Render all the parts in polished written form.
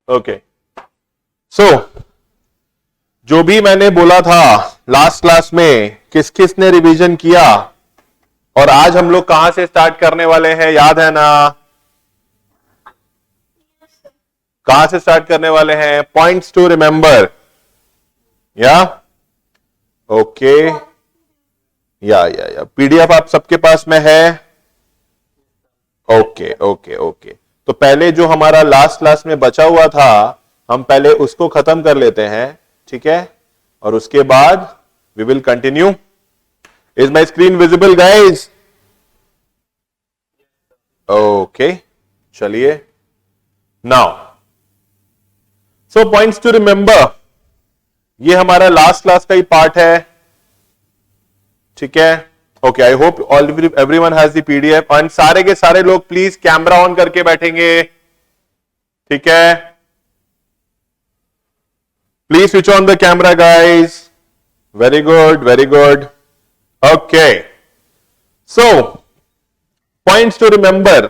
Okay, सो जो भी मैंने बोला था लास्ट क्लास में, किस किस ने रिवीजन किया, और आज हम लोग कहां से स्टार्ट करने वाले हैं, याद है ना? कहां से स्टार्ट करने वाले हैं? पॉइंट्स टू रिमेंबर, या ओके, या पीडीएफ आप सबके पास में है? ओके ओके ओके, तो पहले जो हमारा लास्ट क्लास में बचा हुआ था, हम पहले उसको खत्म कर लेते हैं, ठीक है? और उसके बाद we will continue. Is my screen visible guys? Okay, चलिए now, so points to remember, ये हमारा लास्ट क्लास का ही पार्ट है, ठीक है? Okay, I hope all everyone has the PDF, and सारे के सारे लोग प्लीज कैमरा ऑन करके बैठेंगे, ठीक है? Please switch on the camera guys, very good very good. Okay, so points to remember,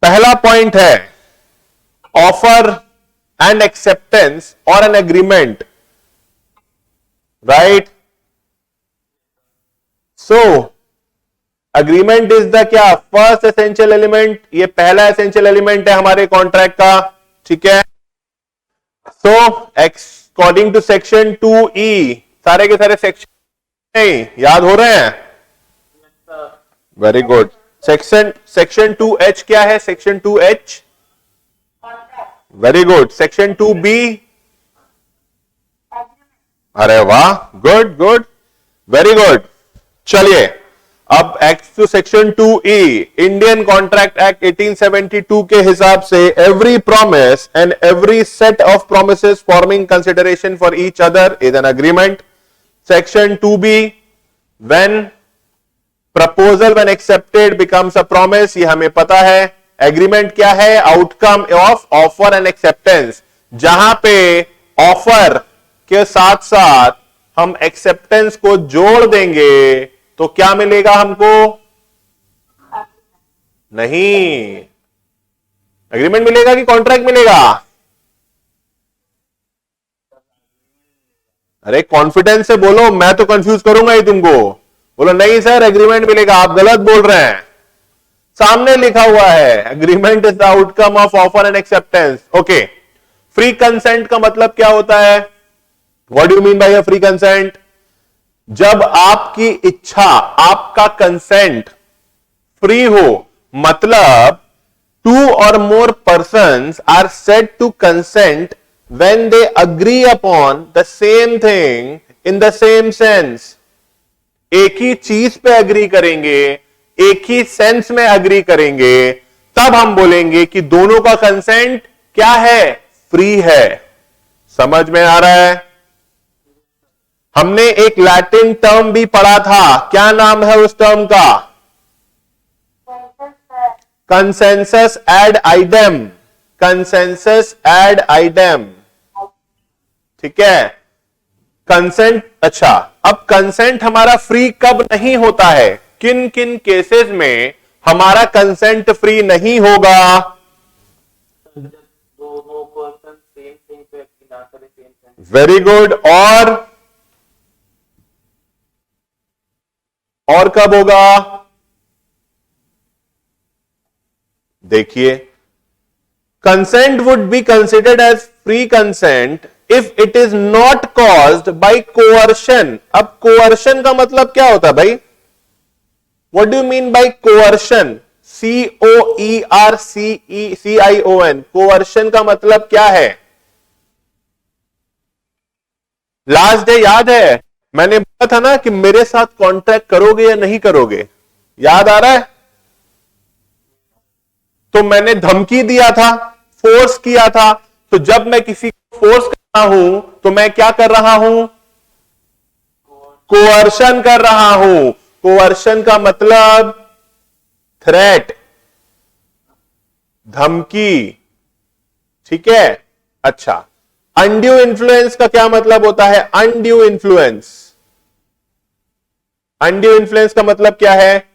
पहला पॉइंट है ऑफर एंड एक्सेप्टेंस और an agreement, right? So agreement is the क्या? फर्स्ट एसेंशियल एलिमेंट, ये पहला एसेंशियल एलिमेंट है हमारे contract का, ठीक है? So according to section 2E, सारे के सारे सेक्शन याद हो रहे हैं? Very good. सेक्शन 2H क्या है? Section 2H, very good. Section 2B, अरे वाह, गुड गुड, वेरी गुड। चलिए अब act to section 2E, Indian contract act 1872 के हिसाब से every promise and every set of promises forming consideration for each other is an agreement. Section 2B, when proposal when accepted becomes a promise, ये हमें पता है। Agreement क्या है? Outcome of offer and acceptance, जहां पे ऑफर के साथ साथ हम एक्सेप्टेंस को जोड़ देंगे तो क्या मिलेगा हमको? नहीं, एग्रीमेंट मिलेगा कि कॉन्ट्रैक्ट मिलेगा? अरे कॉन्फिडेंस से बोलो, मैं तो कंफ्यूज करूंगा ही तुमको। बोलो नहीं सर एग्रीमेंट मिलेगा, आप गलत बोल रहे हैं। सामने लिखा हुआ है agreement is the outcome of offer and acceptance. Okay, free consent का मतलब क्या होता है? What do you mean by a free consent? जब आपकी इच्छा, आपका कंसेंट फ्री हो, मतलब two or more persons are said to consent when they agree upon the same thing in the same sense. एक ही चीज पे अग्री करेंगे, एक ही सेंस में अग्री करेंगे, तब हम बोलेंगे कि दोनों का कंसेंट क्या है? फ्री है। समझ में आ रहा है? हमने एक लैटिन टर्म भी पढ़ा था, क्या नाम है उस टर्म का? कंसेंसस एड आइडेम, कंसेंसस एड आइडेम, ठीक है? कंसेंट। अच्छा, अब कंसेंट हमारा फ्री कब नहीं होता है? किन किन केसेस में हमारा कंसेंट फ्री नहीं होगा? Very good. और कब होगा? देखिए, consent would be considered as free consent if it is not caused by coercion. अब कोअर्शन का मतलब क्या होता है भाई? What do you mean by coercion? COERCION, coercion का मतलब क्या है? लास्ट डे याद है मैंने बोला था ना कि मेरे साथ कॉन्ट्रैक्ट करोगे या नहीं करोगे? याद आ रहा है? तो मैंने धमकी दिया था, फोर्स किया था। तो जब मैं किसी को फोर्स कर रहा हूं तो मैं क्या कर रहा हूं? कोअर्शन कर रहा हूं। कोअर्शन का मतलब थ्रेट, धमकी, ठीक है? अच्छा, अनड्यू इन्फ्लुएंस का क्या मतलब होता है? अनड्यू इन्फ्लुएंस, अनड्यू इन्फ्लुएंस का मतलब क्या है?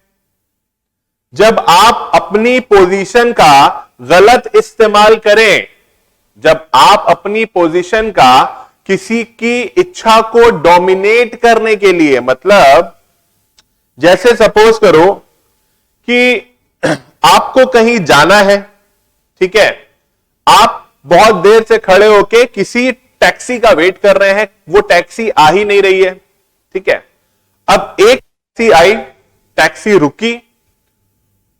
जब आप अपनी पोजीशन का गलत इस्तेमाल करें, जब आप अपनी पोजीशन का किसी की इच्छा को डोमिनेट करने के लिए, मतलब जैसे सपोज करो कि आपको कहीं जाना है, ठीक है, आप बहुत देर से खड़े होके किसी टैक्सी का वेट कर रहे हैं, वो टैक्सी आ ही नहीं रही है, ठीक है। अब एक टैक्सी आई, टैक्सी रुकी,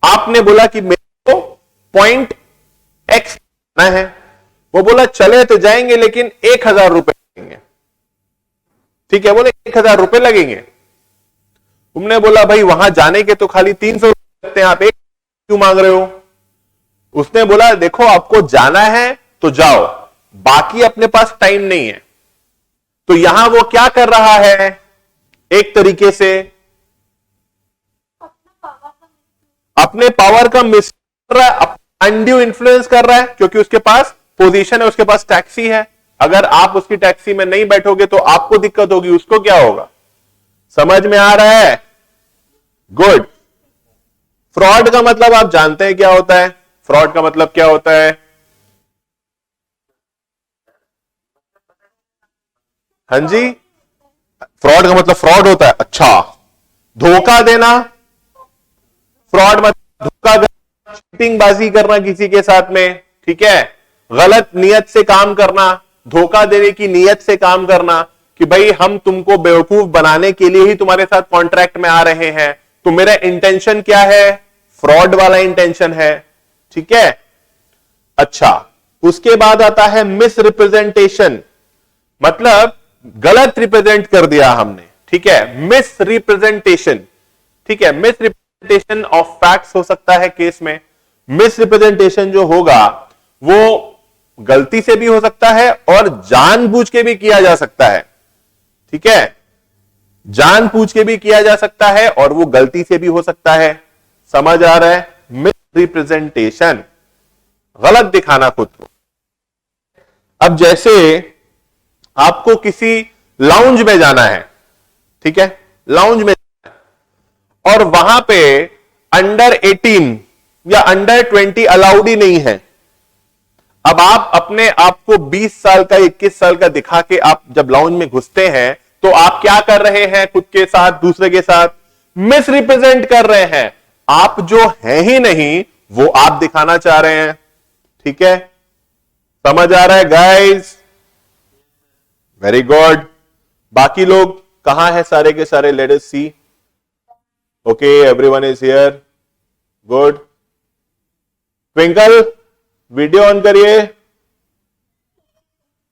आपने बोला कि मेरे को पॉइंट एक्स जाना है, वो बोला चले तो जाएंगे लेकिन 1000 रुपए लगेंगे, ठीक है, बोले 1000 रुपए लगेंगे। तुमने बोला भाई वहां जाने के तो खाली 300 रुपए लगते हैं, आप एक क्यों मांग रहे हो? उसने बोला देखो आपको जाना है तो जाओ, बाकी अपने पास टाइम नहीं है। तो यहां वो क्या कर रहा है, एक तरीके से अपने पावर का मिस कर रहा है, अनड्यू इन्फ्लुएंस कर रहा है, क्योंकि उसके पास पोजीशन है, उसके पास टैक्सी है। अगर आप उसकी टैक्सी में नहीं बैठोगे तो आपको दिक्कत होगी, उसको क्या होगा? समझ में आ रहा है? गुड। फ्रॉड का मतलब आप जानते हैं क्या होता है? फ्रॉड का मतलब क्या होता है? हाँ जी, फ्रॉड का मतलब फ्रॉड होता है, अच्छा। धोखा देना, फ्रॉड मतलब धोखा करना, चीटिंगबाजी करना किसी के साथ में, ठीक है, गलत नियत से काम करना, धोखा देने की नियत से काम करना कि भाई हम तुमको बेवकूफ बनाने के लिए ही तुम्हारे साथ कॉन्ट्रैक्ट में आ रहे हैं, तो मेरा इंटेंशन क्या है? फ्रॉड वाला इंटेंशन है, ठीक है। अच्छा, उसके बाद आता है मिस रिप्रेजेंटेशन, मतलब गलत रिप्रेजेंट कर दिया हमने, ठीक है, मिस रिप्रेजेंटेशन, ठीक है। मिस रिप्रेजेंटेशन ऑफ फैक्ट्स हो सकता है केस में। मिस रिप्रेजेंटेशन जो होगा वो गलती से भी हो सकता है और जानबूझ के भी किया जा सकता है, ठीक है, जानबूझ के भी किया जा सकता है और वो गलती से भी हो सकता है। समझ आ रहा है? मिस रिप्रेजेंटेशन, गलत दिखाना खुद को। अब जैसे आपको किसी लाउंज में जाना है, ठीक है, लाउंज में जाना है और वहां पे अंडर 18 या अंडर 20 अलाउड ही नहीं है। अब आप अपने आप को 20 साल का 21 साल का दिखा के आप जब लाउंज में घुसते हैं तो आप क्या कर रहे हैं? खुद के साथ, दूसरे के साथ मिस रिप्रेजेंट कर रहे हैं। आप जो है ही नहीं वो आप दिखाना चाह रहे हैं, ठीक है। समझ आ रहा है गाइस? Very good. बाकी लोग कहां है सारे के सारे? Let us see. Okay, everyone is here, good. Twinkle, video on करिए।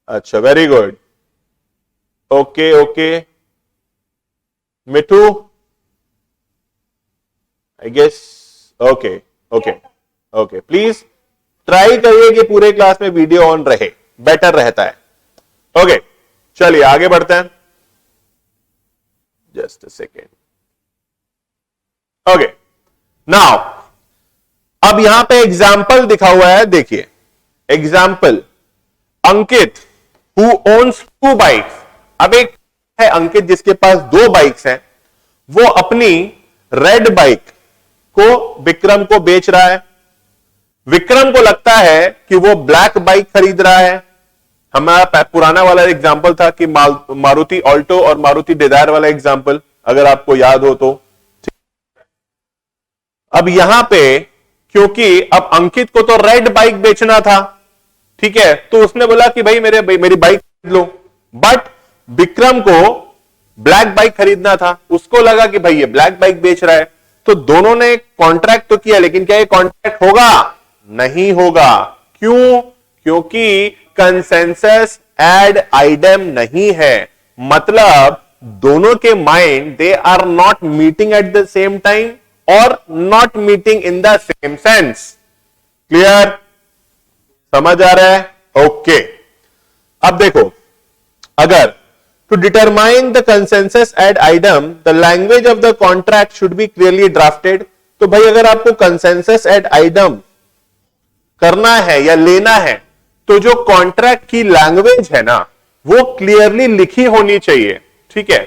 अच्छा, very good. Okay okay. Mithu, I guess, okay okay okay. Please try करिए कि पूरे क्लास में वीडियो ऑन रहे, बेटर रहता है। ओके, चलिए आगे बढ़ते हैं। Just a second. Okay, now अब यहां पे एग्जाम्पल दिखा हुआ है, देखिए example. Ankit who owns 2 bikes. अब एक है अंकित जिसके पास 2 बाइक्स हैं, वो अपनी रेड बाइक को विक्रम को बेच रहा है। विक्रम को लगता है कि वो ब्लैक बाइक खरीद रहा है। हमारा पुराना वाला एग्जाम्पल था कि मारुति ऑल्टो और मारुति डिजायर वाला एग्जाम्पल, अगर आपको याद हो तो। अब यहां पे क्योंकि अब अंकित को तो रेड बाइक बेचना था, ठीक है, तो उसने बोला कि भाई मेरी बाइक खरीद लो। बट विक्रम को ब्लैक बाइक खरीदना था, उसको लगा कि भाई ये ब्लैक बाइक बेच रहा है, तो दोनों ने कॉन्ट्रैक्ट तो किया, लेकिन क्या ये कॉन्ट्रैक्ट होगा? नहीं होगा। क्यों? क्योंकि कंसेंसस एड आइडम नहीं है। मतलब दोनों के mind they are not meeting at the same time और not meeting in the same sense. Clear? समझ आ रहा है? ओके। अब देखो, अगर to determine the consensus ad item the language of the contract should be clearly drafted। तो भाई अगर आपको consensus ad item करना है या लेना है तो जो कॉन्ट्रैक्ट की लैंग्वेज है ना वो क्लियरली लिखी होनी चाहिए, ठीक है,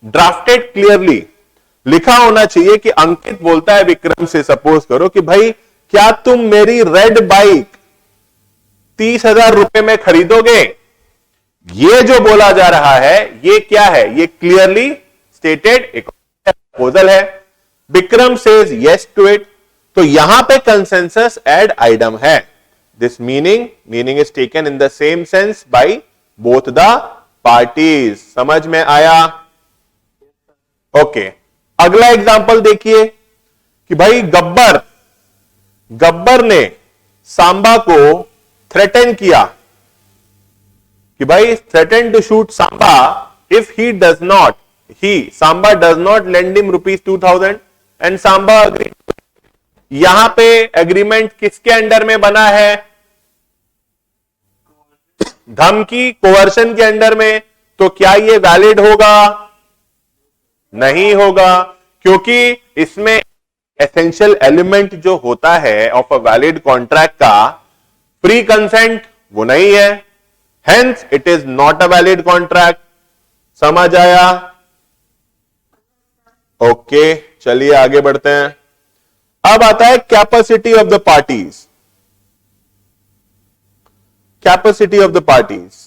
ड्राफ्टेड क्लियरली लिखा होना चाहिए कि अंकित बोलता है विक्रम से, सपोज करो कि भाई क्या तुम मेरी रेड बाइक 30,000 रुपए में खरीदोगे? ये जो बोला जा रहा है ये क्या है? ये क्लियरली स्टेटेड एक प्रपोजल है। Vikram says yes to it, तो यहां पे कंसेंसस एड आइटम है। This meaning is taken in the same sense by both the parties. समझ में आया? ओके, अगला एग्जांपल देखिए कि भाई गब्बर ने सांबा को थ्रेटन किया कि भाई threaten to shoot Samba if Samba does not lend him ₹2,000 and Samba agree. यहां पे एग्रीमेंट किसके अंडर में बना है? धमकी, कोवर्शन के अंडर में। तो क्या ये वैलिड होगा? नहीं होगा, क्योंकि इसमें एसेंशियल एलिमेंट जो होता है ऑफ अ वैलिड कॉन्ट्रैक्ट का फ्री कंसेंट वो नहीं है, hence it is not a valid contract. समझ आया? ओके, चलिए आगे बढ़ते हैं। अब आता है capacity of the parties. Capacity of the parties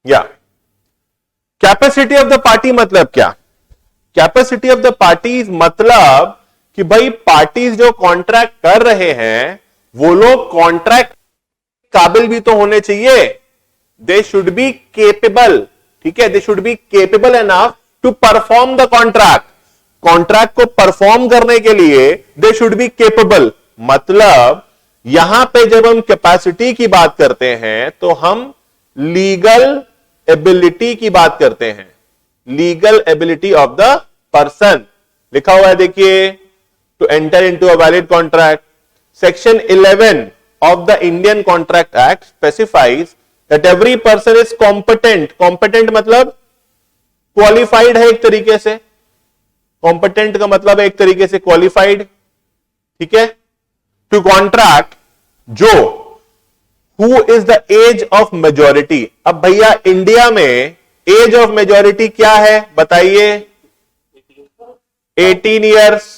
या कैपेसिटी ऑफ द पार्टी मतलब क्या? कैपेसिटी ऑफ द पार्टीज मतलब कि भाई पार्टीज जो कॉन्ट्रैक्ट कर रहे हैं वो लोग कॉन्ट्रैक्ट काबिल भी तो होने चाहिए। दे शुड बी केपेबल, ठीक है, they should be capable enough to perform the contract. Contract को परफॉर्म करने के लिए दे शुड बी केपेबल। मतलब यहां पे जब हम कैपेसिटी की बात करते हैं तो हम लीगल एबिलिटी की बात करते हैं। Legal ability of the person लिखा हुआ है, देखिए, to enter into a valid contract. Section 11 of the Indian contract act specifies that every person is competent. Competent मतलब क्वालिफाइड है एक तरीके से। कॉम्पिटेंट का मतलब है एक तरीके से क्वालिफाइड, ठीक है, टू कॉन्ट्रैक्ट जो who is the age of majority. अब भैया इंडिया में एज ऑफ मेजोरिटी क्या है बताइए? 18 ईयर्स।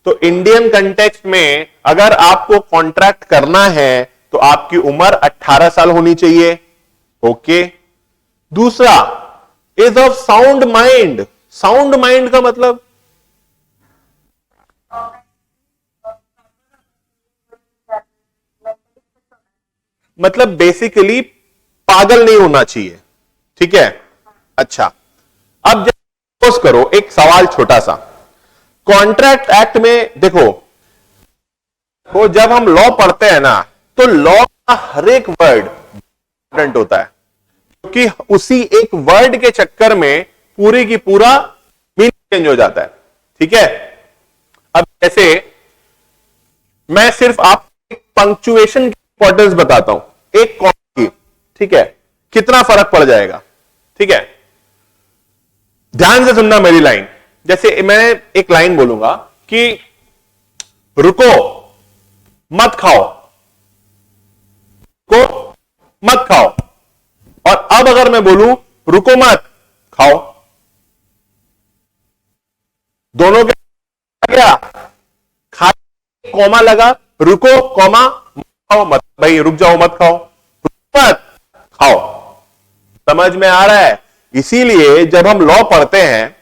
तो इंडियन कंटेक्स्ट में अगर आपको कॉन्ट्रैक्ट करना है तो आपकी उम्र 18 साल होनी चाहिए। ओके। दूसरा, is of sound mind. Sound mind का मतलब बेसिकली पागल नहीं होना चाहिए, ठीक है। अच्छा, अब जब सपोज करो एक सवाल छोटा सा, कॉन्ट्रैक्ट एक्ट में देखो, तो जब हम लॉ पढ़ते हैं ना तो लॉ का हर एक वर्ड इंपॉर्टेंट होता है, क्योंकि उसी एक वर्ड के चक्कर में पूरी की पूरा मीनिंग चेंज हो जाता है, ठीक है। अब जैसे मैं सिर्फ आपको एक पंक्चुएशन की इंपॉर्टेंस बताता हूं, एक कॉमा की, ठीक है, कितना फर्क पड़ जाएगा, ठीक है। ध्यान से सुनना मेरी लाइन। जैसे मैं एक लाइन बोलूंगा कि रुको मत खाओ, को मत खाओ, और अब अगर मैं बोलूं रुको मत खाओ, दोनों के क्या खा कॉमा लगा, रुको कॉमा मत खाओ, मत भाई रुक जाओ मत खाओ, मत खाओ। समझ में आ रहा है? इसीलिए जब हम लॉ पढ़ते हैं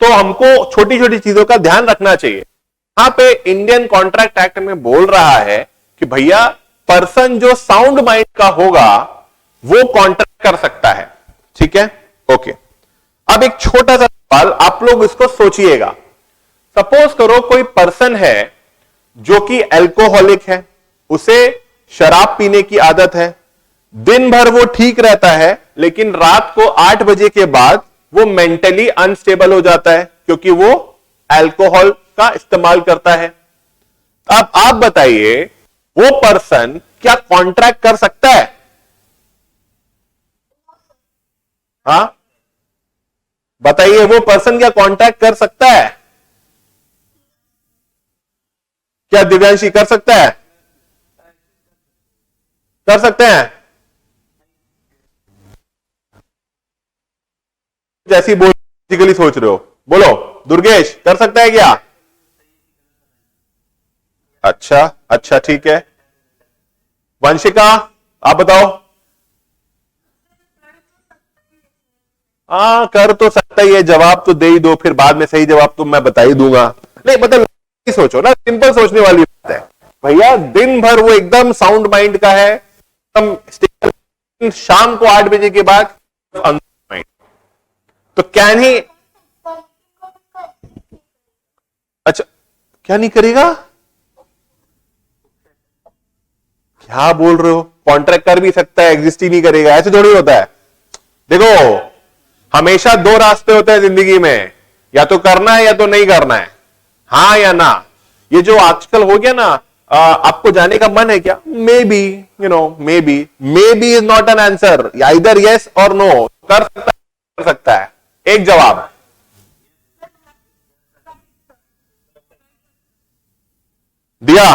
तो हमको छोटी छोटी चीजों का ध्यान रखना चाहिए। यहां पे इंडियन कॉन्ट्रैक्ट एक्ट में बोल रहा है कि भैया पर्सन जो साउंड माइंड का होगा वो कॉन्ट्रैक्ट कर सकता है, ठीक है। ओके, अब एक छोटा सा सवाल आप लोग इसको सोचिएगा। सपोज करो कोई पर्सन है जो कि अल्कोहलिक है, उसे शराब पीने की आदत है, दिन भर वो ठीक रहता है, लेकिन रात को 8 बजे के बाद वो मेंटली अनस्टेबल हो जाता है क्योंकि वो अल्कोहल का इस्तेमाल करता है। अब आप बताइए वो पर्सन क्या कॉन्ट्रैक्ट कर सकता है? हाँ बताइए, वो पर्सन क्या कॉन्ट्रैक्ट कर सकता है? क्या दिव्यांशी कर सकता है? कर सकते हैं? जैसी बेसिकली सोच रहे हो, बोलो दुर्गेश, कर सकता है क्या? अच्छा अच्छा, ठीक है। वंशिका, आप बताओ। हाँ, कर तो सकता ही है, जवाब तो दे ही दो, फिर बाद में सही जवाब तो मैं बता ही दूंगा। नहीं मतलब सोचो ना, सिंपल सोचने वाली बात है भैया। दिन भर वो एकदम साउंड माइंड का है, एकदम स्टेबल। शाम को 8 बजे के बाद माइंड, तो कैन ही। अच्छा, क्या नहीं करेगा? क्या बोल रहे हो? कॉन्ट्रैक्ट कर भी सकता है, एग्जिस्ट ही नहीं करेगा, ऐसे थोड़ी होता है। देखो, हमेशा दो रास्ते होते हैं जिंदगी में, या तो करना है या तो नहीं करना है, हाँ या ना। ये जो आजकल हो गया ना, आपको जाने का मन है क्या? May be, may be is not an answer, either yes और नो। कर सकता है, एक जवाब। दिया,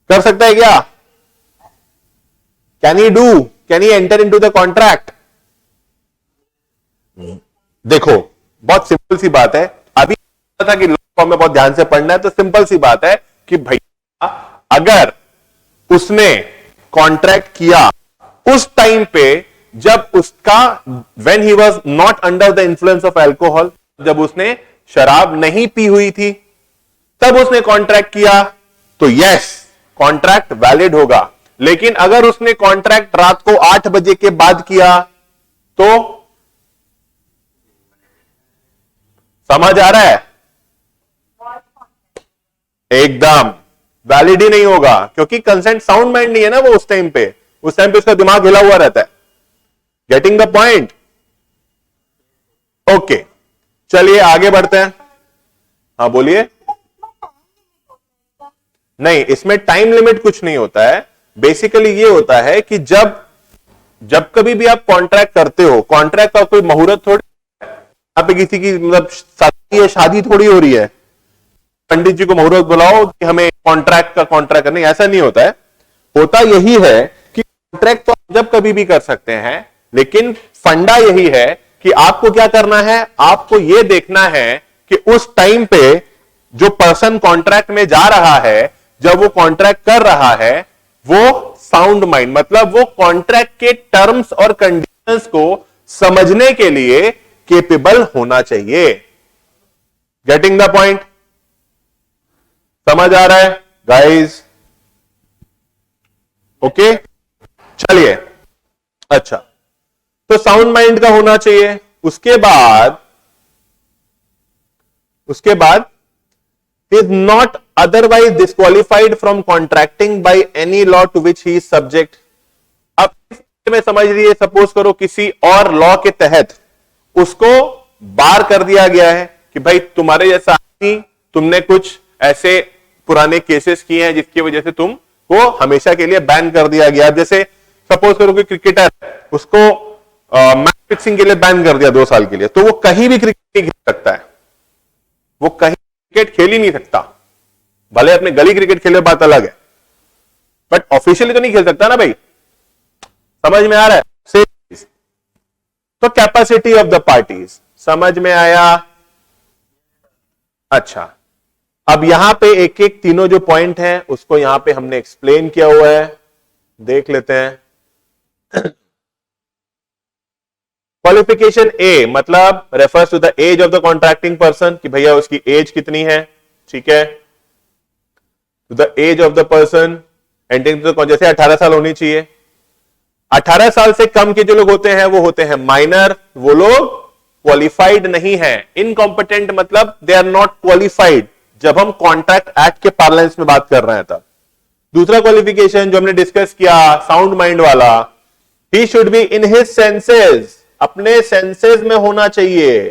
कर सकता है क्या? Can he do, can he enter into the contract? देखो, बहुत सिंपल सी बात है। अभी था कि लॉ में बहुत ध्यान से पढ़ना है, तो सिंपल सी बात है कि भैया अगर उसने कॉन्ट्रैक्ट किया उस टाइम पे जब उसका when he was not under the influence of alcohol, जब उसने शराब नहीं पी हुई थी, तब उसने कॉन्ट्रैक्ट किया, तो यस, कॉन्ट्रैक्ट वैलिड होगा। लेकिन अगर उसने कॉन्ट्रैक्ट रात को 8 बजे के बाद किया, तो समझ आ रहा है? एकदम वैलिड ही नहीं होगा, क्योंकि कंसेंट साउंड माइंड नहीं है ना वो उस टाइम पे उसका दिमाग हिला हुआ रहता है। Getting the point? ओके, चलिए आगे बढ़ते हैं। हाँ बोलिए। नहीं, इसमें टाइम लिमिट कुछ नहीं होता है। बेसिकली ये होता है कि जब कभी भी आप कॉन्ट्रैक्ट करते हो, कॉन्ट्रैक्ट का कोई मुहूर्त थोड़ी, यहाँ पे किसी की मतलब शादी थोड़ी हो रही है, पंडित जी को मुहूर्त बुलाओ कि हमें कॉन्ट्रैक्ट करने, ऐसा नहीं होता है। होता यही है कि कॉन्ट्रैक्ट तो आप जब कभी भी कर सकते हैं, लेकिन फंडा यही है कि आपको क्या करना है, आपको यह देखना है कि उस टाइम पे जो पर्सन कॉन्ट्रैक्ट में जा रहा है, जब वो कॉन्ट्रैक्ट कर रहा है, वो साउंड माइंड, मतलब वो कॉन्ट्रैक्ट के टर्म्स और कंडीशंस को समझने के लिए केपेबल होना चाहिए। Getting the point? समझ आ रहा है गाइस? ओके, चलिए। अच्छा, तो साउंड माइंड का होना चाहिए। उसके बाद is not otherwise disqualified from contracting by any law to which he is subject। अब में समझ लीजिए, सपोज करो किसी और लॉ के तहत उसको बार कर दिया गया है कि भाई तुम्हारे जैसा आदमी, तुमने कुछ ऐसे पुराने केसेस किए हैं जिसकी वजह से तुमको हमेशा के लिए बैन कर दिया गया। जैसे सपोज करो कि क्रिकेटर, उसको मैच फिक्सिंग के लिए बैन कर दिया 2 साल के लिए, तो वो कहीं भी क्रिकेट नहीं खेल सकता है, वो कहीं क्रिकेट खेल ही नहीं सकता। भले अपने गली क्रिकेट खेले, बात अलग है, बट ऑफिशियली तो नहीं खेल सकता ना भाई। समझ में आ रहा है? तो कैपेसिटी ऑफ द पार्टीज समझ में आया? अच्छा, अब यहां पे एक एक तीनों जो पॉइंट हैं उसको यहां पे हमने एक्सप्लेन किया हुआ है, देख लेते हैं। क्वालिफिकेशन ए मतलब refers to the age of the contracting person, कि भैया उसकी एज कितनी है, ठीक है। To the age of the person entering to the, जैसे 18 साल होनी चाहिए। 18 साल से कम के जो लोग होते हैं वो होते हैं माइनर, वो लोग क्वालिफाइड नहीं है। इनकॉम्पिटेंट मतलब दे आर नॉट क्वालिफाइड, जब हम कॉन्ट्रैक्ट एक्ट के पार्लेंस में बात कर रहे हैं तब। दूसरा क्वालिफिकेशन जो हमने डिस्कस किया साउंड माइंड वाला, he should be in his senses, अपने सेंसेस में होना चाहिए,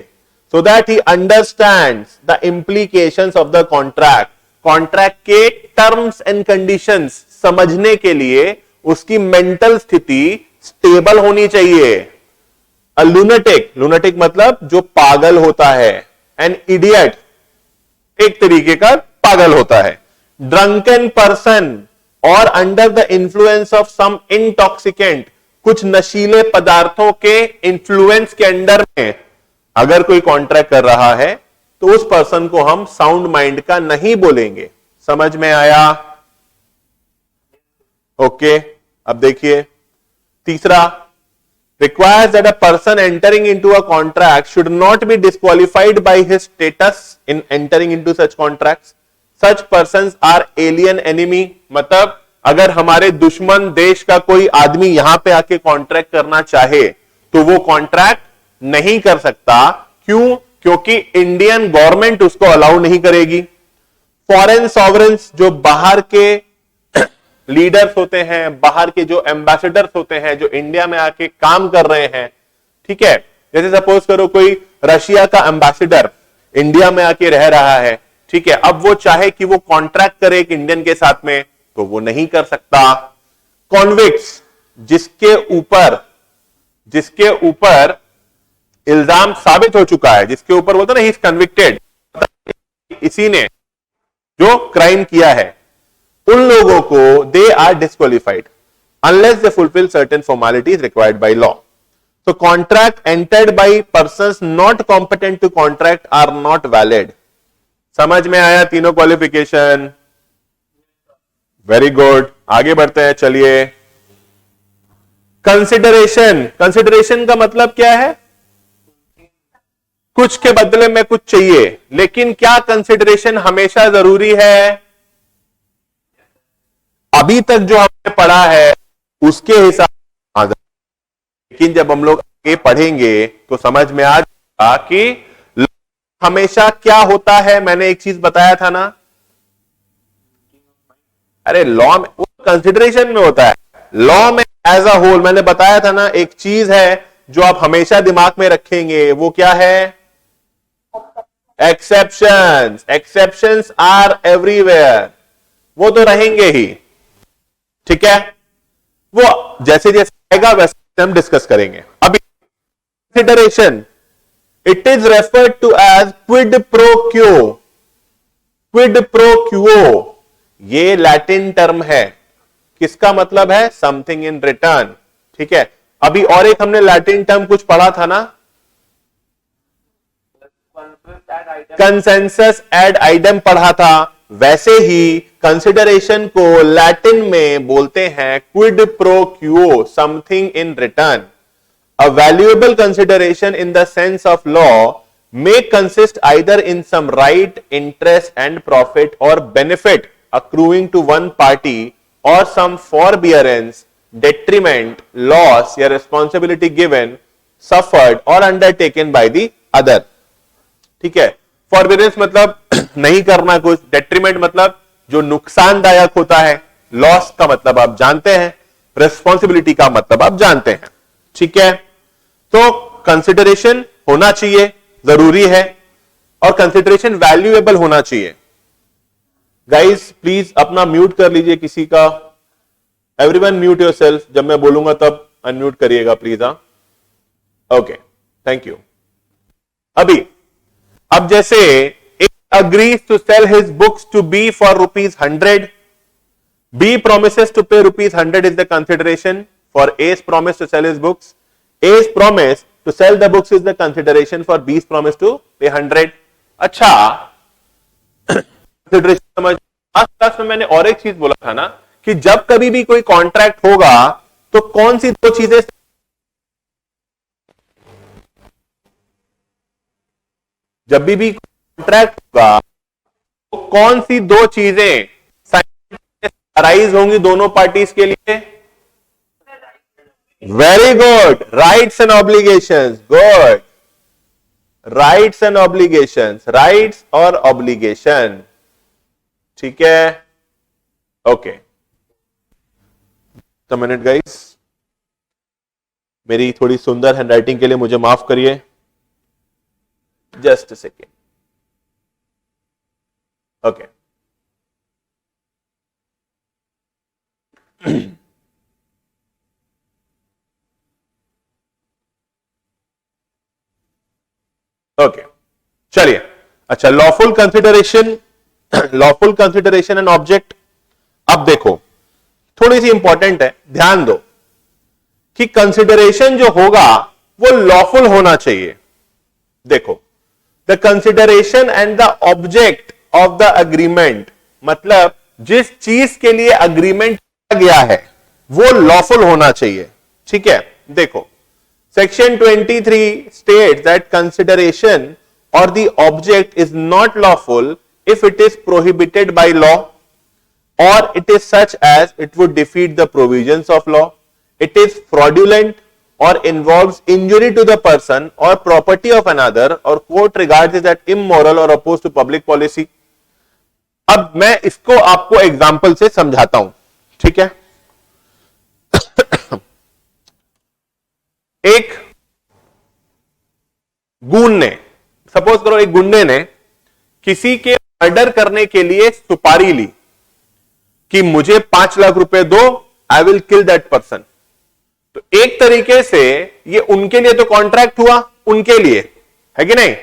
so that he understands the implications of the contract. Contract के टर्म्स एंड कंडीशंस समझने के लिए उसकी मेंटल स्थिति स्टेबल होनी चाहिए। अ लूनेटिक, लूनेटिक मतलब जो पागल होता है, एन इडियट एक तरीके का पागल होता है। ड्रंकन पर्सन और under the influence of some intoxicant, कुछ नशीले पदार्थों के इंफ्लुएंस के अंडर में अगर कोई कॉन्ट्रैक्ट कर रहा है तो उस पर्सन को हम साउंड माइंड का नहीं बोलेंगे। समझ में आया? ओके, अब देखिए तीसरा, requires that a person entering into a contract should not be disqualified by his status in entering into such contracts. Such persons are alien enemy. मतलब अगर हमारे दुश्मन देश का कोई आदमी यहां पे आके कॉन्ट्रैक्ट करना चाहे तो वो कॉन्ट्रैक्ट नहीं कर सकता। क्यों? क्योंकि इंडियन गवर्नमेंट उसको अलाउ नहीं करेगी। फॉरेन सॉवरेन्स, जो बाहर के लीडर्स होते हैं, बाहर के जो एम्बेसडर्स होते हैं, जो इंडिया में आके काम कर रहे हैं, ठीक है, जैसे सपोज करो कोई रशिया का एम्बेसडर इंडिया में आके रह रहा है, ठीक है, अब वो चाहे कि वो कॉन्ट्रैक्ट करे एक इंडियन के साथ में तो वो नहीं कर सकता। कॉन्विक्ट्स, जिसके ऊपर इल्जाम साबित हो चुका है, जिसके ऊपर बोलते ना ही इज कन्विक्टेड, इसी ने जो क्राइम किया है, उन लोगों को they are disqualified unless they fulfil certain formalities required by law. So contract entered by persons not competent to contract are not valid. समझ में आया तीनों क्वालिफिकेशन? वेरी गुड, आगे बढ़ते हैं, चलिए। कंसिडरेशन का मतलब क्या है? कुछ के बदले में कुछ चाहिए, लेकिन क्या कंसिडरेशन हमेशा जरूरी है? अभी तक जो हमने पढ़ा है उसके हिसाब, लेकिन जब हम लोग आगे पढ़ेंगे तो समझ में आ जाएगा कि हमेशा क्या होता है। मैंने एक चीज बताया था ना, अरे लॉ में वो कंसिडरेशन में होता है, लॉ में एज अ होल मैंने बताया था ना, एक चीज है जो आप हमेशा दिमाग में रखेंगे, वो क्या है? एक्सेप्शंस। एक्सेप्शंस आर एवरीवेयर, वो तो रहेंगे ही, ठीक है, वो जैसे जैसे आएगा वैसे हम डिस्कस करेंगे। अभी consideration, it is referred to as quid pro quo. Quid pro quo ये लैटिन टर्म है, किसका मतलब है? समथिंग इन रिटर्न, ठीक है। अभी और एक हमने लैटिन टर्म कुछ पढ़ा था ना, कंसेंसस एड आइडम पढ़ा था, वैसे ही कंसिडरेशन को लैटिन में बोलते हैं Kwid pro quo, something in return. A valuable consideration in the sense of law may consist either in some right, interest and profit or benefit accruing to one party or some forbearance, detriment, loss या responsibility given, suffered or undertaken by the other। ठीक है, forbearance मतलब नहीं करना कुछ, detriment मतलब जो नुकसानदायक होता है, लॉस का मतलब आप जानते हैं, रिस्पॉन्सिबिलिटी का मतलब आप जानते हैं, ठीक है। तो कंसिडरेशन होना चाहिए, जरूरी है, और कंसिडरेशन वैल्यूएबल होना चाहिए। गाइस प्लीज अपना म्यूट कर लीजिए किसी का, एवरीवन म्यूट योरसेल्फ, जब मैं बोलूंगा तब अनम्यूट करिएगा प्लीज। हाँ, ओके, थैंक यू। अब जैसे agrees to sell his books to B for ₹100. B promises to pay ₹100 is the consideration for A's promise to sell his books. A's promise to sell the books is the consideration for B's promise to pay 100. अच्छा, consideration समझ। आज class में मैंने और एक चीज बोला था ना कि जब कभी भी कोई कॉन्ट्रैक्ट होगा तो कौन सी दो चीजें, जब भी कॉन्ट्रैक्ट होगा तो कौन सी दो चीजें अराइज होंगी दोनों पार्टीज के लिए? Very good, rights and obligations. Good, rights and obligations, rights और ऑब्लिगेशन, ठीक है, ओके। तो मिनट गाइस, मेरी थोड़ी सुंदर हैंडराइटिंग के लिए मुझे माफ करिए, just a second, okay. Okay, चलिए। अच्छा, lawful consideration, lawful consideration and object. अब देखो थोड़ी सी इंपॉर्टेंट है, ध्यान दो कि कंसिडरेशन जो होगा वो लॉफुल होना चाहिए। देखो, the consideration and the object of the agreement मतलब जिस चीज के लिए अग्रीमेंट किया गया है वो लॉफुल होना चाहिए। ठीक है, देखो सेक्शन 23 स्टेट्स दैट कंसिडरेशन और the object is not lawful if it is prohibited by law or it is such as it would defeat the provisions of law, it is fraudulent or involves injury to the person or property of another or court regards it as immoral or opposed to public policy। अब मैं इसको आपको example से समझाता हूं, ठीक है। एक गूंड ने, सपोज करो एक गुंडे ने किसी के मर्डर करने के लिए सुपारी ली कि मुझे 5 लाख रुपए दो, I will kill that person. तो एक तरीके से ये उनके लिए तो कॉन्ट्रैक्ट हुआ, उनके लिए है कि नहीं,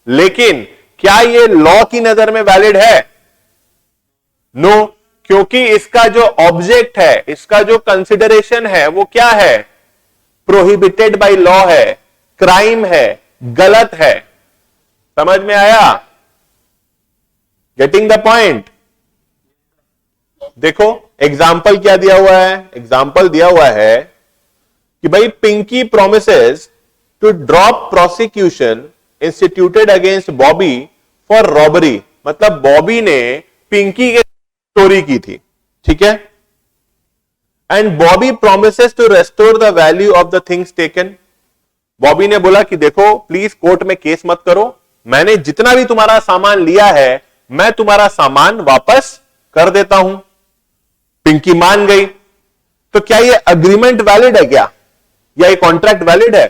लेकिन क्या ये लॉ की नजर में वैलिड है? नो, क्योंकि इसका जो ऑब्जेक्ट है, इसका जो कंसिडरेशन है वो क्या है? प्रोहिबिटेड बाय लॉ है, क्राइम है, गलत है। समझ में आया? Getting the point? देखो एग्जाम्पल क्या दिया हुआ है, एग्जाम्पल दिया हुआ है कि भाई Pinky promises to drop prosecution instituted against Bobby for robbery. मतलब बॉबी ने पिंकी के चोरी की थी, ठीक है, and Bobby promises to restore the value of the things taken. Bobby ने बोला कि देखो प्लीज कोर्ट में केस मत करो, मैंने जितना भी तुम्हारा सामान लिया है मैं तुम्हारा सामान वापस कर देता हूं। पिंकी मान गई। तो क्या ये अग्रीमेंट वैलिड है क्या, या ये कॉन्ट्रैक्ट वैलिड है?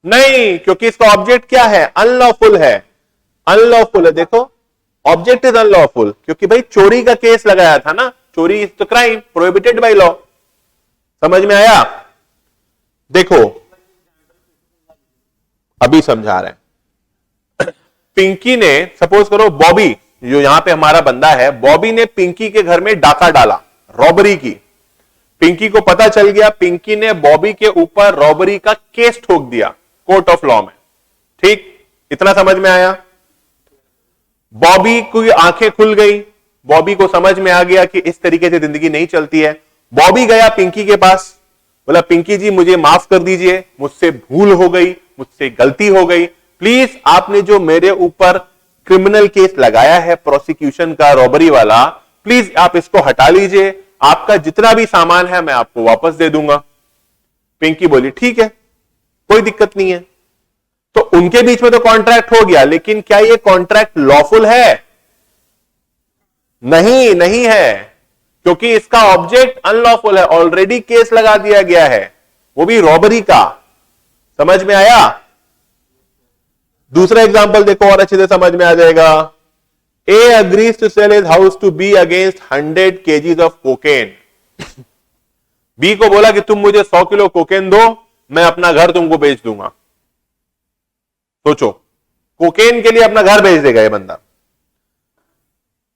नहीं, क्योंकि इसका ऑब्जेक्ट क्या है? अनलॉफुल है, अनलॉफुल है। देखो ऑब्जेक्ट इज अनलॉफुल, क्योंकि भाई चोरी का केस लगाया था ना, चोरी इज तो क्राइम प्रोहिबिटेड बाय लॉ। समझ में आया? देखो अभी समझा रहे हैं। पिंकी ने, सपोज करो बॉबी, जो यहां पे हमारा बंदा है, बॉबी ने पिंकी के घर में डाका डाला, रॉबरी की। पिंकी को पता चल गया, पिंकी ने बॉबी के ऊपर रॉबरी का केस ठोक दिया कोर्ट ऑफ लॉ में। ठीक, इतना समझ में आया? बॉबी की आंखें खुल गई, बॉबी को समझ में आ गया कि इस तरीके से जिंदगी नहीं चलती है। बॉबी गया पिंकी के पास, बोला पिंकी जी मुझे माफ कर दीजिए, मुझसे भूल हो गई, मुझसे गलती हो गई, प्लीज आपने जो मेरे ऊपर क्रिमिनल केस लगाया है प्रोसिक्यूशन का, रॉबरी वाला, प्लीज आप इसको हटा लीजिए, आपका जितना भी सामान है मैं आपको वापस दे दूंगा। पिंकी बोली ठीक है, कोई दिक्कत नहीं है। तो उनके बीच में तो कॉन्ट्रैक्ट हो गया, लेकिन क्या ये कॉन्ट्रैक्ट लॉफुल है? नहीं, नहीं है, क्योंकि इसका ऑब्जेक्ट अनलॉफुल है, ऑलरेडी केस लगा दिया गया है, वो भी रॉबरी का। समझ में आया? दूसरा एग्जांपल देखो और अच्छे से समझ में आ जाएगा। A agrees to sell his house to be against 100 kgs of cocaine. B को बोला कि तुम मुझे 100 किलो कोकेन दो, मैं अपना घर तुमको बेच दूंगा। सोचो, कोकेन के लिए अपना घर बेच देगा ये बंदा।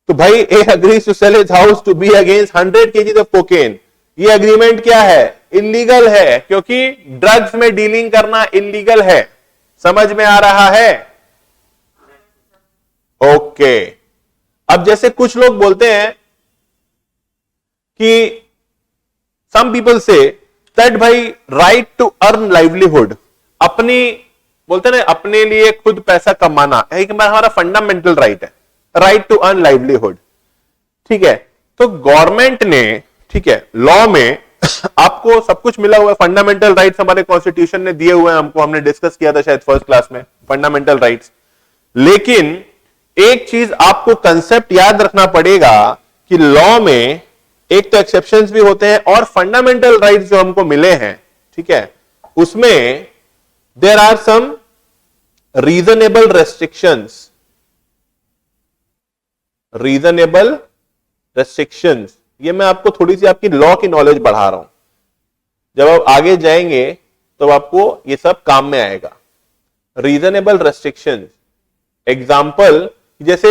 तो भाई A agrees to sell his house to be against 100 kgs of cocaine. ये एग्रीमेंट क्या है? इलीगल है, क्योंकि ड्रग्स में डीलिंग करना इलीगल है। समझ में आ रहा है? ओके। अब जैसे कुछ लोग बोलते हैं कि सम पीपल से दैट भाई राइट टू अर्न लाइवलीहुड, अपनी बोलते ना अपने लिए खुद पैसा कमाना एक हमारा फंडामेंटल राइट है, राइट टू अर्न लाइवलीहुड। ठीक है, तो गवर्नमेंट ने, ठीक है, लॉ में आपको सब कुछ मिला हुआ है, फंडामेंटल राइट्स हमारे कॉन्स्टिट्यूशन ने दिए हुए हैं हमको, हमने डिस्कस किया था शायद फर्स्ट क्लास में फंडामेंटल राइट्स। लेकिन एक चीज आपको कंसेप्ट याद रखना पड़ेगा कि लॉ में एक तो एक्सेप्शंस भी होते हैं और फंडामेंटल राइट्स जो हमको मिले हैं, ठीक है, उसमें there are some reasonable restrictions, reasonable restrictions. ये मैं आपको थोड़ी सी आपकी लॉ की नॉलेज बढ़ा रहा हूं, जब आप आगे जाएंगे तो आपको ये सब काम में आएगा। रीजनेबल रेस्ट्रिक्शंस, एग्जाम्पल जैसे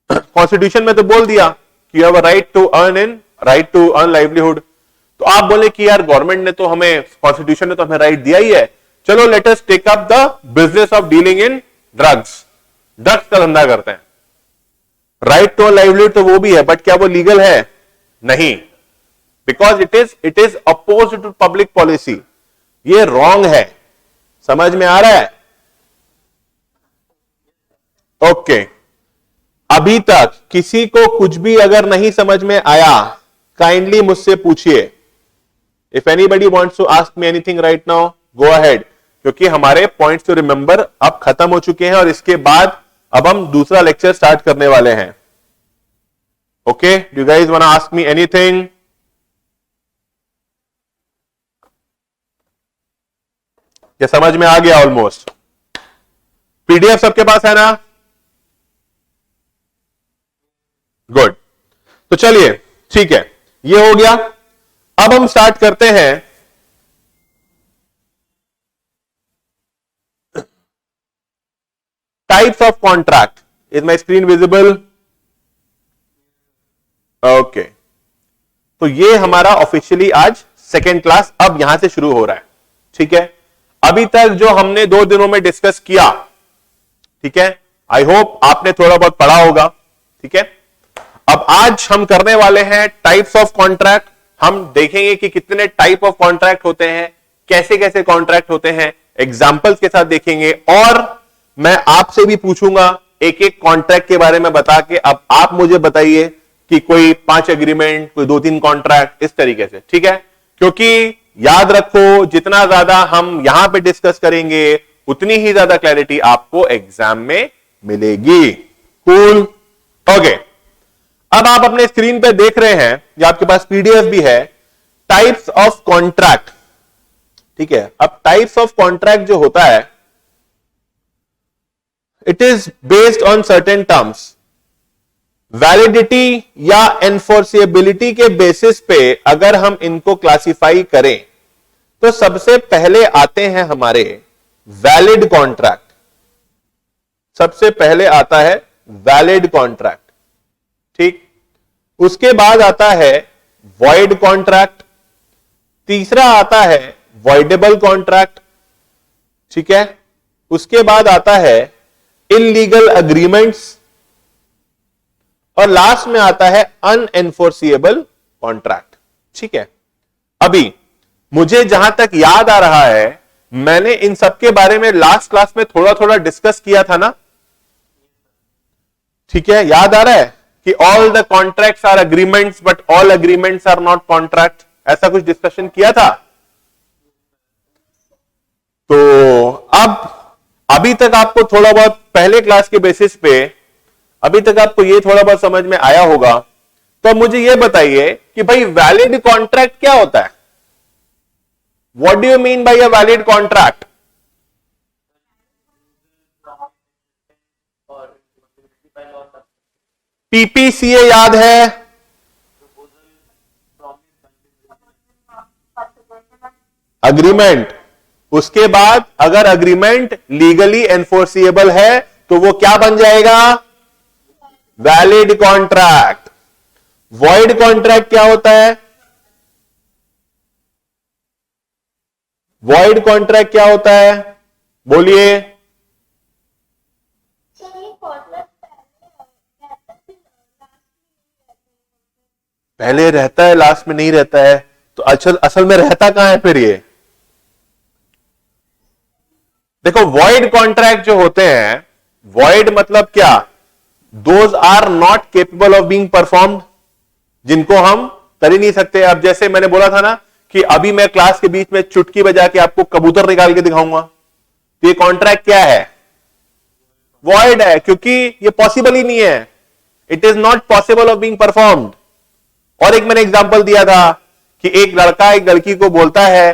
कॉन्स्टिट्यूशन में तो बोल दिया कि you have a right to earn livelihood. तो आप बोले कि यार गवर्नमेंट ने तो हमें, कॉन्स्टिट्यूशन ने तो हमें राइट दिया ही है, चलो let us take up the business of dealing in drugs. Drugs का धंधा करते हैं। राइट टू लाइवलीहुड तो वो भी है, बट क्या वो लीगल है? नहीं, because it is oppose to public policy. ये रॉन्ग है। समझ में आ रहा है? ओके अभी तक किसी को कुछ भी अगर नहीं समझ में आया, काइंडली मुझसे पूछिए। If anybody wants to ask me anything right now, go ahead, क्योंकि हमारे पॉइंट्स टू रिमेंबर अब खत्म हो चुके हैं और इसके बाद अब हम दूसरा लेक्चर स्टार्ट करने वाले हैं। Okay, do you guys want to ask me anything? क्या समझ में आ गया? ऑलमोस्ट। पीडीएफ सबके पास है ना? गुड। तो चलिए ठीक है, ये हो गया। अब हम स्टार्ट करते हैं types of contract. Is my screen visible? Okay, तो ये हमारा ऑफिशियली आज सेकेंड क्लास अब यहां से शुरू हो रहा है। ठीक है, अभी तक जो हमने 2 दिनों में डिस्कस किया, ठीक है, आई होप आपने थोड़ा बहुत पढ़ा होगा। ठीक है, अब आज हम करने वाले हैं टाइप्स ऑफ कॉन्ट्रैक्ट। हम देखेंगे कि कितने टाइप ऑफ कॉन्ट्रैक्ट होते हैं, कैसे कैसे कॉन्ट्रैक्ट होते हैं, एग्जाम्पल्स के साथ देखेंगे, और मैं आपसे भी पूछूंगा एक एक कॉन्ट्रैक्ट के बारे में बता के। अब आप मुझे बताइए कि कोई 5 एग्रीमेंट, कोई 2-3 कॉन्ट्रैक्ट, इस तरीके से। ठीक है, क्योंकि याद रखो जितना ज्यादा हम यहां पे डिस्कस करेंगे उतनी ही ज्यादा क्लैरिटी आपको एग्जाम में मिलेगी। कूल? ओके, अब आप अपने स्क्रीन पे देख रहे हैं, या आपके पास पीडीएफ भी है, टाइप्स ऑफ कॉन्ट्रैक्ट। ठीक है, अब टाइप्स ऑफ कॉन्ट्रैक्ट जो होता है, it is based on certain terms. Validity या एनफोर्सिएबिलिटी के बेसिस पे अगर हम इनको क्लासिफाई करें तो सबसे पहले आते हैं हमारे वैलिड कॉन्ट्रैक्ट। सबसे पहले आता है वैलिड कॉन्ट्रैक्ट। ठीक, उसके बाद आता है वॉइड कॉन्ट्रैक्ट, तीसरा आता है वॉइडेबल कॉन्ट्रैक्ट। ठीक है, उसके बाद आता है इल्लीगल अग्रीमेंट्स, और लास्ट में आता है अनएनफोर्सिएबल कॉन्ट्रैक्ट। ठीक है, अभी मुझे जहां तक याद आ रहा है, मैंने इन सब के बारे में लास्ट क्लास में थोड़ा थोड़ा डिस्कस किया था ना? ठीक है, याद आ रहा है कि all the contracts are agreements but all agreements are not contract, ऐसा कुछ डिस्कशन किया था। तो अब अभी तक आपको थोड़ा बहुत पहले क्लास के बेसिस पे अभी तक आपको ये थोड़ा बहुत समझ में आया होगा। तो मुझे ये बताइए कि भाई वैलिड कॉन्ट्रैक्ट क्या होता है? What do you mean by a valid contract? PPCA याद है? अग्रीमेंट। उसके बाद अगर अग्रीमेंट लीगली एनफोर्सिएबल है तो वो क्या बन जाएगा? Valid contract. वॉइड कॉन्ट्रैक्ट क्या होता है? वॉइड कॉन्ट्रैक्ट क्या होता है? बोलिए। पहले रहता है, लास्ट में नहीं रहता है, तो असल में रहता कहां है फिर ये? देखो, वॉइड कॉन्ट्रैक्ट जो होते हैं, वॉइड मतलब क्या? Those are not capable of being performed, जिनको हम कर ही नहीं सकते। अब जैसे मैंने बोला था ना कि अभी मैं क्लास के बीच में चुटकी बजा के आपको कबूतर निकाल के दिखाऊंगा, तो ये कॉन्ट्रैक्ट क्या है? वॉइड है, क्योंकि ये पॉसिबल ही नहीं है। It is not possible of being performed. और एक मैंने एग्जांपल दिया था कि एक लड़का एक लड़की को बोलता है,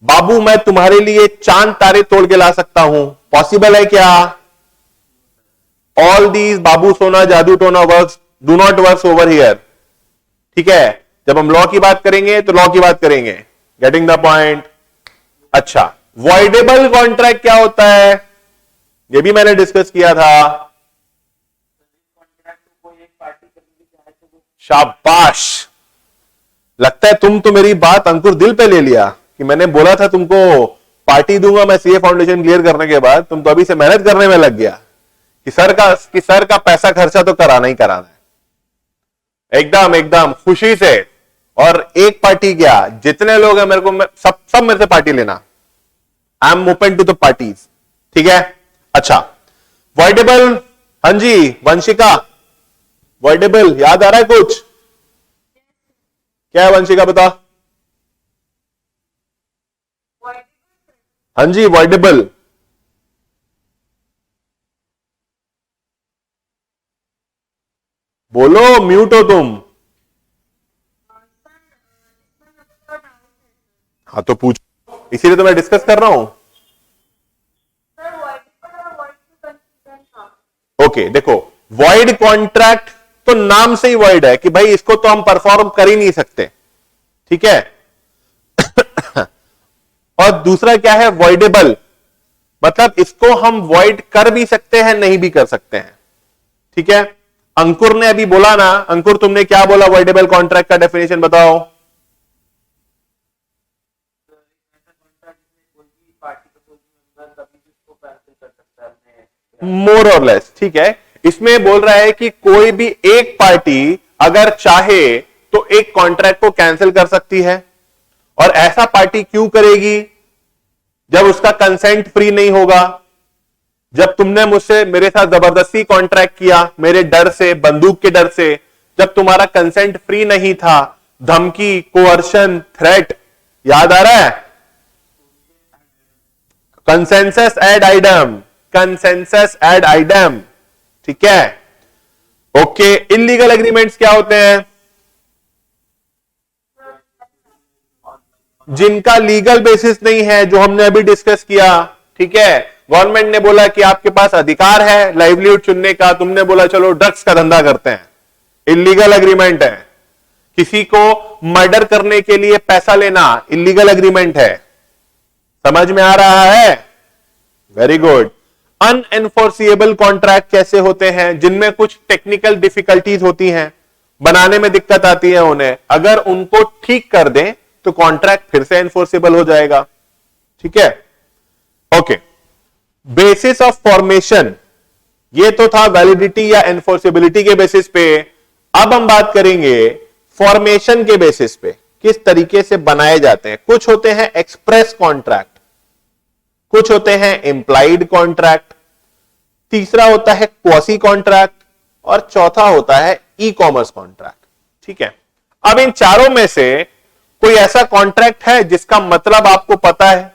बाबू मैं तुम्हारे लिए चांद तारे तोड़ के ला सकता हूं, पॉसिबल है क्या? ऑल दीज बाबू सोना जादू टोना works do not works over here. ठीक है, जब हम लॉ की बात करेंगे तो लॉ की बात करेंगे। Getting the point? अच्छा, वॉइडेबल कॉन्ट्रैक्ट क्या होता है? ये भी मैंने डिस्कस किया था। शाबाश, लगता है तुम तो मेरी बात अंकुर दिल पे ले लिया कि मैंने बोला था तुमको पार्टी दूंगा मैं सीए फाउंडेशन क्लियर करने के बाद, तुम तो अभी से मेहनत करने में लग गया कि सर का पैसा खर्चा तो कराना ही कराना है, एकदम एकदम खुशी से। और एक पार्टी क्या, जितने लोग हैं मेरे को सब मेरे से पार्टी लेना, I am open to the parties, ठीक है। अच्छा, वॉइडेबल, हाँ जी वंशिका, वॉइडेबल याद आ रहा है कुछ? क्या है वंशिका बता? हाँ जी वॉइडेबल, बोलो, म्यूट हो तुम। हाँ तो पूछो, इसीलिए तो मैं डिस्कस कर रहा हूं। ओके देखो, वॉइड कॉन्ट्रैक्ट तो नाम से ही वॉइड है कि भाई इसको तो हम परफॉर्म कर ही नहीं सकते, ठीक है। और दूसरा क्या है, वॉइडेबल, मतलब इसको हम वॉइड कर भी सकते हैं, नहीं भी कर सकते हैं, ठीक है। अंकुर ने अभी बोला ना, अंकुर तुमने क्या बोला वॉइडेबल कॉन्ट्रैक्ट का डेफिनेशन बताओ। मोर और लेस, ठीक है। इसमें बोल रहा है कि कोई भी एक पार्टी अगर चाहे तो एक कॉन्ट्रैक्ट को कैंसिल कर सकती है, और ऐसा पार्टी क्यों करेगी? जब उसका कंसेंट फ्री नहीं होगा। जब तुमने मुझसे मेरे साथ जबरदस्ती कॉन्ट्रैक्ट किया, मेरे डर से, बंदूक के डर से, जब तुम्हारा कंसेंट फ्री नहीं था, धमकी, कोअर्शन, थ्रेट, याद आ रहा है? Consensus ad idem, consensus ad idem, ठीक है। ओके, इलीगल एग्रीमेंट्स क्या होते हैं? जिनका लीगल बेसिस नहीं है, जो हमने अभी डिस्कस किया, ठीक है। गवर्नमेंट ने बोला कि आपके पास अधिकार है लाइवलीहुड चुनने का, तुमने बोला चलो ड्रग्स का धंधा करते हैं, इलीगल एग्रीमेंट है। किसी को मर्डर करने के लिए पैसा लेना इलीगल एग्रीमेंट है। समझ में आ रहा है? Very good. अनएनफोर्सिएबल कॉन्ट्रैक्ट कैसे होते हैं? जिनमें कुछ टेक्निकल डिफिकल्टीज होती हैं, बनाने में दिक्कत आती है उन्हें, अगर उनको ठीक कर दें तो कॉन्ट्रैक्ट फिर से एनफोर्सेबल हो जाएगा, ठीक है। ओके, बेसिस ऑफ फॉर्मेशन, ये तो था वैलिडिटी या एनफोर्सेबिलिटी के बेसिस पे। अब हम बात करेंगे फॉर्मेशन के बेसिस पे, किस तरीके से बनाए जाते हैं। कुछ होते हैं एक्सप्रेस कॉन्ट्रैक्ट, कुछ होते हैं इंप्लाइड कॉन्ट्रैक्ट, तीसरा होता है क्वासी कॉन्ट्रैक्ट, और चौथा होता है ई कॉमर्स कॉन्ट्रैक्ट, ठीक है। अब इन चारों में से कोई ऐसा कॉन्ट्रैक्ट है जिसका मतलब आपको पता है,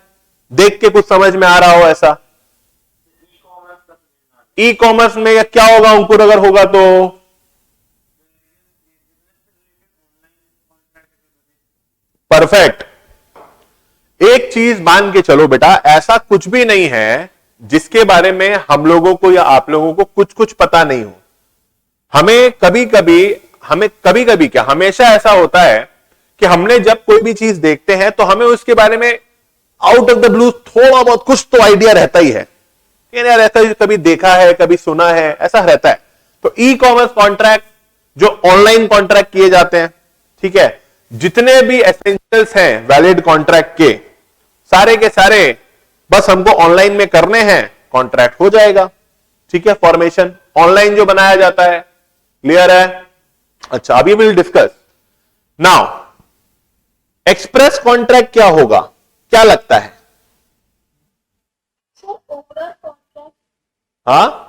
देख के कुछ समझ में आ रहा हो ऐसा? ई कॉमर्स में क्या होगा अंकुर, अगर होगा तो? परफेक्ट। एक चीज मान के चलो बेटा, ऐसा कुछ भी नहीं है जिसके बारे में हम लोगों को या आप लोगों को कुछ कुछ पता नहीं हो। हमें कभी कभी क्या, हमेशा ऐसा होता है कि हमने जब कोई भी चीज देखते हैं तो हमें उसके बारे में आउट ऑफ द ब्लू थोड़ा बहुत कुछ तो आइडिया रहता ही है, यार ऐसा कभी देखा है, कभी सुना है, ऐसा रहता है। तो ई कॉमर्स कॉन्ट्रैक्ट जो ऑनलाइन कॉन्ट्रैक्ट किए जाते हैं, ठीक है, जितने भी एसेंशियल्स हैं वैलिड कॉन्ट्रैक्ट के, सारे के सारे बस हमको ऑनलाइन में करने हैं, कॉन्ट्रैक्ट हो जाएगा, ठीक है। फॉर्मेशन ऑनलाइन जो बनाया जाता है, क्लियर है? अच्छा, अभी will discuss now express contract क्या होगा, क्या लगता है? हाँ,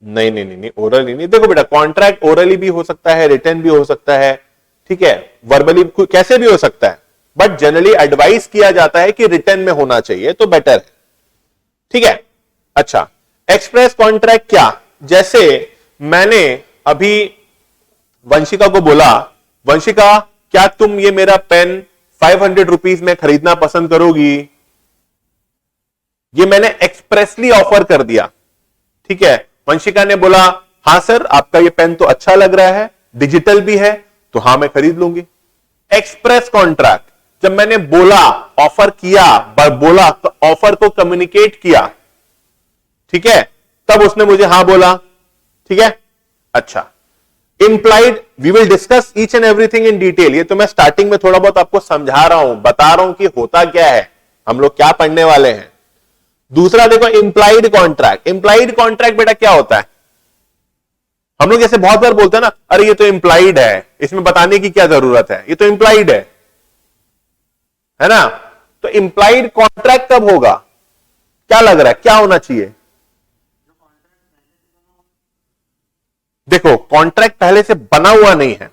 नहीं नहीं नहीं नहीं, ओरली नहीं। देखो बेटा, कॉन्ट्रैक्ट ओरली भी हो सकता है, रिटन भी हो सकता है, ठीक है, वर्बली कैसे भी हो सकता है, बट जनरली एडवाइस किया जाता है कि रिटन में होना चाहिए तो बेटर है, ठीक है। अच्छा, एक्सप्रेस कॉन्ट्रैक्ट क्या, जैसे मैंने अभी वंशिका को बोला, वंशिका क्या तुम ये मेरा पेन 500 रुपीज में खरीदना पसंद करोगी? ये मैंने एक्सप्रेसली ऑफर कर दिया, ठीक है। वंशिका ने बोला हां सर, आपका ये पेन तो अच्छा लग रहा है, डिजिटल भी है, तो हां मैं खरीद लूंगी। एक्सप्रेस कॉन्ट्रैक्ट, जब मैंने बोला, ऑफर किया, बोला तो ऑफर को कम्युनिकेट किया, ठीक है, तब उसने मुझे हां बोला, ठीक है। अच्छा, implied, we will discuss each and everything in detail. ये तो मैं स्टार्टिंग में थोड़ा बहुत आपको समझा रहा हूं, बता रहा हूं कि होता क्या है, हम लोग क्या पढ़ने वाले हैं। दूसरा देखो इंप्लाइड कॉन्ट्रैक्ट। इंप्लाइड कॉन्ट्रैक्ट बेटा क्या होता है? हम लोग जैसे बहुत बार बोलते हैं ना, अरे ये तो इंप्लाइड है, इसमें बताने की क्या जरूरत है, ये तो इंप्लाइड है ना? तो इंप्लाइड कॉन्ट्रैक्ट कब होगा? क्या लग रहा है, क्या होना चाहिए? देखो कॉन्ट्रैक्ट पहले से बना हुआ नहीं है,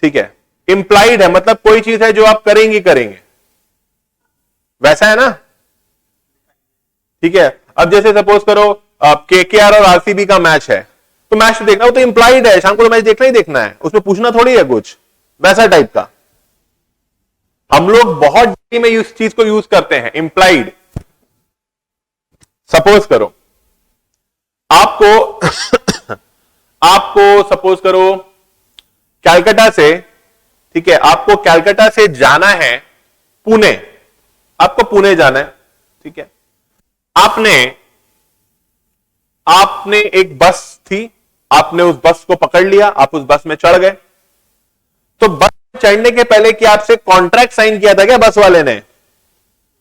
ठीक है, इंप्लाइड है, मतलब कोई चीज है जो आप करेंगे करेंगे, वैसा है ना? ठीक है। अब जैसे सपोज करो केकेआर और आरसीबी का मैच है, तो मैच तो देखना, वो तो इंप्लाइड है, शाम को तो मैच देखना ही देखना है, उसमें पूछना थोड़ी है कुछ, वैसा टाइप का। हम लोग बहुत डिग्री में इस चीज को यूज करते हैं, इंप्लाइड। सपोज करो आपको आपको सपोज करो कैलकाटा से, ठीक है, आपको कैलकाटा से जाना है पुणे, आपको पुणे जाना है, ठीक है, आपने एक बस थी, आपने उस बस को पकड़ लिया, आप उस बस में चढ़ गए, तो बस में चढ़ने के पहले क्या आपसे कॉन्ट्रैक्ट साइन किया था क्या बस वाले ने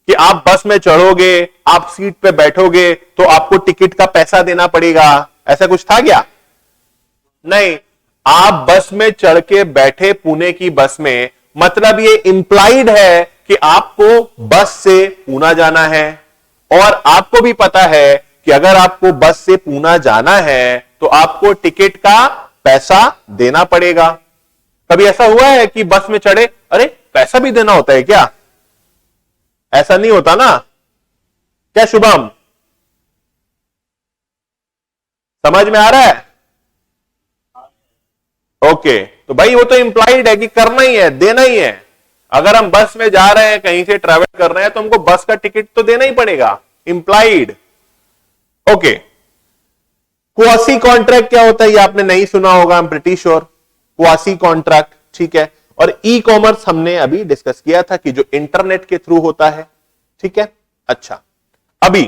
कि आप बस में चढ़ोगे, आप सीट पे बैठोगे तो आपको टिकट का पैसा देना पड़ेगा, ऐसा कुछ था क्या? नहीं, आप बस में चढ़ के बैठे पुणे की बस में, मतलब ये इंप्लाइड है कि आपको बस से पूना जाना है, और आपको भी पता है कि अगर आपको बस से पूना जाना है तो आपको टिकट का पैसा देना पड़ेगा। कभी ऐसा हुआ है कि बस में चढ़े, अरे पैसा भी देना होता है क्या? ऐसा नहीं होता ना, क्या शुभम? समझ में आ रहा है? ओके, तो भाई वो तो इंप्लाइड है कि करना ही है, देना ही है। अगर हम बस में जा रहे हैं, कहीं से ट्रैवल कर रहे हैं, तो हमको बस का टिकट तो देना ही पड़ेगा, इंप्लाइड। ओके, क्वासी कॉन्ट्रैक्ट क्या होता है ये आपने नहीं सुना होगा, I am pretty sure. Quasi contract, ठीक है, और ई कॉमर्स हमने अभी डिस्कस किया था कि जो इंटरनेट के थ्रू होता है, ठीक है। अच्छा, अभी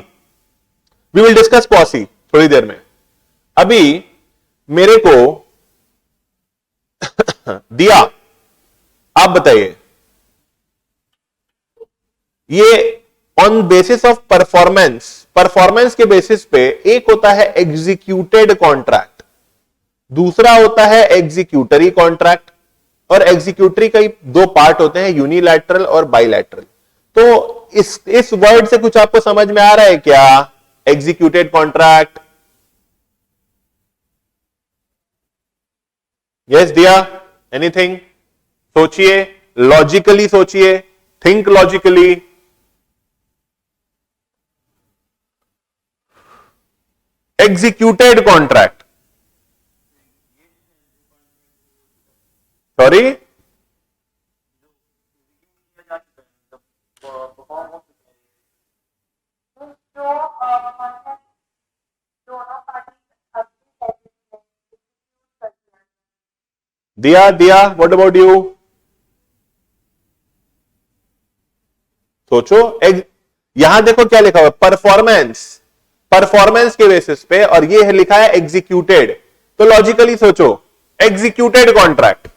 वी विल डिस्कस क्वासी थोड़ी देर में। अभी मेरे को दिया, आप बताइए, ये on basis of performance, performance के बेसिस पे एक होता है एग्जीक्यूटेड कॉन्ट्रैक्ट, दूसरा होता है एग्जीक्यूटरी कॉन्ट्रैक्ट, और एग्जीक्यूटरी का दो पार्ट होते हैं, यूनिलैटरल और बाइलैटरल। तो इस वर्ड से कुछ आपको समझ में आ रहा है क्या? एग्जीक्यूटेड कॉन्ट्रैक्ट, यस दिया, एनीथिंग? सोचिए, लॉजिकली सोचिए, think logically. Executed contract, sorry, दिया दिया, व्हाट अबाउट यू? सोचो, यहां देखो क्या लिखा हुआ है, परफॉर्मेंस, परफॉर्मेंस के बेसिस पे, और ये है लिखा है एग्जीक्यूटेड। तो लॉजिकली सोचो, executed contract,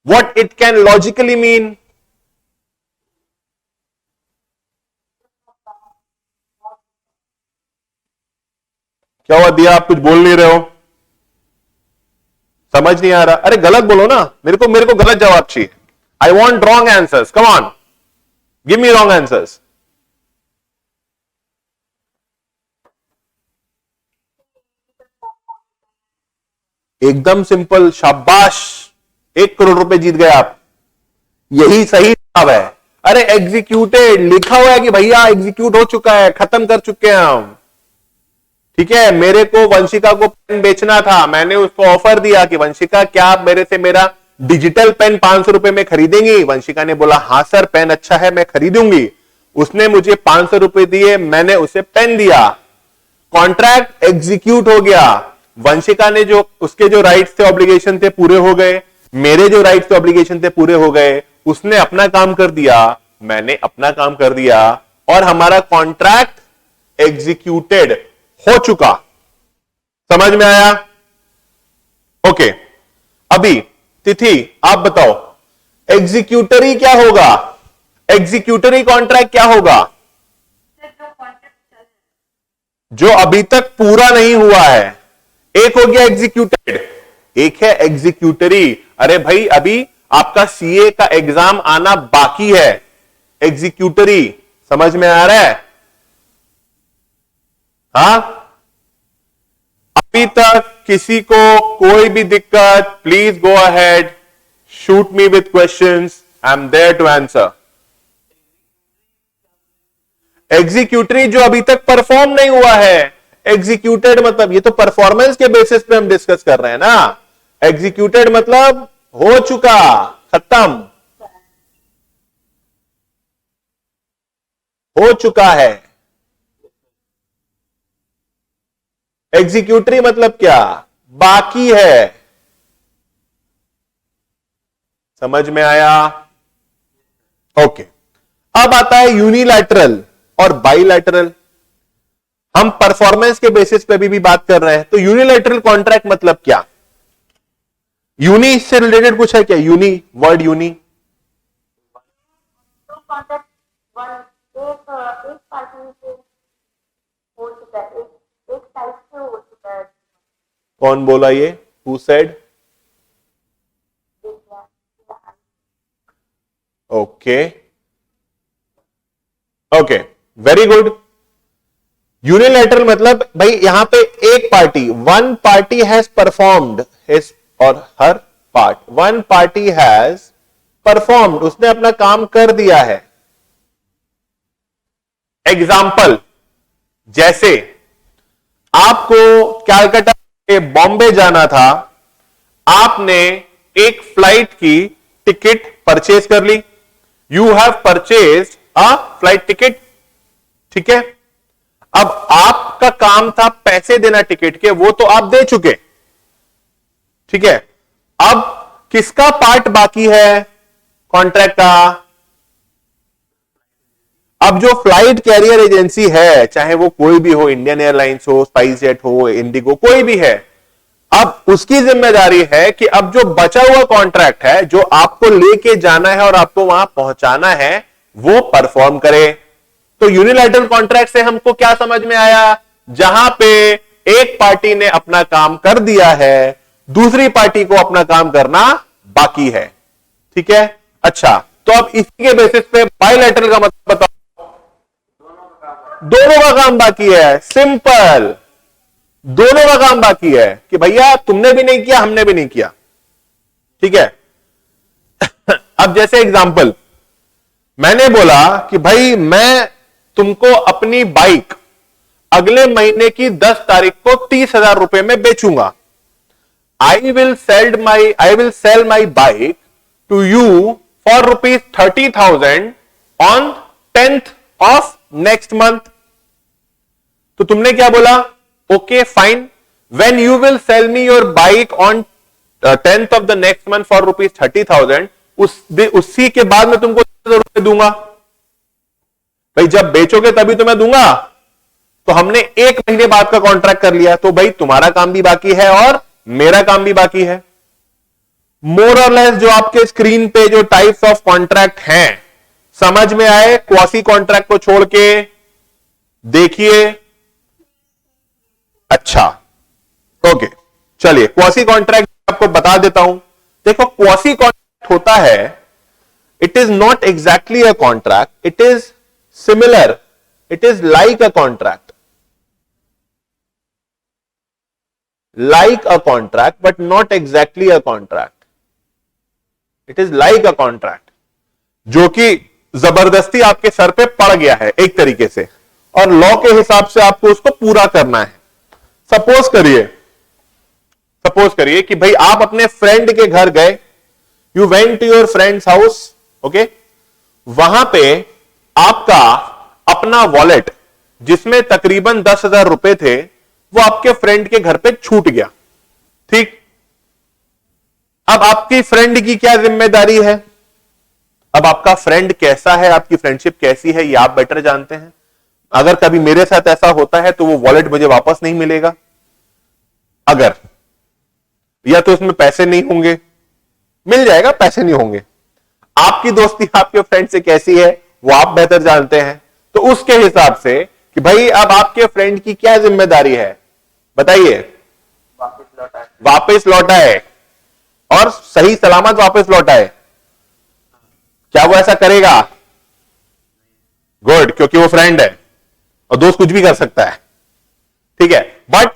what it can logically mean? क्या हुआ दिया, आप कुछ बोल नहीं रहे हो, समझ नहीं आ रहा? अरे गलत बोलो ना, मेरे को गलत जवाब चाहिए। I want wrong answers, come on, give me wrong answers. एकदम सिंपल, शाबाश, 1 करोड़ रुपए जीत गए आप, यही सही जवाब है। अरे एग्जीक्यूटेड लिखा हुआ है कि भैया एग्जीक्यूट हो चुका है, खत्म कर चुके हैं हम, ठीक है। मेरे को वंशिका को पेन बेचना था, मैंने उसको ऑफर दिया कि वंशिका क्या आप मेरे से मेरा डिजिटल पेन 500 रुपए में खरीदेंगी? वंशिका ने बोला हाँ सर, पेन अच्छा है, मैं खरीदूंगी। उसने मुझे 500 रुपए दिए, मैंने उसे पेन दिया, कॉन्ट्रैक्ट एग्जीक्यूट हो गया। वंशिका ने जो उसके जो राइट्स थे, ऑब्लिगेशन थे, पूरे हो गए, मेरे जो राइट्स थे, ऑब्लिगेशन थे, पूरे हो गए। उसने अपना काम कर दिया, मैंने अपना काम कर दिया, और हमारा कॉन्ट्रैक्ट एग्जीक्यूटेड हो चुका। समझ में आया? ओके, अभी तिथि आप बताओ, एग्जीक्यूटरी क्या होगा? एग्जीक्यूटरी कॉन्ट्रैक्ट क्या होगा? जो अभी तक पूरा नहीं हुआ है। एक हो गया एग्जीक्यूटेड, एक है एग्जीक्यूटरी। अरे भाई अभी आपका सीए का एग्जाम आना बाकी है, एग्जीक्यूटरी। समझ में आ रहा है? हाँ, अभी तक किसी को कोई भी दिक्कत, please go ahead, shoot me with questions, I am there to answer. Executory जो अभी तक परफॉर्म नहीं हुआ है। एग्जीक्यूटेड मतलब ये तो परफॉर्मेंस के बेसिस पे हम डिस्कस कर रहे हैं ना। एग्जीक्यूटेड मतलब हो चुका, खत्म, हो चुका है। एग्जीक्यूटरी मतलब क्या? बाकी है। समझ में आया? ओके। अब आता है यूनिलैटरल और बाइलैटरल। हम परफॉर्मेंस के बेसिस पे भी बात कर रहे हैं। तो यूनिलैटरल कॉन्ट्रैक्ट मतलब क्या? यूनि से रिलेटेड कुछ है क्या? Uni, word uni. कौन बोला ये? Who said? Okay okay, very good. Unilateral मतलब भाई यहां पे एक party, one party has performed his or her part, one party has performed, उसने अपना काम कर दिया है। एग्जाम्पल, जैसे आपको कैलकाटा से बॉम्बे जाना था, आपने एक फ्लाइट की टिकट परचेज कर ली। You have purchase a flight ticket, ठीक है। अब आपका काम था पैसे देना टिकट के, वो तो आप दे चुके, ठीक है। अब किसका पार्ट बाकी है कॉन्ट्रैक्ट का? अब जो फ्लाइट कैरियर एजेंसी है, चाहे वो कोई भी हो, इंडियन एयरलाइंस हो, स्पाइस जेट हो, इंडिगो, कोई भी है, अब उसकी जिम्मेदारी है कि अब जो बचा हुआ कॉन्ट्रैक्ट है, जो आपको लेके जाना है और आपको वहां पहुंचाना है, वो परफॉर्म करे। तो यूनिलैटरल कॉन्ट्रैक्ट से हमको क्या समझ में आया? जहां पे एक पार्टी ने अपना काम कर दिया है, दूसरी पार्टी को अपना काम करना बाकी है, ठीक है। अच्छा, तो अब इसी के बेसिस पे बायलैटरल का मतलब बताओ। दोनों का काम बाकी है, सिंपल, दोनों का काम बाकी है कि भैया तुमने भी नहीं किया, हमने भी नहीं किया, ठीक है। अब जैसे एग्जांपल, मैंने बोला कि भाई मैं तुमको अपनी बाइक अगले महीने की 10 तारीख को 30,000 रुपए में बेचूंगा। I will sell my bike to you for ₹30,000 on 10th of next month. तो तुमने क्या बोला? Okay fine, when you will sell me your bike on 10th of the next month for ₹30,000, उसी के बाद मैं तुमको ₹10,000 दूंगा। भाई जब बेचोगे तभी तो मैं दूंगा। तो हमने एक महीने बाद का कॉन्ट्रैक्ट कर लिया, तो भाई तुम्हारा काम भी बाकी है और मेरा काम भी बाकी है। मोर और लेस जो आपके स्क्रीन पे जो टाइप्स ऑफ कॉन्ट्रैक्ट हैं, समझ में आए? क्वासी कॉन्ट्रैक्ट को छोड़ के देखिए। अच्छा ओके, चलिए क्वासी कॉन्ट्रैक्ट आपको बता देता हूं। देखो, क्वासी कॉन्ट्रैक्ट होता है, it is not exactly a contract, it is similar, it is like a contract, like a contract but not exactly a contract. It is like a contract, जो कि जबरदस्ती आपके सर पे पड़ गया है एक तरीके से, और लॉ के हिसाब से आपको उसको पूरा करना है। सपोज करिए कि भाई आप अपने फ्रेंड के घर गए, you went to your friend's house, okay. वहां पे आपका अपना वॉलेट, जिसमें तकरीबन 10,000 रुपए थे, वो आपके फ्रेंड के घर पे छूट गया, ठीक। अब आपकी फ्रेंड की क्या जिम्मेदारी है? अब आपका फ्रेंड कैसा है, आपकी फ्रेंडशिप कैसी है, ये आप बेटर जानते हैं। अगर कभी मेरे साथ ऐसा होता है तो वो वॉलेट मुझे वापस नहीं मिलेगा, अगर या तो उसमें पैसे नहीं होंगे, मिल जाएगा, पैसे नहीं होंगे। आपकी दोस्ती आपके फ्रेंड से कैसी है वो आप बेहतर जानते हैं। तो उसके हिसाब से कि भाई अब आपके फ्रेंड की क्या जिम्मेदारी है, बताइए। वापस लौटा है और सही सलामत वापस लौटा है। क्या वो ऐसा करेगा? गुड, क्योंकि वो फ्रेंड है और दोस्त कुछ भी कर सकता है, ठीक है। बट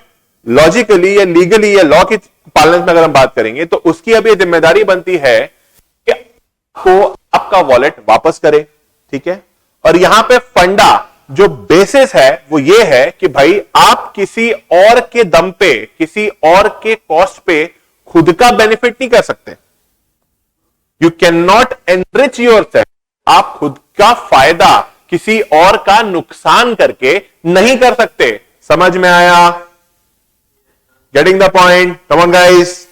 लॉजिकली या लीगली या लॉ की पालन में अगर हम बात करेंगे तो उसकी अब ये जिम्मेदारी बनती है कि आपको आपका वॉलेट वापस करे, ठीक है। और यहां पे फंडा जो बेसिस है वो ये है कि भाई आप किसी और के दम पे, किसी और के कॉस्ट पे खुद का बेनिफिट नहीं कर सकते। You can not enrich yourself, आप खुद का फायदा किसी और का नुकसान करके नहीं कर सकते। समझ में आया? Getting the point? Come on guys,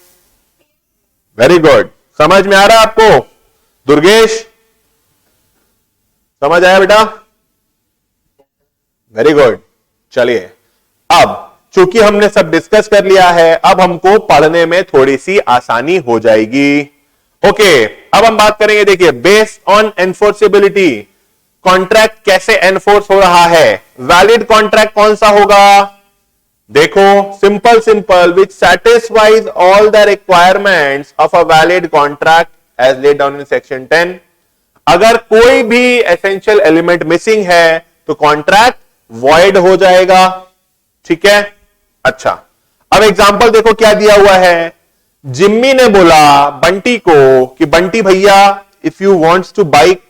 very good. समझ में आ रहा है आपको? दुर्गेश समझ आया बेटा? Very good. चलिए, अब चूंकि हमने सब डिस्कस कर लिया है, अब हमको पढ़ने में थोड़ी सी आसानी हो जाएगी। ओके, अब हम बात करेंगे, देखिए, बेस्ड ऑन एनफोर्सेबिलिटी, कॉन्ट्रैक्ट कैसे एनफोर्स हो रहा है। वैलिड कॉन्ट्रैक्ट कौन सा होगा? देखो, simple simple, which satisfies all the requirements of a valid contract as laid down in section 10। अगर कोई भी एसेंशियल एलिमेंट मिसिंग है तो कॉन्ट्रैक्ट वॉइड हो जाएगा, ठीक है। अच्छा, अब एग्जांपल देखो क्या दिया हुआ है। जिम्मी ने बोला बंटी को कि बंटी भैया, if you wants two by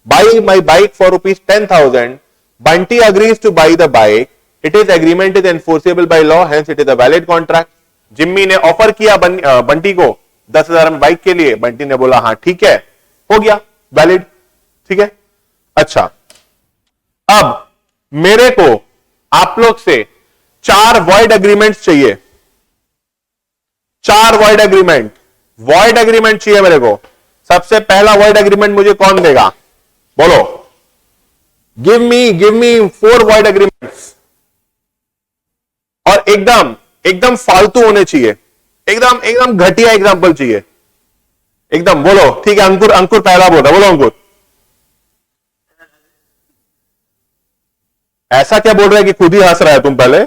my bike for ₹10,000, Bunty agrees two by the bike, it is agreement is enforceable by law, hence it is a valid contract. Jimmy ने ऑफर किया बंटी को 10,000 में बाइक के लिए, बंटी ने बोला हाँ ठीक है, हो गया वैलिड, ठीक है। अच्छा, अब मेरे को आप लोग से 4 वॉइड एग्रीमेंट्स चाहिए, 4 वॉइड एग्रीमेंट, वॉइड एग्रीमेंट चाहिए मेरे को। सबसे पहला वॉइड एग्रीमेंट मुझे कौन देगा? बोलो, गिव मी 4 वॉइड एग्रीमेंट्स, और एकदम एकदम फालतू होने चाहिए, एकदम घटिया एग्जांपल चाहिए, एकदम। बोलो, ठीक है, अंकुर पहला बोल रहा, बोलो अंकुर। ऐसा क्या बोल रहा है कि खुद ही हंस रहा है तुम पहले?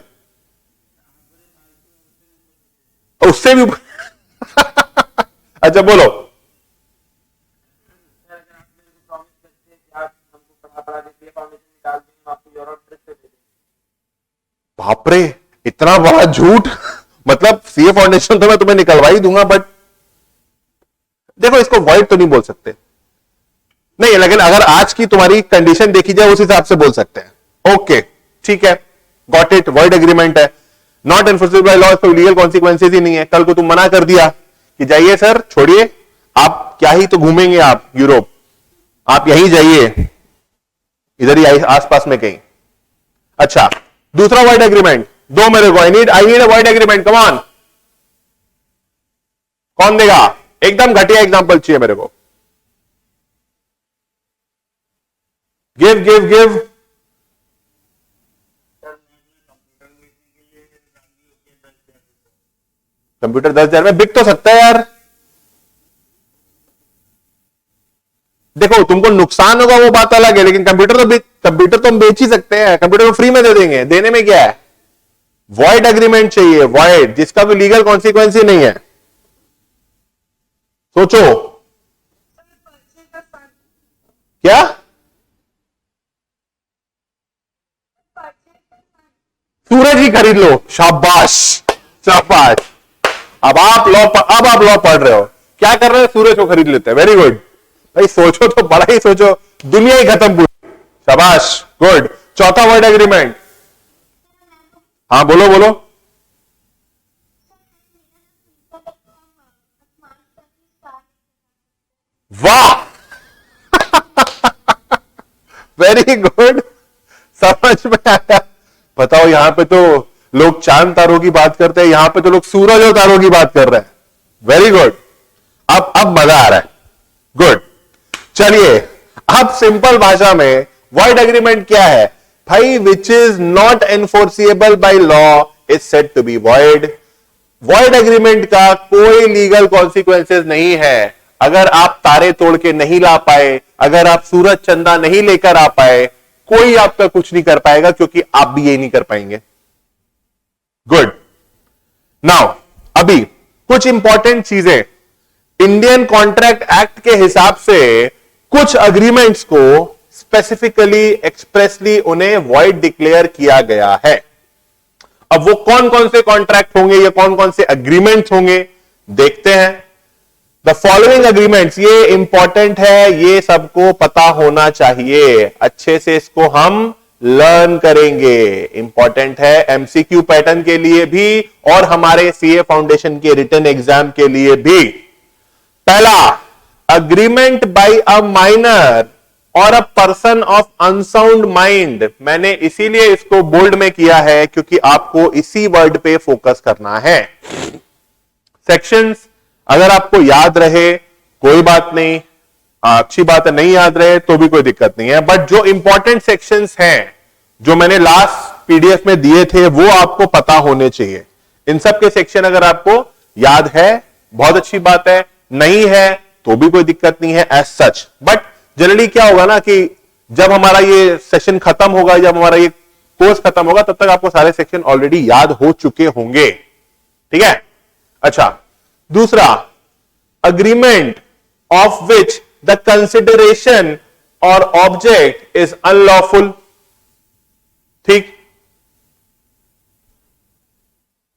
उससे भी अच्छा बोलो। बापरे, इतना बड़ा झूठ! मतलब सीए फाउंडेशन तो मैं तुम्हें निकलवा ही दूंगा, बट देखो, इसको वॉइड तो नहीं बोल सकते, नहीं, लेकिन अगर आज की तुम्हारी कंडीशन देखी जाए उस हिसाब से बोल सकते हैं। ओके, ठीक है, गॉट इट, वॉइड एग्रीमेंट है, नॉट एनफोर्सेबल बाय लॉ, इसको लीगल कॉन्सिक्वेंसेज ही नहीं है। कल को तुम मना कर दिया कि जाइए सर, छोड़िए, आप क्या ही तो घूमेंगे आप यूरोप, आप यहीं जाइए, इधर ही आसपास में कहीं। अच्छा, दूसरा वॉइड एग्रीमेंट दो मेरे को, I need a void agreement, come on, कौन देगा? एकदम घटिया एग्जांपल चाहिए मेरे को, गिव। कंप्यूटर 10,000 में बिक तो सकता है यार। देखो, तुमको नुकसान होगा वो बात अलग है, लेकिन कंप्यूटर तो हम बेच ही सकते हैं, कंप्यूटर को फ्री में दे देंगे, देने में क्या है। वॉइड एग्रीमेंट चाहिए, वॉइड, जिसका कोई लीगल कॉन्सिक्वेंस ही नहीं है। सोचो क्या? सूरज ही खरीद लो, शाबाश शाबाश। अब आप लॉ पढ़ रहे हो, क्या कर रहे हो? सूरज को खरीद लेते हैं, वेरी गुड भाई। सोचो तो बड़ा ही सोचो, दुनिया ही खत्म पूरी, शाबाश, गुड। चौथा वर्ड एग्रीमेंट, हाँ बोलो। वाह वेरी गुड, समझ में आया। बताओ, यहां पे तो लोग चांद तारों की बात करते हैं, यहां पे तो लोग सूरज और तारों की बात कर रहे हैं। वेरी गुड, अब मजा आ रहा है, गुड। चलिए, अब सिंपल भाषा में वॉइड एग्रीमेंट क्या है भाई? Which is not enforceable by law is said to be void. Void agreement का कोई लीगल कॉन्सिक्वेंसेज नहीं है। अगर आप तारे तोड़ के नहीं ला पाए, अगर आप सूरज चंदा नहीं लेकर आ पाए, कोई आपका कुछ नहीं कर पाएगा, क्योंकि आप भी यही नहीं कर पाएंगे। गुड। नाउ अभी कुछ इंपॉर्टेंट चीजें, इंडियन कॉन्ट्रैक्ट एक्ट के हिसाब से कुछ अग्रीमेंट्स को स्पेसिफिकली एक्सप्रेसली उन्हें वॉइड डिक्लेयर किया गया है। अब वो कौन कौन से कॉन्ट्रैक्ट होंगे या कौन कौन से अग्रीमेंट्स होंगे, देखते हैं। द फॉलोइंग अग्रीमेंट्स, ये इंपॉर्टेंट है, ये सबको पता होना चाहिए, अच्छे से इसको हम लर्न करेंगे। इंपॉर्टेंट है एमसीक्यू पैटर्न के लिए भी और हमारे सीए फाउंडेशन के रिटन एग्जाम के लिए भी। पहला, अग्रीमेंट बाय अ माइनर और a person of unsound mind. मैंने इसीलिए इसको बोल्ड में किया है क्योंकि आपको इसी वर्ड पे फोकस करना है। सेक्शंस अगर आपको याद रहे कोई बात नहीं, अच्छी बात है, नहीं याद रहे तो भी कोई दिक्कत नहीं है, बट जो इंपॉर्टेंट सेक्शंस हैं जो मैंने लास्ट पीडीएफ में दिए थे वो आपको पता होने चाहिए। इन सब के सेक्शन अगर आपको याद है बहुत अच्छी बात है, नहीं है तो भी कोई दिक्कत नहीं है एज सच। बट जनरली क्या होगा ना कि जब हमारा ये सेशन खत्म होगा, जब हमारा ये कोर्स खत्म होगा, तब तक आपको सारे सेक्शन ऑलरेडी याद हो चुके होंगे। ठीक है। अच्छा, दूसरा, agreement of which the consideration और ऑब्जेक्ट इज अनलॉफुल। ठीक,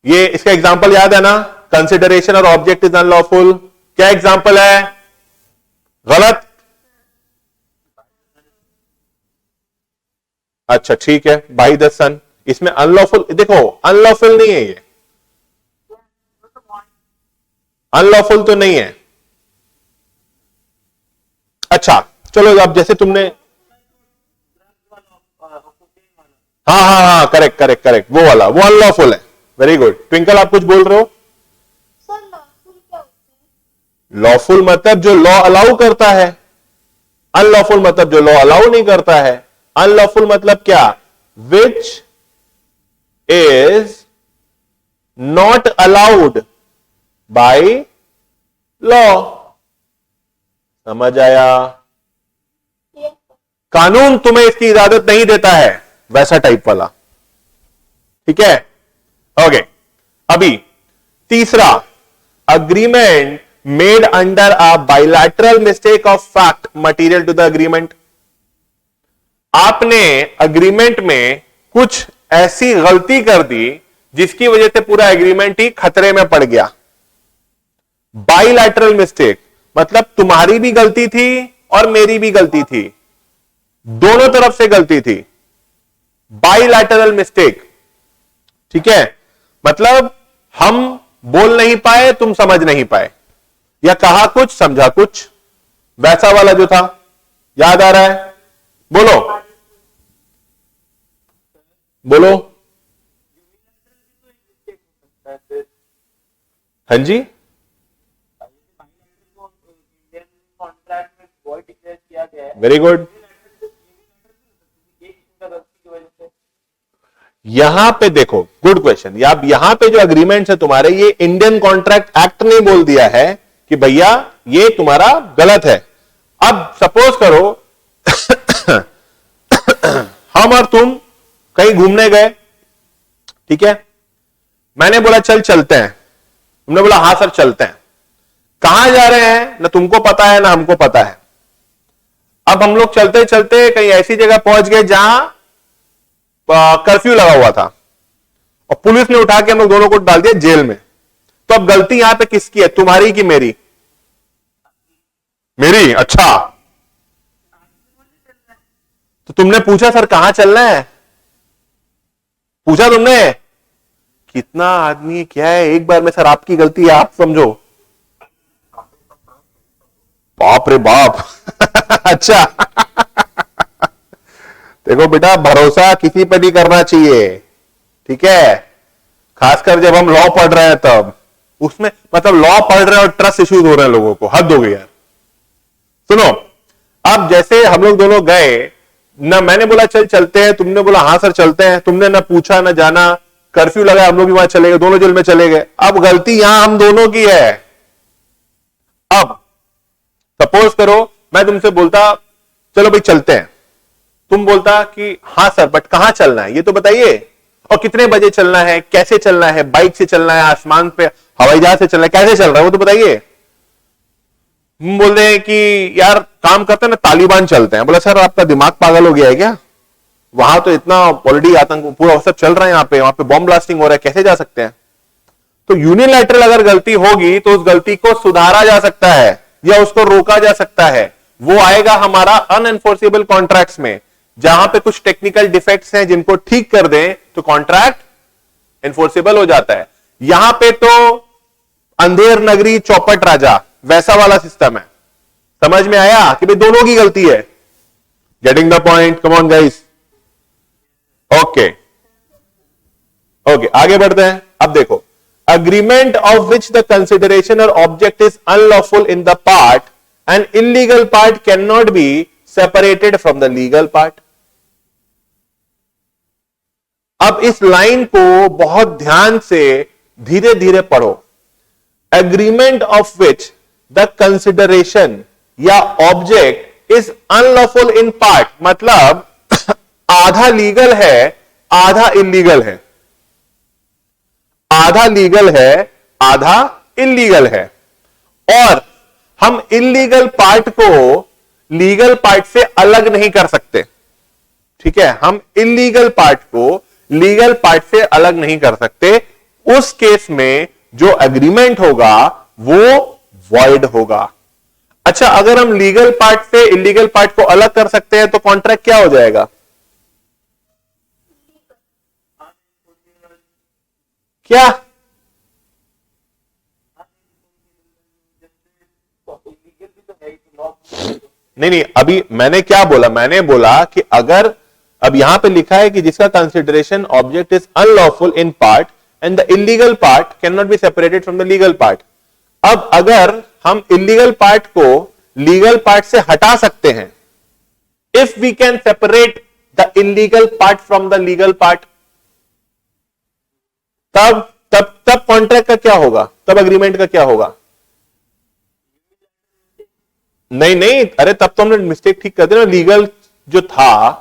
ये इसका एग्जांपल याद है ना, कंसिडरेशन और ऑब्जेक्ट इज अनलॉफुल। क्या एग्जांपल है? गलत? अच्छा ठीक है, बाई द सन। इसमें अनलॉफुल, देखो अनलॉफुल नहीं है, ये अनलॉफुल तो नहीं है। अच्छा चलो, अब जैसे तुमने, हाँ, करेक्ट करेक्ट करेक्ट, वो वाला, वो अनलॉफुल है। Very good. ट्विंकल आप कुछ बोल रहे हो? लॉफुल मतलब जो लॉ अलाउ करता है, अनलॉफुल मतलब जो लॉ अलाउ नहीं करता है। अनलॉफुल मतलब क्या? विच is not allowed by law. समझ आया? कानून तुम्हें इसकी इजाजत नहीं देता है, वैसा टाइप वाला। ठीक है, ओके। अभी तीसरा, agreement made under a bilateral mistake of fact material to the agreement. आपने अग्रीमेंट में कुछ ऐसी गलती कर दी जिसकी वजह से पूरा एग्रीमेंट ही खतरे में पड़ गया। बाइलैटरल मिस्टेक मतलब तुम्हारी भी गलती थी और मेरी भी गलती थी, दोनों तरफ से गलती थी। बाइलैटरल मिस्टेक, ठीक है, मतलब हम बोल नहीं पाए, तुम समझ नहीं पाए, या कहा कुछ समझा कुछ, वैसा वाला जो था, याद आ रहा है? बोलो बोलो। हाँ जी, वेरी गुड। यहां पे देखो, गुड क्वेश्चन। यहां पे जो अग्रीमेंट्स है तुम्हारे, ये इंडियन कॉन्ट्रैक्ट एक्ट ने बोल दिया है कि भैया ये तुम्हारा गलत है। अब सपोज करो हम और तुम कहीं घूमने गए, ठीक है, मैंने बोला चल चलते हैं, तुमने बोला हां सर चलते हैं। कहां जा रहे हैं ना तुमको पता है ना हमको पता है। अब हम लोग चलते चलते कहीं ऐसी जगह पहुंच गए जहां कर्फ्यू लगा हुआ था और पुलिस ने उठा के हम लोग दोनों को डाल दिया जेल में। तो अब गलती यहां पे किसकी है, तुम्हारी कि मेरी? मेरी। अच्छा, तो तुमने पूछा सर कहां चलना है, पूछा तुमने? कितना आदमी क्या है, एक बार में सर आपकी गलती है आप समझो। बाप रे बाप अच्छा देखो बेटा, भरोसा किसी पर नहीं करना चाहिए, ठीक है, खासकर जब हम लॉ पढ़ रहे हैं तब। उसमें मतलब लॉ पढ़ रहे हैं और ट्रस्ट इश्यूज हो रहे हैं लोगों को, हद हो गई यार। सुनो, अब जैसे हम लोग दोनों गए ना, मैंने बोला चल चलते हैं, तुमने बोला हां सर चलते हैं, तुमने ना पूछा ना जाना, कर्फ्यू लगा, हम लोग भी वहां चले गए, दोनों जेल में चले गए। अब गलती यहां हम दोनों की है। अब सपोज करो मैं तुमसे बोलता चलो भाई चलते हैं, तुम बोलता कि हाँ सर बट कहां चलना है ये तो बताइए, और कितने बजे चलना है, कैसे चलना है, बाइक से चलना है, आसमान पे हवाई जहाज से चलना है, कैसे चल रहा है वो तो बताइए। हम बोल रहे हैं कि यार काम करते हैं ना तालिबान चलते हैं। बोला सर आपका दिमाग पागल हो गया है क्या, वहां तो इतना ऑलरेडी आतंक पूरा सब चल रहा है, वहां पे बॉम्ब ब्लास्टिंग हो रहा है, कैसे जा सकते हैं। तो यूनिलैटरल अगर गलती होगी तो उस गलती को सुधारा जा सकता है या उसको रोका जा सकता है, वो आएगा हमारा अनएनफोर्सेबल कॉन्ट्रैक्ट्स में, जहां पे कुछ टेक्निकल डिफेक्ट्स हैं जिनको ठीक कर दें तो कॉन्ट्रैक्ट एनफोर्सेबल हो जाता है। यहां पे तो अंधेर नगरी चौपट राजा वैसा वाला सिस्टम है। समझ में आया कि भाई दोनों की गलती है। Getting the point, come on guys. Okay okay आगे बढ़ते हैं। अब देखो, agreement of which the consideration or object is unlawful in the part and illegal part cannot be separated from the legal part। अब इस लाइन को बहुत ध्यान से धीरे धीरे पढ़ो। agreement of which the consideration या object is unlawful in part मतलब आधा लीगल है आधा इलीगल है, आधा लीगल है आधा इलीगल है, और हम इलीगल पार्ट को लीगल पार्ट से अलग नहीं कर सकते। ठीक है, हम इलीगल पार्ट को लीगल पार्ट से अलग नहीं कर सकते। उस केस में जो एग्रीमेंट होगा वो वॉइड होगा। अच्छा, अगर हम लीगल पार्ट से इलीगल पार्ट को अलग कर सकते हैं तो कॉन्ट्रैक्ट क्या हो जाएगा? क्या? नहीं नहीं, अभी मैंने क्या बोला, मैंने बोला कि अगर अब यहां पे लिखा है कि जिसका consideration object is unlawful in part and the illegal part can not be separated from the legal part. अब अगर हम इलीगल पार्ट को लीगल पार्ट से हटा सकते हैं, if we can separate the illegal part from the legal part, तब तब तब कॉन्ट्रैक्ट का क्या होगा, तब एग्रीमेंट का क्या होगा? नहीं नहीं, अरे तब तो हमने मिस्टेक ठीक कर दिया ना, लीगल जो था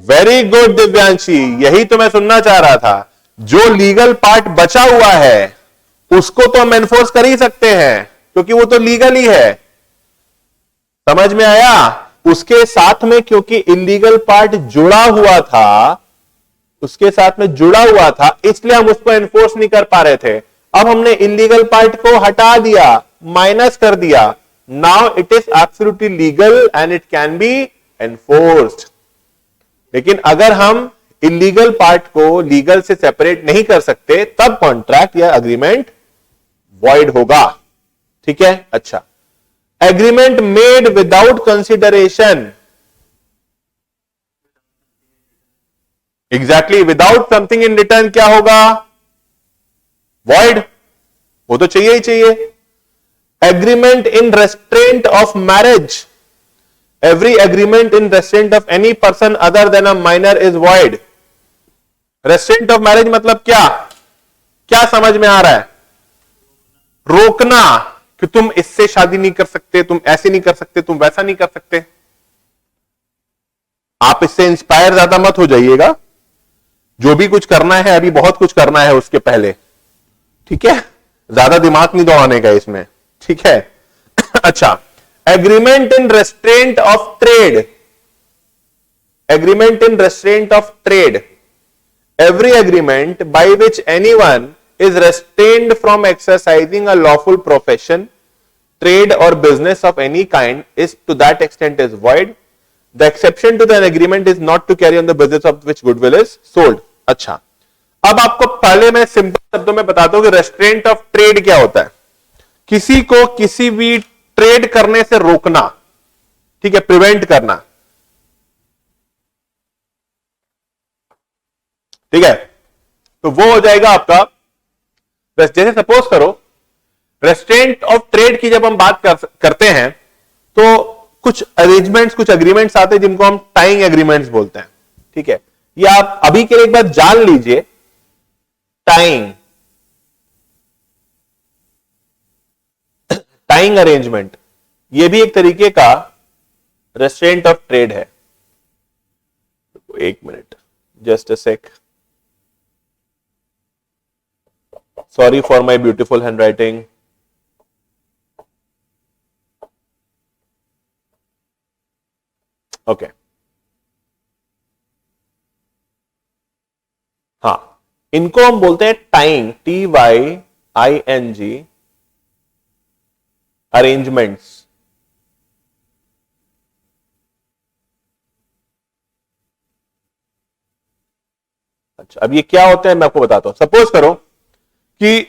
वेरी गुड दिव्यांशी, यही तो मैं सुनना चाह रहा था। जो लीगल पार्ट बचा हुआ है उसको तो हम एनफोर्स कर ही सकते हैं क्योंकि वो तो लीगल ही है। समझ में आया? उसके साथ में क्योंकि इलीगल पार्ट जुड़ा हुआ था, उसके साथ में जुड़ा हुआ था, इसलिए हम उसको एनफोर्स नहीं कर पा रहे थे। अब हमने इलीगल पार्ट को हटा दिया, माइनस कर दिया, now it is absolutely legal and it can be enforced. लेकिन अगर हम इलीगल पार्ट को लीगल से सेपरेट नहीं कर सकते तब कॉन्ट्रैक्ट या एग्रीमेंट वॉइड होगा। ठीक है, अच्छा, agreement made without consideration, exactly, without something in return क्या होगा? वॉइड, वो तो चाहिए ही चाहिए। Agreement in restaurant of marriage, every agreement in restraint of any person other than a minor is void। restraint of marriage मतलब क्या? क्या समझ में आ रहा है? रोकना कि तुम इससे शादी नहीं कर सकते, तुम ऐसे नहीं कर सकते, तुम वैसा नहीं कर सकते। आप इससे इंस्पायर ज्यादा मत हो जाइएगा, जो भी कुछ करना है अभी बहुत कुछ करना है उसके पहले। ठीक है, ज्यादा दिमाग नहीं दौड़ाने का इसमें। ठीक है अच्छा, agreement in restraint of trade, agreement in restraint of trade, every agreement by which anyone is restrained from exercising a lawful profession, trade or business of any kind is to that extent is void। the exception to the agreement is not to carry on the business of which goodwill is sold। अच्छा, अब आपको पहले मैं simple शब्दों में बताता हूं कि रेस्ट्रेंट ऑफ ट्रेड क्या होता है। किसी को किसी भी ट्रेड करने से रोकना, ठीक है, प्रिवेंट करना। ठीक है, तो वो हो जाएगा आपका, जैसे सपोज करो रेस्ट्रेंट ऑफ ट्रेड की जब हम बात करते हैं तो कुछ अरेंजमेंट्स, कुछ एग्रीमेंट्स आते हैं जिनको हम टाइंग एग्रीमेंट्स बोलते हैं। ठीक है, ये आप अभी के लिए एक बार जान लीजिए, टाइंग अरेंजमेंट ये भी एक तरीके का रेस्ट्रेंट ऑफ ट्रेड है। एक minute, just a sec, sorry for my beautiful handwriting. Okay, हाँ, इनको हम बोलते हैं टाइंग, TYING अरेंजमेंट्स। अच्छा, अब ये क्या होता है मैं आपको बताता हूं। सपोज करो कि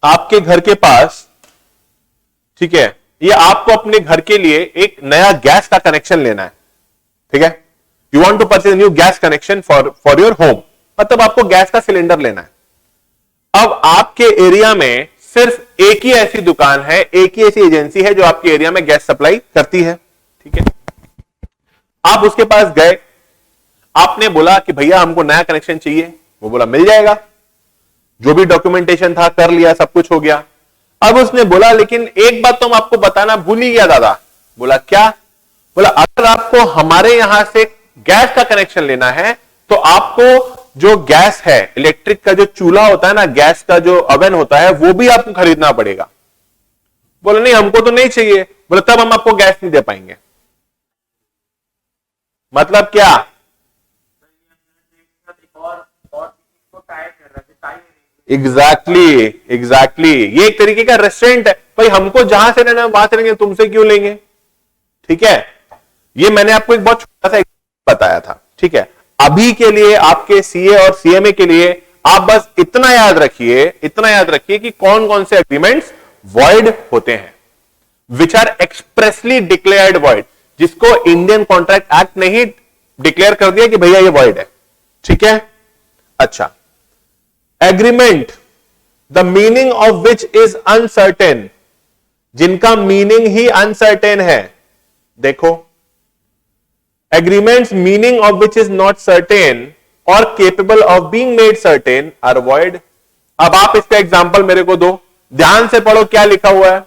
आपके घर के पास, ठीक है, ये आपको अपने घर के लिए एक नया गैस का कनेक्शन लेना है, ठीक है, you want to purchase new gas connection for your home, मतलब आपको गैस का सिलेंडर लेना है। अब आपके एरिया में सिर्फ एक ही ऐसी दुकान है, एक ही ऐसी एजेंसी है जो आपके एरिया में गैस सप्लाई करती है, ठीक है। आप उसके पास गए, आपने बोला कि भैया हमको नया कनेक्शन चाहिए, वो बोला मिल जाएगा, जो भी डॉक्यूमेंटेशन था कर लिया, सब कुछ हो गया। अब उसने बोला लेकिन एक बात तो हम आपको बताना भूल ही गया दादा। बोला क्या? बोला अगर आपको हमारे यहां से गैस का कनेक्शन लेना है तो आपको जो गैस है, इलेक्ट्रिक का जो चूल्हा होता है ना, गैस का जो ओवन होता है, वो भी आपको खरीदना पड़ेगा। बोला नहीं हमको तो नहीं चाहिए। बोला तब हम आपको गैस नहीं दे पाएंगे। मतलब क्या? एग्जैक्टली ये एक तरीके का रेस्टोरेंट है। भाई हमको जहां से लेना वहां से लेंगे, तुमसे क्यों लेंगे? ठीक है, ये मैंने आपको एक बहुत छोटा सा बताया था, ठीक है। अभी के लिए आपके सीए और सीएमए के लिए आप बस इतना याद रखिए कि कौन कौन से एग्रीमेंट्स वॉइड होते हैं, which are expressly declared void, जिसको इंडियन कॉन्ट्रैक्ट एक्ट ने ही डिक्लेयर कर दिया कि भैया ये वॉइड है, ठीक है। अच्छा, agreement the meaning of which is uncertain, जिनका मीनिंग ही अनसर्टेन है। देखो, agreements meaning of which is not certain or capable of being made certain are void। अब आप इसका एग्जांपल मेरे को दो, ध्यान से पढ़ो क्या लिखा हुआ है।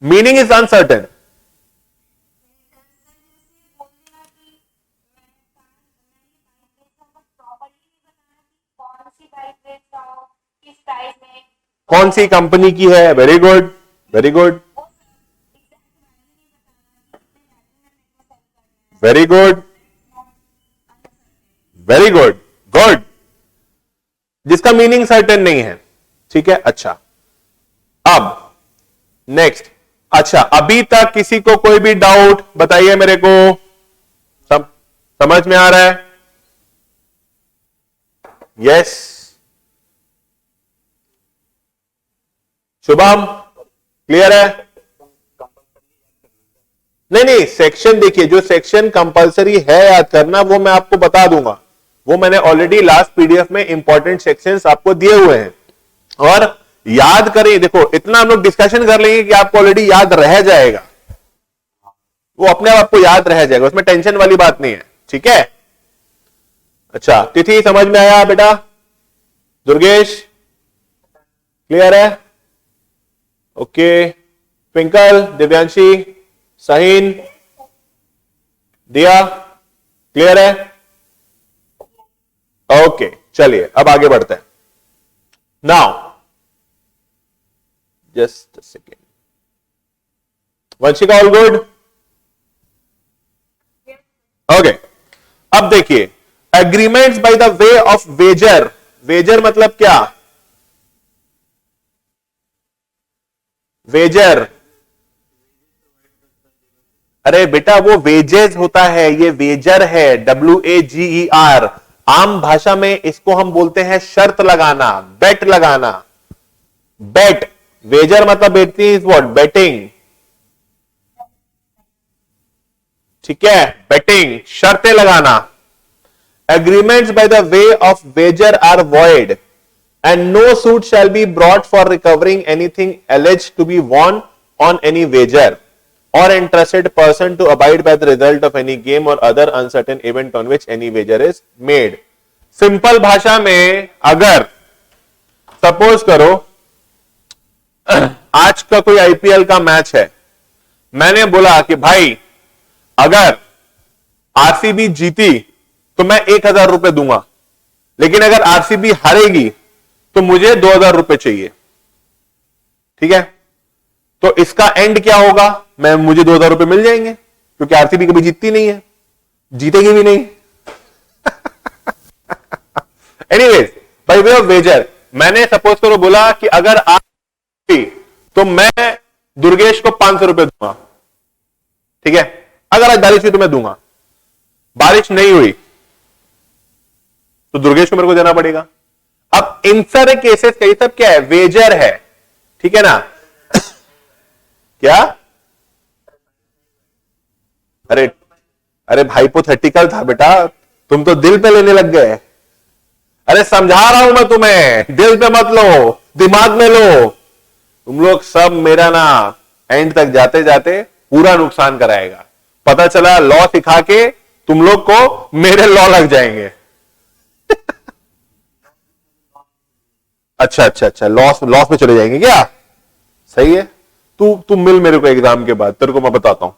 मीनिंग इज अनसर्टेन, कौन सी कंपनी की है। Very good, very good, very good, very good, good, जिसका मीनिंग सर्टेन नहीं है, ठीक है। अच्छा, अब नेक्स्ट, अच्छा अभी तक किसी को कोई भी डाउट बताइए मेरे को, समझ में आ रहा है? यस, शुभम क्लियर है? नहीं, सेक्शन देखिए, जो सेक्शन कंपलसरी है याद करना वो मैं आपको बता दूंगा, वो मैंने ऑलरेडी लास्ट पीडीएफ में इंपॉर्टेंट सेक्शंस आपको दिए हुए हैं। और याद करें, देखो इतना हम लोग डिस्कशन कर लेंगे कि आपको ऑलरेडी याद रह जाएगा, वो अपने आप आपको याद रह जाएगा, उसमें टेंशन वाली बात नहीं है, ठीक है। अच्छा, तिथि समझ में आया बेटा? दुर्गेश क्लियर है? ओके, ट्विंकल, दिव्यांशी, सहीन, दिया क्लियर है? ओके, चलिए अब आगे बढ़ते हैं। Now just a second, Vanshika all good? Okay, अब देखिए, agreements by the way of wager. Wager मतलब क्या? वेजर, अरे बेटा वो वेजेस होता है, ये वेजर है, WAGER। आम भाषा में इसको हम बोलते हैं शर्त लगाना, बेट लगाना। बेट, वेजर मतलब बेटिंग इज व्हाट? बेटिंग, ठीक है, बेटिंग, शर्तें लगाना। Agreements by the way of wager are void and no suit shall be brought for recovering anything alleged to be won on any wager or interested person to abide by the result of any game or other uncertain event on which any wager is made। Simple भाषा में, अगर suppose करो आज का कोई IPL का match है, मैंने बोला कि भाई अगर आरसीबी जीती तो मैं 1,000 रुपए दूंगा, लेकिन अगर आरसीबी हारेगी तो मुझे 2,000 रुपए चाहिए। ठीक है, तो इसका एंड क्या होगा? मुझे 2,000 रुपए मिल जाएंगे, क्योंकि आरसीबी कभी जीतती नहीं है, जीतेगी भी नहीं। Anyways, by way of wager, मैंने सपोज करो बोला कि अगर आरसीबी तो मैं दुर्गेश को 500 रुपए दूंगा। ठीक है, अगर आज बारिश हुई तो मैं दूंगा, बारिश नहीं हुई तो दुर्गेश को मेरे को देना पड़ेगा। अब इन सारे केसेस का ये सब क्या है? वेजर है। ठीक है ना? क्या? अरे अरे हाइपोथेटिकल था बेटा, तुम तो दिल पे लेने लग गए। अरे समझा रहा हूं मैं तुम्हें, दिल पे मत लो, दिमाग में लो। तुम लोग सब मेरा ना एंड तक जाते जाते पूरा नुकसान कराएगा। पता चला लॉ सिखा के तुम लोग को मेरे लॉ लग जाएंगे। अच्छा अच्छा अच्छा, लॉस लॉस में चले जाएंगे क्या? सही है, तू मिल मेरे को एग्जाम के बाद, तेरे को मैं बताता हूं।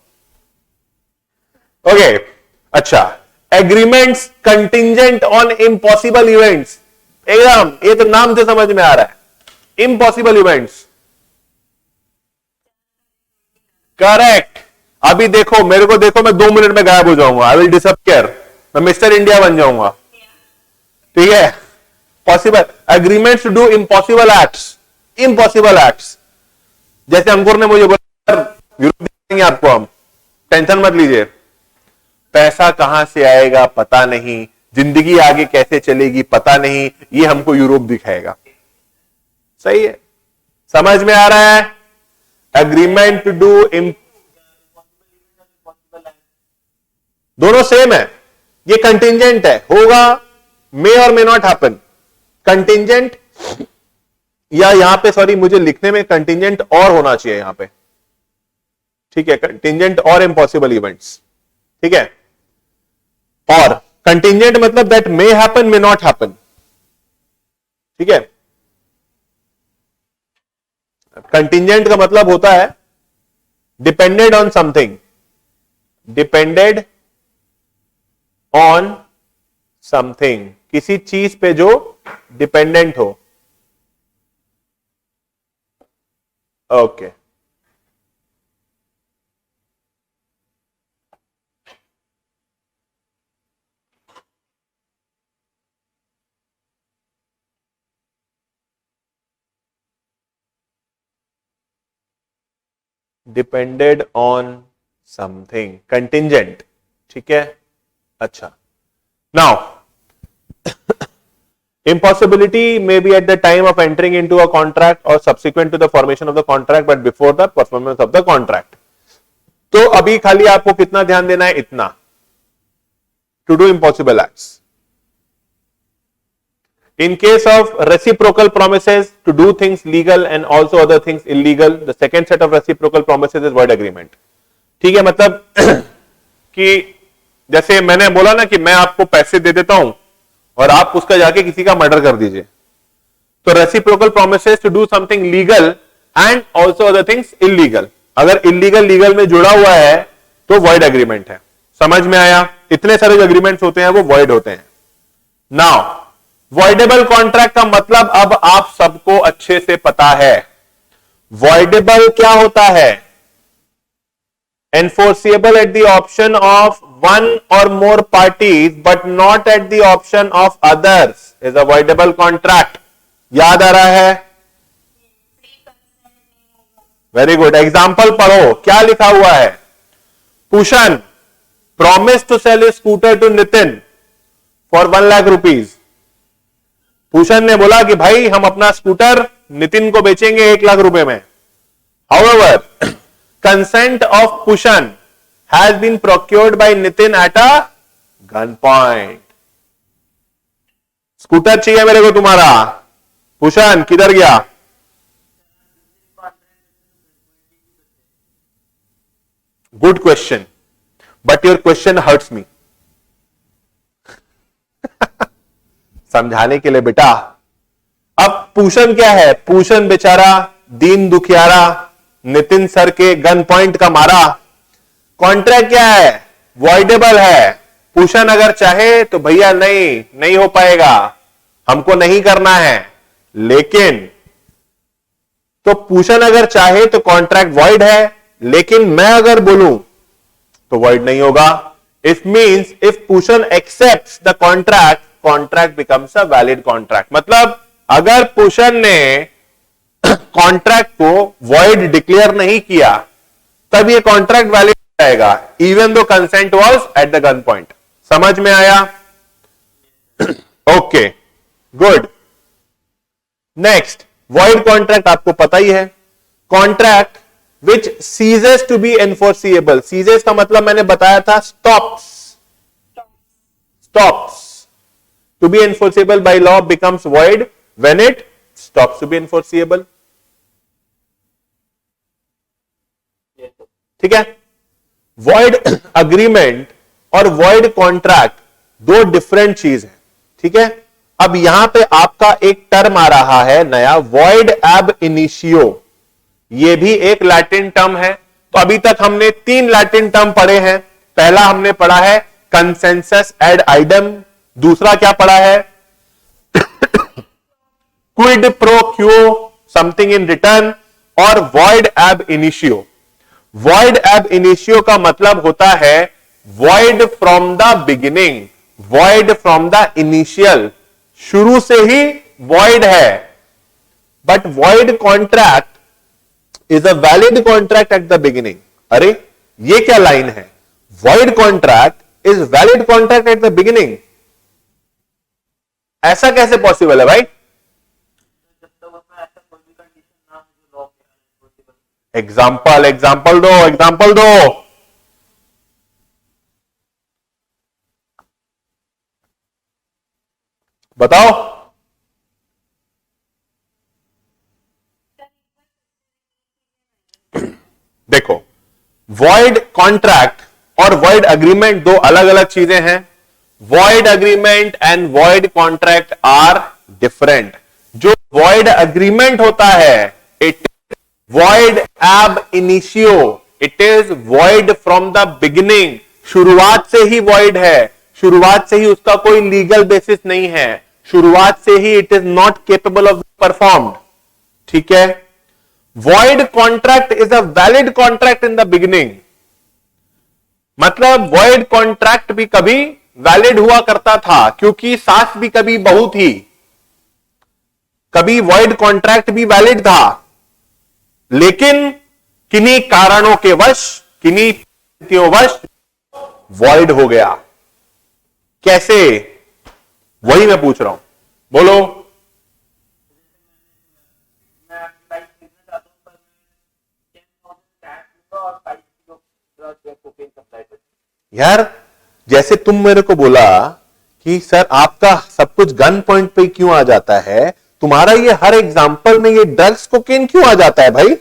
ओके, अच्छा, agreements contingent on impossible events. एकदम ये तो नाम से समझ में आ रहा है, इम्पॉसिबल इवेंट्स। करेक्ट। अभी देखो मेरे को, देखो मैं 2 मिनट में गायब हो जाऊंगा, आई विल डिसअपियर, मैं मिस्टर इंडिया बन जाऊंगा। ठीक है, possible agreements to do impossible acts, impossible acts. जैसे अंकुर ने मुझे बोला यूरोप देंगे आपको हम, टेंशन मत लीजिए, पैसा कहां से आएगा पता नहीं, जिंदगी आगे कैसे चलेगी पता नहीं, ये हमको यूरोप दिखाएगा। सही है, समझ में आ रहा है? एग्रीमेंट टू डू दोनों सेम है, ये कंटिंजेंट है, होगा, मे और मे नॉट हैपन। कंटिंजेंट या यहां पे, सॉरी मुझे लिखने में कंटिंजेंट और होना चाहिए यहां पे। ठीक है, कंटिंजेंट और इम्पॉसिबल इवेंट्स। ठीक है, और कंटिंजेंट मतलब that may happen may not happen. ठीक है, कंटिंजेंट का मतलब होता है depended on something, depended on something, किसी चीज पे जो डिपेंडेंट हो। Okay, depended on something, contingent. ठीक है, अच्छा, now impossibility may be at the time of entering into a contract or subsequent to the formation of the contract but before the performance of the contract। तो अभी खाली आपको कितना ध्यान देना है? इतना, to do impossible acts। In case of reciprocal promises to do things legal and also other things illegal, the second set of reciprocal promises is void agreement। ठीक है, मतलब कि जैसे मैंने बोला ना कि मैं आपको पैसे दे देता हूं और आप उसका जाके किसी का मर्डर कर दीजिए, तो reciprocal promises to do something legal and also other things illegal. अगर इलीगल लीगल में जुड़ा हुआ है तो वॉइड एग्रीमेंट है। समझ में आया? इतने सारे जो एग्रीमेंट्स होते हैं वो वॉइड होते हैं। नाउ वॉइडेबल कॉन्ट्रैक्ट का मतलब अब आप सबको अच्छे से पता है। वॉइडेबल क्या होता है? enforceable at the option of one or more parties but not at the option of others is a voidable contract। याद आ रहा है? वेरी गुड, एग्जाम्पल पढ़ो, क्या लिखा हुआ है? Pushan promised to sell a scooter to Nitin for 1 lakh rupees. Pushan ने बोला कि भाई हम अपना स्कूटर नितिन को बेचेंगे 1 लाख रुपए में। However, consent of Pushan has been procured by Nitin at a gunpoint। Scooter चाहिए मेरे को तुम्हारा, पुशन किधर गया? Good question, but your question hurts me. समझाने के लिए बेटा, अब पूषण क्या है? पूषण बेचारा दीन दुखियारा नितिन सर के गन पॉइंट का मारा। कॉन्ट्रैक्ट क्या है? वॉइडेबल है। पूषण अगर चाहे तो भैया नहीं हो पाएगा, हमको नहीं करना है। लेकिन तो पूषण अगर चाहे तो कॉन्ट्रैक्ट वॉइड है, लेकिन मैं अगर बोलूं तो वॉइड नहीं होगा। If means if Pushan accepts the contract becomes a valid contract. मतलब अगर पूषण ने कॉन्ट्रैक्ट को वॉइड डिक्लेयर नहीं किया तब ये कॉन्ट्रैक्ट वैलिड जाएगा, even though consent was at the gun point. समझ में आया? Okay, good. Next, void contract आपको पता ही है। Contract which ceases to be enforceable. Ceases का मतलब मैंने बताया था stops to be enforceable by law becomes void when it stops to be enforceable. ठीक है? वॉइड अग्रीमेंट और वॉइड कॉन्ट्रैक्ट दो डिफरेंट चीज है। ठीक है? अब यहां पे आपका एक टर्म आ रहा है नया, वॉइड एब इनिशियो। ये भी एक लैटिन टर्म है। तो अभी तक हमने 3 लैटिन टर्म पढ़े हैं। पहला हमने पढ़ा है कंसेंसस एड आइडम, दूसरा क्या पढ़ा है? Quid pro quo, something in return, और void ab initio. Void ab initio का मतलब होता है void from the beginning, void from the initial, शुरू से ही वॉइड है। But void contract is a valid contract at the beginning. अरे ये क्या लाइन है? Void contract is valid contract at the beginning. ऐसा कैसे पॉसिबल है भाई? एग्जाम्पल दो। बताओ। देखो, वॉइड कॉन्ट्रैक्ट और वॉइड अग्रीमेंट दो अलग अलग चीजें हैं। Void agreement and void contract are different. जो वॉइड अग्रीमेंट होता है it void ab initio, it is void from the beginning. शुरुआत से ही वॉइड है, शुरुआत से ही उसका कोई लीगल बेसिस नहीं है, शुरुआत से ही it is not capable of performed. ठीक है? Void contract is a valid contract in the beginning. मतलब वॉइड कॉन्ट्रैक्ट भी कभी वैलिड हुआ करता था, क्योंकि सास भी कभी बहू थी। कभी वॉइड कॉन्ट्रैक्ट भी वैलिड था, लेकिन किन्हीं कारणों के वश, किन्हीं परिस्थितियों वश वॉइड हो गया। कैसे? वही मैं पूछ रहा हूं, बोलो। यार जैसे तुम मेरे को बोला कि सर आपका सब कुछ गन पॉइंट पे क्यों आ जाता है, तुम्हारा ये हर एग्जाम्पल में ये ड्रग्स कोकेन क्यों आ जाता है भाई?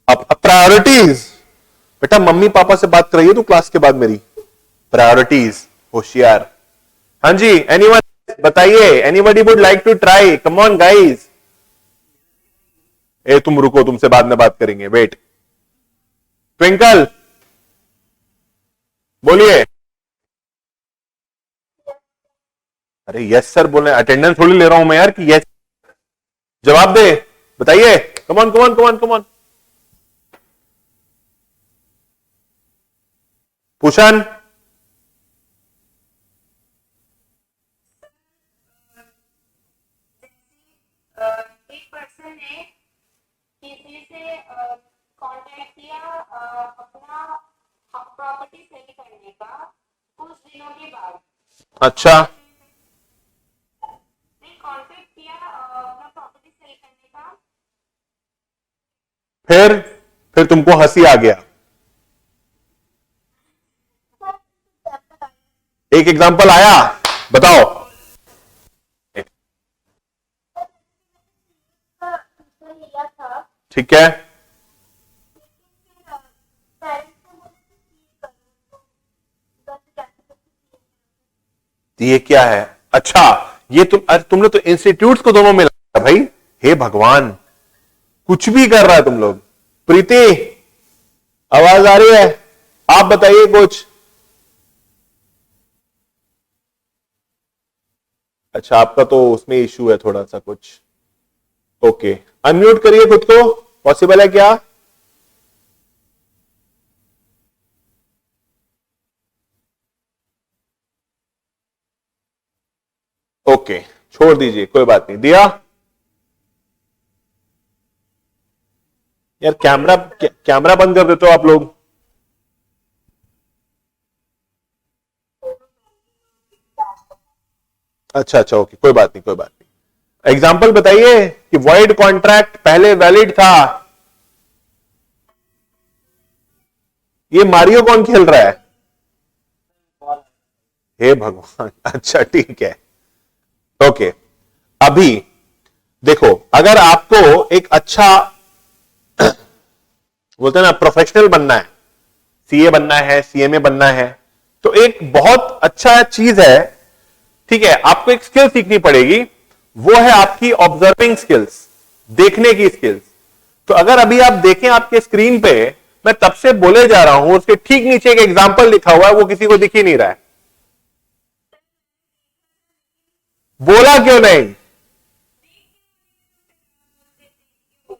अब प्रायोरिटीज। बेटा मम्मी पापा से बात कराइए तो क्लास के बाद मेरी प्रायोरिटीज, होशियार। हाँ जी, एनीवन बताइए, anybody would like to try? Come on guys. ए तुम रुको, तुमसे बाद में बात करेंगे, वेट। ट्विंकल बोलिए। अरे यस सर बोले, अटेंडेंस थोड़ी ले रहा हूं मैं यार कि यस जवाब दे। बताइए, come on come on come on come on. Pushan, एक पर्सन ने किसी से कांटेक्ट किया अपना प्रॉपर्टी सेल करने का कुछ दिनों के बाद। अच्छा, ने कांटेक्ट किया अपना प्रॉपर्टी सेल करने का। फिर तुमको हंसी आ गया। एक एग्जांपल आया, बताओ। ठीक है, ये क्या है? अच्छा, ये तुमने तो इंस्टीट्यूट्स को दोनों मिलाया भाई। हे भगवान, कुछ भी कर रहा है तुम लोग। प्रीति, आवाज आ रही है? आप बताइए कुछ। अच्छा, आपका तो उसमें इश्यू है थोड़ा सा कुछ। ओके, अनम्यूट करिए खुद को, पॉसिबल है क्या? ओके, छोड़ दीजिए, कोई बात नहीं। दिया यार, कैमरा बंद कर देते हो आप लोग। अच्छा अच्छा, ओके, कोई बात नहीं, कोई बात नहीं। एग्जाम्पल बताइए कि वॉइड कॉन्ट्रैक्ट पहले वैलिड था। ये मारियो कौन खेल रहा है? हे भगवान, अच्छा ठीक है, ओके। अभी देखो, अगर आपको एक अच्छा बोलते हैं ना प्रोफेशनल बनना है, सीए बनना है, सीएमए बनना है, तो एक बहुत अच्छा चीज है, ठीक है, आपको एक स्किल सीखनी पड़ेगी। वो है आपकी ऑब्जर्विंग स्किल्स, देखने की स्किल्स। तो अगर अभी आप देखें आपके स्क्रीन पे, मैं तब से बोले जा रहा हूं, उसके ठीक नीचे एक एग्जांपल लिखा हुआ है, वो किसी को दिख ही नहीं रहा है। बोला क्यों नहीं?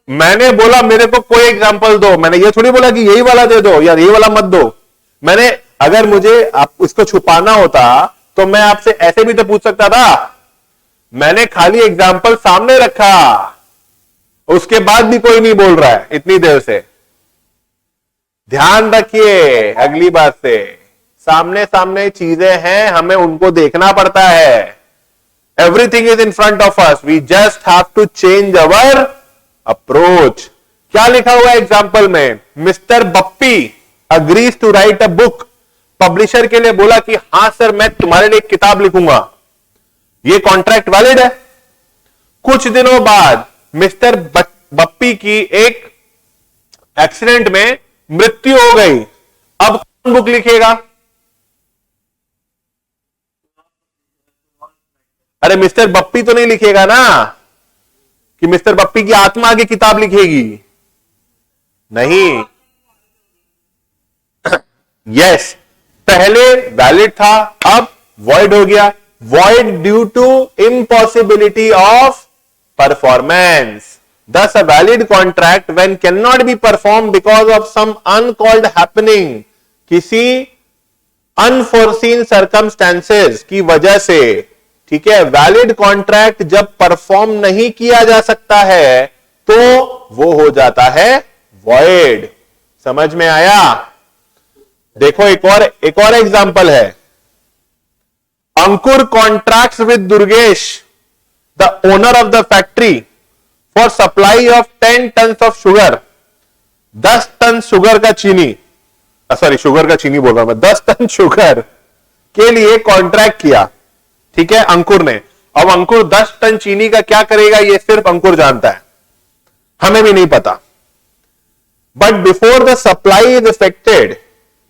मैंने बोला मेरे को कोई एग्जांपल दो, मैंने ये थोड़ी बोला कि यही वाला दे दो या यही वाला मत दो। मैंने, अगर मुझे आप इसको छुपाना होता तो मैं आपसे ऐसे भी तो पूछ सकता था। मैंने खाली एग्जांपल सामने रखा, उसके बाद भी कोई नहीं बोल रहा है इतनी देर से। ध्यान रखिए अगली बार से, सामने सामने चीजें हैं, हमें उनको देखना पड़ता है। Everything is in front of us, we just have to change our approach. क्या लिखा हुआ है एग्जाम्पल में? Mister Bappi agrees to write a book. Publisher के लिए बोला कि हां सर, मैं तुम्हारे लिए एक किताब लिखूंगा। ये कॉन्ट्रैक्ट वैलिड है। कुछ दिनों बाद मिस्टर बप्पी की एक एक्सीडेंट में मृत्यु हो गई। अब कौन बुक लिखेगा? अरे मिस्टर बप्पी तो नहीं लिखेगा ना, कि मिस्टर बप्पी की आत्मा की किताब लिखेगी। नहीं, यस, पहले वैलिड था, अब वॉइड हो गया। Void due to impossibility of performance. Thus, a valid contract when cannot be performed because of some uncalled happening, किसी अनफोर्सीन सर्कमस्टेंसेस की वजह से, ठीक है, वैलिड कॉन्ट्रैक्ट जब परफॉर्म नहीं किया जा सकता है तो वो हो जाता है वॉइड। समझ में आया? देखो एक और एग्जांपल है। Ankur contracts with Durgesh, the owner of the factory, for supply of 10 ton of sugar. 10 ton sugar का चीनी, सॉरी शुगर का चीनी बोल रहा हूं मैं, 10 टन शुगर के लिए कॉन्ट्रैक्ट किया, ठीक है, अंकुर ने। अब अंकुर 10 टन चीनी का क्या करेगा ये सिर्फ अंकुर जानता है, हमें भी नहीं पता। But before the supply is affected,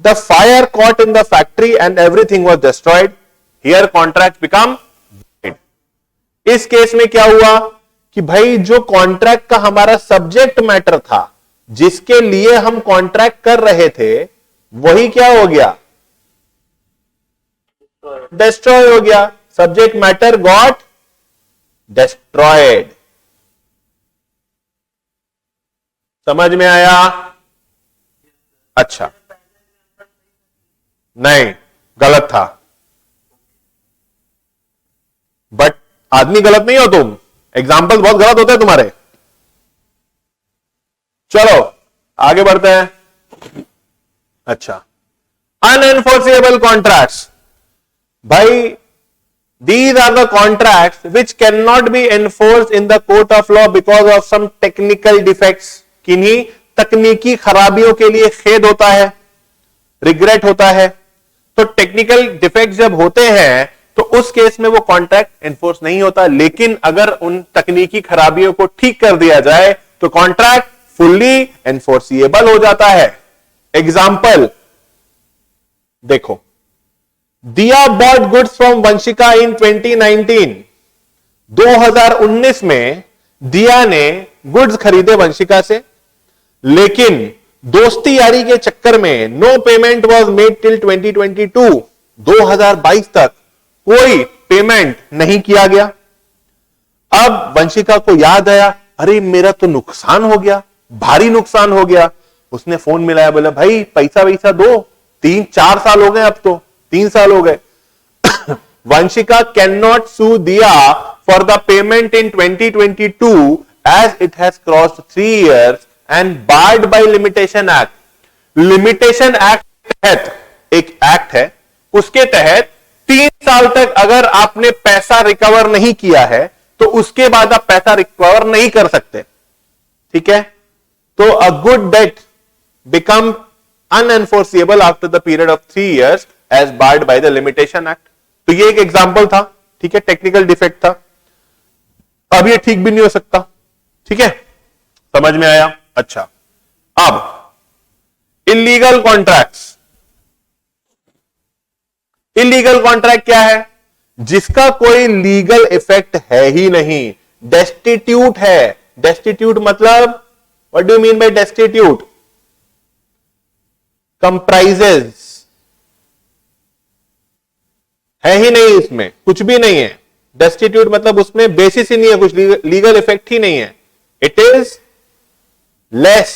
the fire caught in the factory and everything was destroyed. Here contract become void. इस केस में क्या हुआ कि भाई जो कॉन्ट्रैक्ट का हमारा सब्जेक्ट मैटर था, जिसके लिए हम कॉन्ट्रैक्ट कर रहे थे, वही क्या हो गया? डिस्ट्रॉय हो गया। Subject matter got destroyed. समझ में आया? अच्छा, नहीं, गलत था। बट आदमी गलत नहीं हो तुम, एग्जाम्पल बहुत गलत होते हैं तुम्हारे। चलो आगे बढ़ते हैं। अच्छा, अनएनफोर्सेबल कॉन्ट्रैक्ट्स। भाई, these are the contracts which cannot be enforced in the court of law because of some technical defects. किन्हीं तकनीकी खराबियों के लिए खेद होता है, रिग्रेट होता है। तो टेक्निकल डिफेक्ट जब होते हैं तो उस केस में वो कॉन्ट्रैक्ट एनफोर्स नहीं होता, लेकिन अगर उन तकनीकी खराबियों को ठीक कर दिया जाए तो कॉन्ट्रैक्ट फुल्ली एनफोर्सिएबल हो जाता है। एग्जाम्पल देखो, दिया बॉट गुड्स फ्रॉम वंशिका इन 2019। 2019 में दिया ने गुड्स खरीदे वंशिका से, लेकिन दोस्ती यारी के चक्कर में no payment was made till 2022, 2022 तक कोई पेमेंट नहीं किया गया। अब वंशिका को याद आया, अरे मेरा तो नुकसान हो गया, भारी नुकसान हो गया। उसने फोन मिलाया, बोला भाई पैसा वैसा दो, 3-4 साल हो गए, अब तो 3 साल हो गए। वंशिका कैन नॉट सू दिया for the payment in 2022 as it has crossed 3 years and barred by limitation act. Limitation act के तहत एक एक्ट है, उसके तहत 3 साल तक अगर आपने पैसा रिकवर नहीं किया है तो उसके बाद आप पैसा रिकवर नहीं कर सकते। ठीक है, तो a good debt become unenforceable after the period of 3 years as barred by the limitation act. तो ये एक एग्जाम्पल था, ठीक है, टेक्निकल डिफेक्ट था। अब ये ठीक भी नहीं हो सकता। ठीक है, समझ में आया? अच्छा, अब इलीगल कॉन्ट्रैक्ट्स। इलीगल कॉन्ट्रैक्ट क्या है? जिसका कोई लीगल इफेक्ट है ही नहीं, डेस्टिट्यूट है। डेस्टिट्यूट मतलब, what do you mean bye destitute? Comprises, है ही नहीं, इसमें कुछ भी नहीं है। डेस्टिट्यूट मतलब उसमें बेसिस ही नहीं है, कुछ लीगल इफेक्ट ही नहीं है। It is less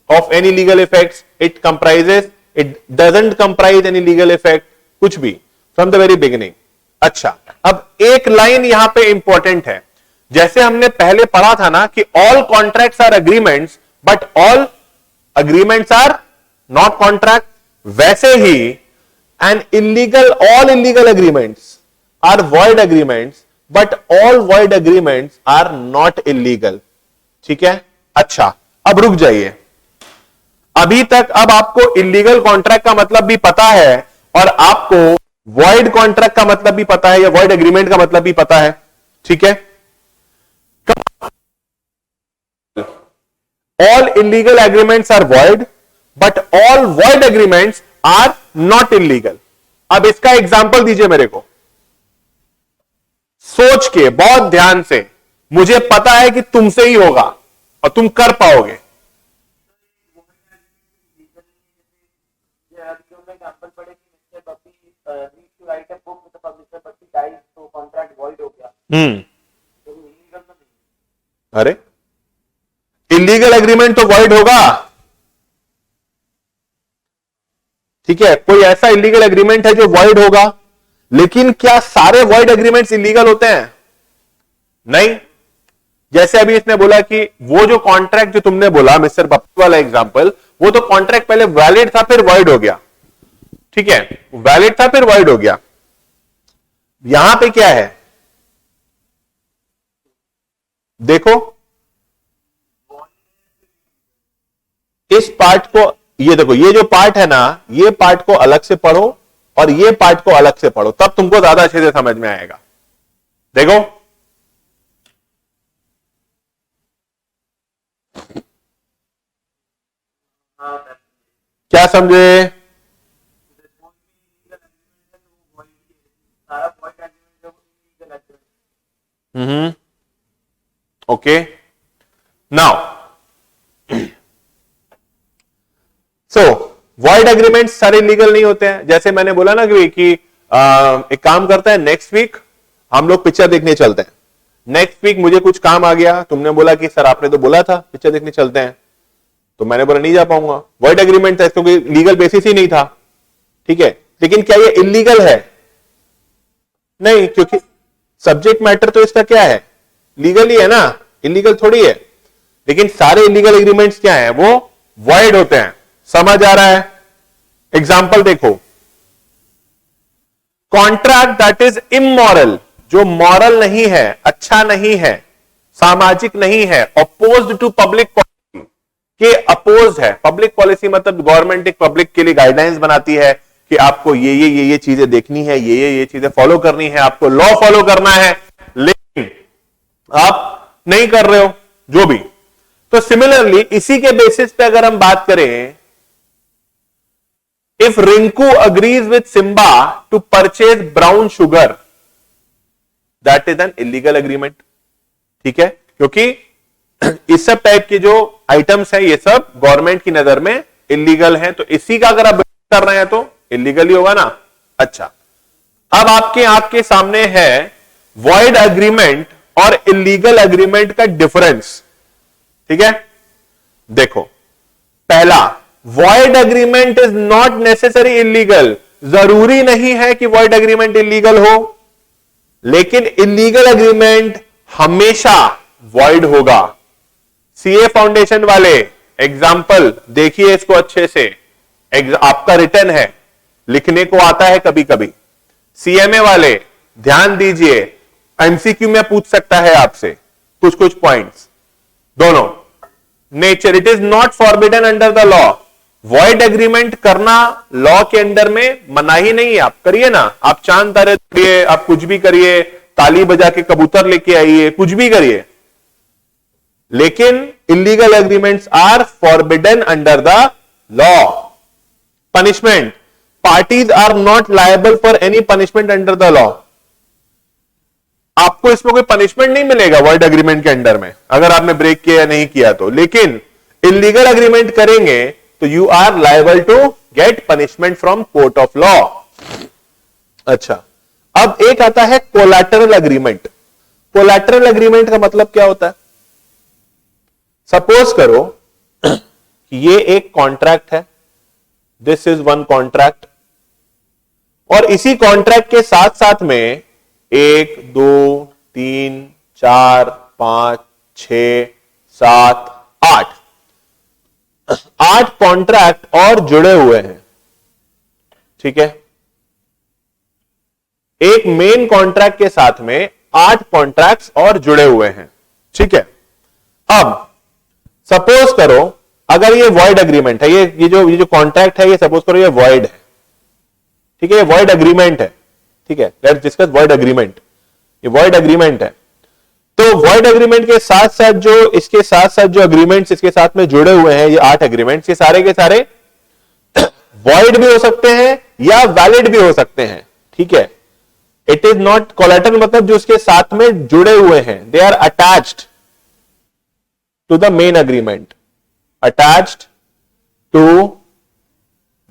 of any legal effects, it comprises, it doesn't comprise any legal effect, कुछ भी, फ्रॉम द वेरी बिगिनिंग। अच्छा, अब एक लाइन यहां पे इंपॉर्टेंट है। जैसे हमने पहले पढ़ा था ना कि all contracts are agreements but all agreements are not contract, वैसे ही and all illegal agreements are void agreements, but all void agreements are not illegal. ठीक है? अच्छा, अब रुक जाइए। अभी तक अब आपको इलीगल कॉन्ट्रैक्ट का मतलब भी पता है और आपको वॉइड कॉन्ट्रैक्ट का मतलब भी पता है या वॉइड एग्रीमेंट का मतलब भी पता है। ठीक है? All illegal agreements are void, but all void agreements are not illegal. अब इसका एग्जाम्पल दीजिए मेरे को, सोच के, बहुत ध्यान से। मुझे पता है कि तुमसे ही होगा और तुम कर पाओगे। अरे इलीगल एग्रीमेंट तो वॉइड होगा। ठीक है, कोई ऐसा इलीगल एग्रीमेंट है जो वॉइड होगा, लेकिन क्या सारे वॉइड एग्रीमेंट्स इलीगल होते हैं? नहीं। जैसे अभी इसने बोला कि वो जो कॉन्ट्रैक्ट जो तुमने बोला, मिस्टर पप्पू वाला एग्जांपल, वो तो कॉन्ट्रैक्ट पहले वैलिड था फिर वॉइड हो गया। ठीक है, वैलिड था फिर वॉइड हो गया। यहां पे क्या है देखो, इस पार्ट को, ये देखो, ये जो पार्ट है ना, ये पार्ट को अलग से पढ़ो और ये पार्ट को अलग से पढ़ो, तब तुमको ज्यादा अच्छे से समझ में आएगा। देखो, क्या समझे? Okay, now so void agreements सारे लीगल नहीं होते हैं। जैसे मैंने बोला ना कि एक काम करता है, नेक्स्ट वीक हम लोग पिक्चर देखने चलते हैं। नेक्स्ट वीक मुझे कुछ काम आ गया, तुमने बोला कि सर आपने तो बोला था पिक्चर देखने चलते हैं, तो मैंने बोला नहीं जा पाऊंगा। वॉइड एग्रीमेंट था, इसको कोई लीगल बेसिस ही नहीं था। ठीक है, लेकिन क्या ये इलीगल है? नहीं, क्योंकि सब्जेक्ट मैटर तो इसका क्या है, लीगल ही है ना, इलीगल थोड़ी है। लेकिन सारे इलीगल एग्रीमेंट्स क्या है, वो वॉइड होते हैं। समझ आ रहा है? एग्जाम्पल देखो, कॉन्ट्रैक्ट दैट इज इमोरल, जो मॉरल नहीं है, अच्छा नहीं है, सामाजिक नहीं है, अपोज्ड टू पब्लिक पॉलिसी के अपोज है। पब्लिक पॉलिसी मतलब गवर्नमेंट एक पब्लिक के लिए गाइडलाइंस बनाती है कि आपको ये चीजें देखनी है, ये चीजें फॉलो करनी है, आपको लॉ फॉलो करना है, लेकिन आप नहीं कर रहे हो, जो भी। तो सिमिलरली इसी के बेसिस पे अगर हम बात करें, if Rinku agrees with Simba to purchase brown sugar, that is an illegal agreement. ठीक है, क्योंकि इस सब टाइप के जो आइटम्स हैं ये सब गवर्नमेंट की नजर में इलीगल हैं, तो इसी का अगर आप कर रहे हैं तो इलीगल ही होगा ना। अच्छा, अब आपके आपके सामने है वॉइड एग्रीमेंट और इलीगल एग्रीमेंट का डिफरेंस। ठीक है, देखो, पहला, void agreement is not necessary illegal. जरूरी नहीं है कि वॉइड एग्रीमेंट इलीगल हो, लेकिन इलीगल एग्रीमेंट हमेशा वॉइड होगा। सीए फाउंडेशन वाले एग्जाम्पल देखिए इसको अच्छे से, आपका रिटर्न है, लिखने को आता है कभी कभी। सीएमए वाले ध्यान दीजिए, एमसीक्यू में पूछ सकता है आपसे कुछ कुछ पॉइंट्स दोनों। Nature, it is not forbidden under the law. Void agreement करना लॉ के अंडर में मनाही नहीं है, आप करिए ना, आप चांद तारे करिए, आप कुछ भी करिए, ताली बजा के कबूतर लेके आइए, कुछ भी करिए, लेकिन illegal agreements are forbidden under the law. Punishment, parties are not liable for any punishment under the law. आपको इसमें कोई पनिशमेंट नहीं मिलेगा वॉइड एग्रीमेंट के अंडर में अगर आपने ब्रेक किया या नहीं किया तो, लेकिन इलीगल एग्रीमेंट करेंगे तो you are liable to get punishment from court of law. अच्छा, अब एक आता है कोलैटरल एग्रीमेंट। कोलैटरल एग्रीमेंट का मतलब क्या होता है? सपोज करो कि ये एक कॉन्ट्रैक्ट है, दिस इज वन कॉन्ट्रैक्ट, और इसी कॉन्ट्रैक्ट के साथ साथ में 1 2 3 4 5 6 7 8 कॉन्ट्रैक्ट और जुड़े हुए हैं। ठीक है, एक मेन कॉन्ट्रैक्ट के साथ में 8 कॉन्ट्रैक्ट्स और जुड़े हुए हैं। ठीक है, अब सपोज करो अगर ये वॉइड एग्रीमेंट है, ये जो कॉन्ट्रैक्ट है, ये सपोज करो ये वॉइड है। ठीक है, ये वॉइड एग्रीमेंट है। ठीक है, लेट्स डिस्कस वॉइड एग्रीमेंट। ये वॉइड एग्रीमेंट है, तो वॉइड एग्रीमेंट के साथ साथ जो इसके साथ साथ जो एग्रीमेंट्स इसके साथ में जुड़े हुए हैं, ये 8 एग्रीमेंट्स, ये सारे के सारे वॉइड भी हो सकते हैं या वैलिड भी हो सकते हैं। ठीक है, इट इज नॉट कोलैटरल, मतलब जो उसके साथ में जुड़े हुए हैं, they are attached to the main agreement, attached to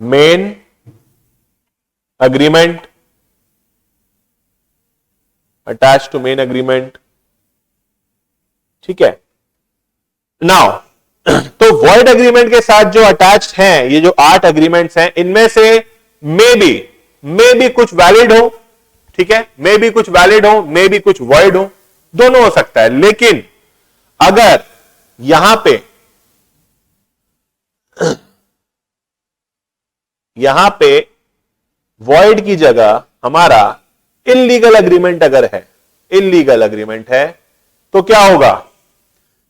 main agreement, attached to main agreement. ठीक है, नाउ तो वॉइड एग्रीमेंट के साथ जो अटैच्ड हैं, ये जो 8 एग्रीमेंट्स हैं, इनमें से मे बी कुछ वैलिड हो। ठीक है, मे बी कुछ वैलिड हो, मे बी कुछ वॉइड हो, दोनों हो सकता है। लेकिन अगर यहां पे वॉइड की जगह हमारा इलीगल एग्रीमेंट अगर है, इलीगल एग्रीमेंट है, तो क्या होगा?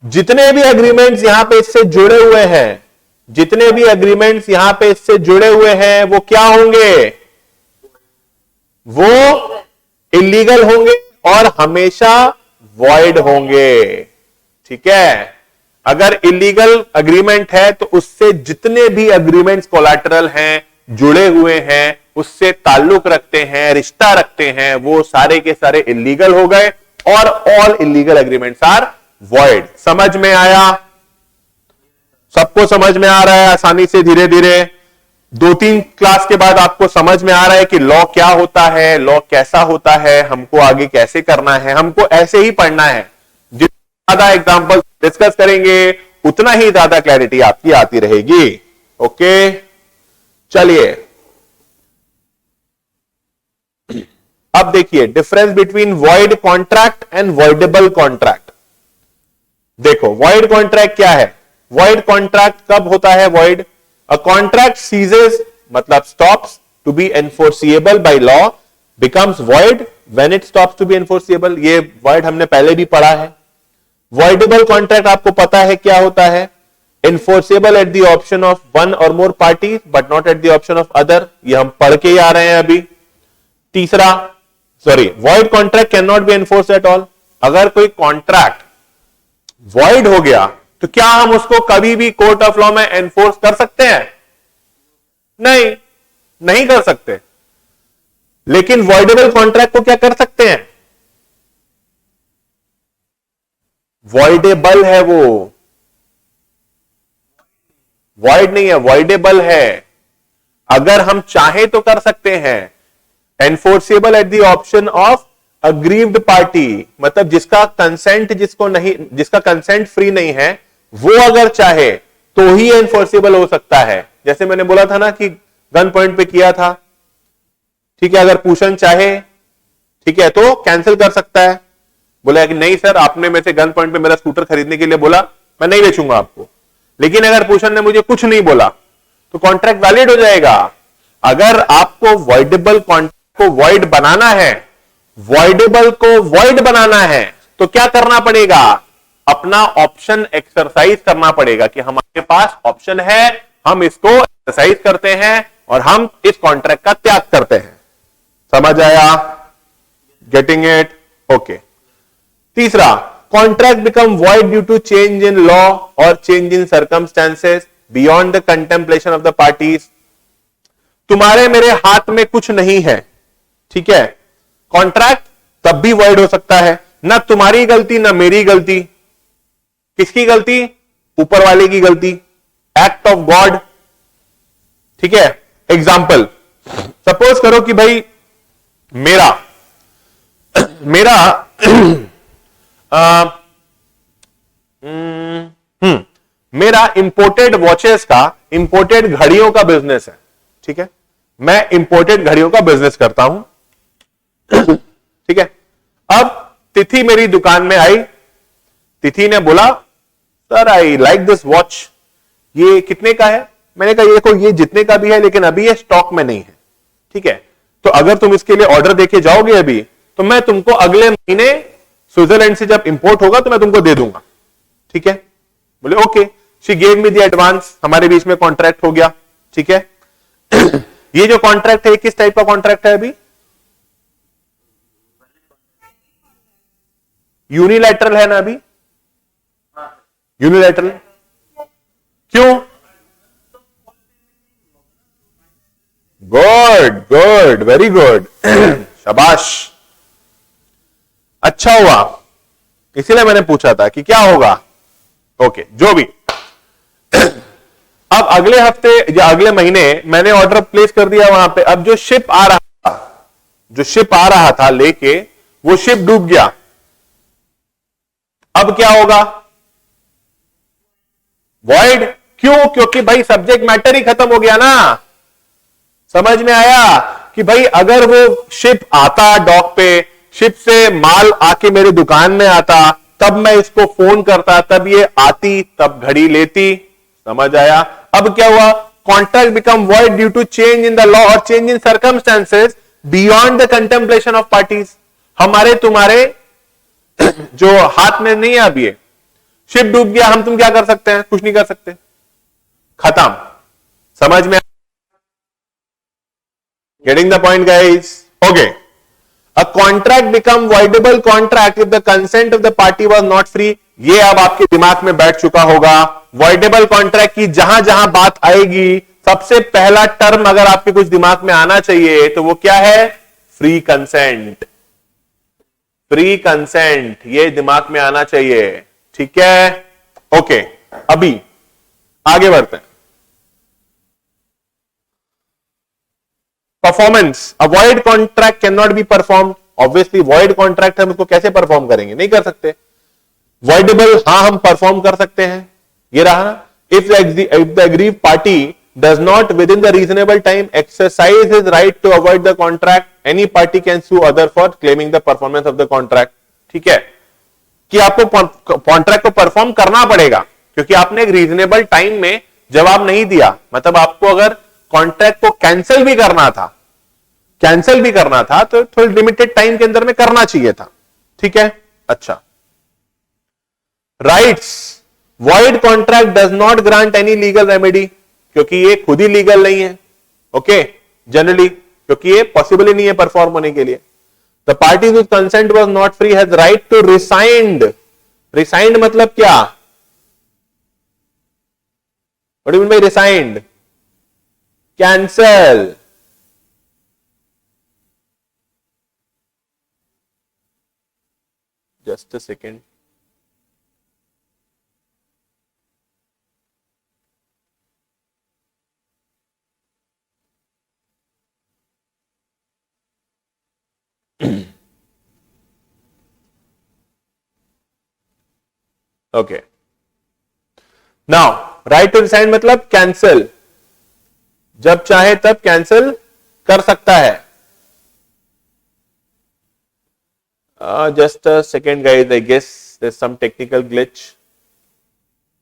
जितने भी एग्रीमेंट्स यहां पे इससे जुड़े हुए हैं, जितने भी एग्रीमेंट्स यहां पे इससे जुड़े हुए हैं, वो क्या होंगे? वो इलीगल होंगे और हमेशा वॉइड होंगे। ठीक है, अगर इलीगल एग्रीमेंट है तो उससे जितने भी एग्रीमेंट्स कोलैटरल हैं, जुड़े हुए हैं, उससे ताल्लुक रखते हैं, रिश्ता रखते हैं, वो सारे के सारे इलीगल हो गए और all illegal agreements are void. समझ में आया? सबको समझ में आ रहा है आसानी से? धीरे धीरे 2-3 क्लास के बाद आपको समझ में आ रहा है कि लॉ क्या होता है, लॉ कैसा होता है, हमको आगे कैसे करना है, हमको ऐसे ही पढ़ना है। जितना ज्यादा एग्जांपल डिस्कस करेंगे उतना ही ज्यादा क्लैरिटी आपकी आती रहेगी। ओके, चलिए अब देखिए difference between void contract and voidable contract. देखो वॉइड कॉन्ट्रैक्ट क्या है? वॉइड कॉन्ट्रैक्ट कब होता है वॉइड? अ कॉन्ट्रैक्ट सीजेस मतलब stops to be enforceable by law becomes void when it stops to be enforceable. ये वर्ड हमने पहले भी पढ़ा है। वॉइडेबल कॉन्ट्रैक्ट आपको पता है क्या होता है? Enforceable at the option of one or more party but not at the option of other. ये हम पढ़ के ही आ रहे हैं अभी। तीसरा, void contract can not B enforce at all. अगर कोई कॉन्ट्रैक्ट वॉइड हो गया तो क्या हम उसको कभी भी कोर्ट ऑफ लॉ में एनफोर्स कर सकते हैं? नहीं, नहीं कर सकते। लेकिन वॉइडेबल कॉन्ट्रैक्ट को क्या कर सकते हैं? वॉइडेबल है वो, वॉइड नहीं है, वॉइडेबल है। अगर हम चाहे तो कर सकते हैं। Enforceable eight the option of aggrieved party, मतलब जिसका कंसेंट जिसको नहीं, जिसका कंसेंट फ्री नहीं है, वो अगर चाहे तो ही एनफोर्सेबल हो सकता है। जैसे मैंने बोला था ना कि गन पॉइंट पे किया था, ठीक है, अगर पूषण चाहे, ठीक है, तो कैंसिल कर सकता है। बोला कि नहीं सर, आपने मेरे से गन पॉइंट पे मेरा स्कूटर खरीदने के लिए बोला, मैं नहीं बेचूंगा आपको। लेकिन अगर पूषण ने मुझे कुछ नहीं बोला तो कॉन्ट्रैक्ट वैलिड हो जाएगा। अगर आपको वॉइडेबल कॉन्ट्रैक्ट को वॉइड बनाना है, वॉइडेबल को वॉइड बनाना है, तो क्या करना पड़ेगा? अपना ऑप्शन एक्सरसाइज करना पड़ेगा कि हमारे पास ऑप्शन है, हम इसको एक्सरसाइज करते हैं और हम इस कॉन्ट्रैक्ट का त्याग करते हैं। समझ आया? Getting it? ओके। तीसरा, contract become void due to change in law और change in circumstances beyond the contemplation of the parties. तुम्हारे मेरे हाथ में कुछ नहीं है, ठीक है, कॉन्ट्रैक्ट तब भी वॉइड हो सकता है। ना तुम्हारी गलती ना मेरी गलती। किसकी गलती? ऊपर वाले की गलती, एक्ट ऑफ गॉड, ठीक है। एग्जाम्पल, सपोज करो कि भाई मेरा मेरा मेरा इंपोर्टेड वॉचेस का, इंपोर्टेड घड़ियों का बिजनेस है, ठीक है, मैं इंपोर्टेड घड़ियों का बिजनेस करता हूं, ठीक है। अब तिथि मेरी दुकान में आई, तिथि ने बोला sir I like this watch, ये कितने का है? मैंने कहा ये देखो, ये जितने का भी है लेकिन अभी ये स्टॉक में नहीं है, ठीक है। तो अगर तुम इसके लिए ऑर्डर देके जाओगे अभी, तो मैं तुमको अगले महीने स्विट्जरलैंड से जब इंपोर्ट होगा तो मैं तुमको दे दूंगा, ठीक है। बोले okay, she gave me the advance, हमारे बीच में कॉन्ट्रैक्ट हो गया, ठीक है। ये जो कॉन्ट्रैक्ट है किस टाइप का कॉन्ट्रैक्ट है? अभी यूनिलैटरल है ना, अभी यूनिलैटरल। क्यों? गुड गुड, वेरी गुड, शाबाश, अच्छा हुआ, इसीलिए मैंने पूछा था कि क्या होगा। ओके, जो भी। अब अगले हफ्ते या अगले महीने मैंने ऑर्डर प्लेस कर दिया वहां पे। अब जो शिप आ रहा था, जो शिप आ रहा था लेके, वो शिप डूब गया। अब क्या होगा? वॉइड। क्यों? क्योंकि भाई सब्जेक्ट मैटर ही खत्म हो गया ना। समझ में आया कि भाई अगर वो शिप आता डॉक पे, शिप से माल आके मेरे दुकान में आता, तब मैं इसको फोन करता, तब ये आती, तब घड़ी लेती। समझ आया? अब क्या हुआ? Contract become void due to change in the law और change in circumstances beyond the contemplation of parties. हमारे तुम्हारे जो हाथ में नहीं है अब, ये शिप डूब गया, हम तुम क्या कर सकते हैं? कुछ नहीं कर सकते, खत्म। समझ में? Getting the point guys? Okay. A contract become voidable contract if the consent of the party was not free. ये अब आपके दिमाग में बैठ चुका होगा। voidable contract की जहां जहां बात आएगी, सबसे पहला टर्म अगर आपके कुछ दिमाग में आना चाहिए तो वो क्या है? Free consent. फ्री कंसेंट, ये दिमाग में आना चाहिए, ठीक है। ओके, अभी आगे बढ़ते हैं। Performance, a void contract can not be perform. Obviously void contract हम उसको कैसे परफॉर्म करेंगे? नहीं कर सकते। वॉइडेबल, हां हम परफॉर्म कर सकते हैं। ये रहा ना, if the aggrieved party does not within the reasonable time exercise his right to avoid the contract, any party can sue other for claiming the performance of the contract. ठीक है, कि आपको कॉन्ट्रैक्ट को perform करना पड़ेगा क्योंकि आपने एक रीजनेबल टाइम में जवाब नहीं दिया। मतलब आपको अगर कॉन्ट्रैक्ट को कैंसिल भी करना था तो थोड़ी लिमिटेड टाइम के अंदर में करना चाहिए था, ठीक है। अच्छा, rights, void contract does not grant any legal remedy, क्योंकि ये खुद ही लीगल नहीं है, ओके, जनरली, क्योंकि ये पॉसिबल ही नहीं है परफॉर्म होने के लिए। The party whose consent was not free has right to rescind. Rescind मतलब क्या? What do you mean by rescind? Cancel. Just a second. Okay, now right to resign मतलब कैंसिल, जब चाहे तब कैंसिल कर सकता है. Just a second guys, I guess there's some technical glitch.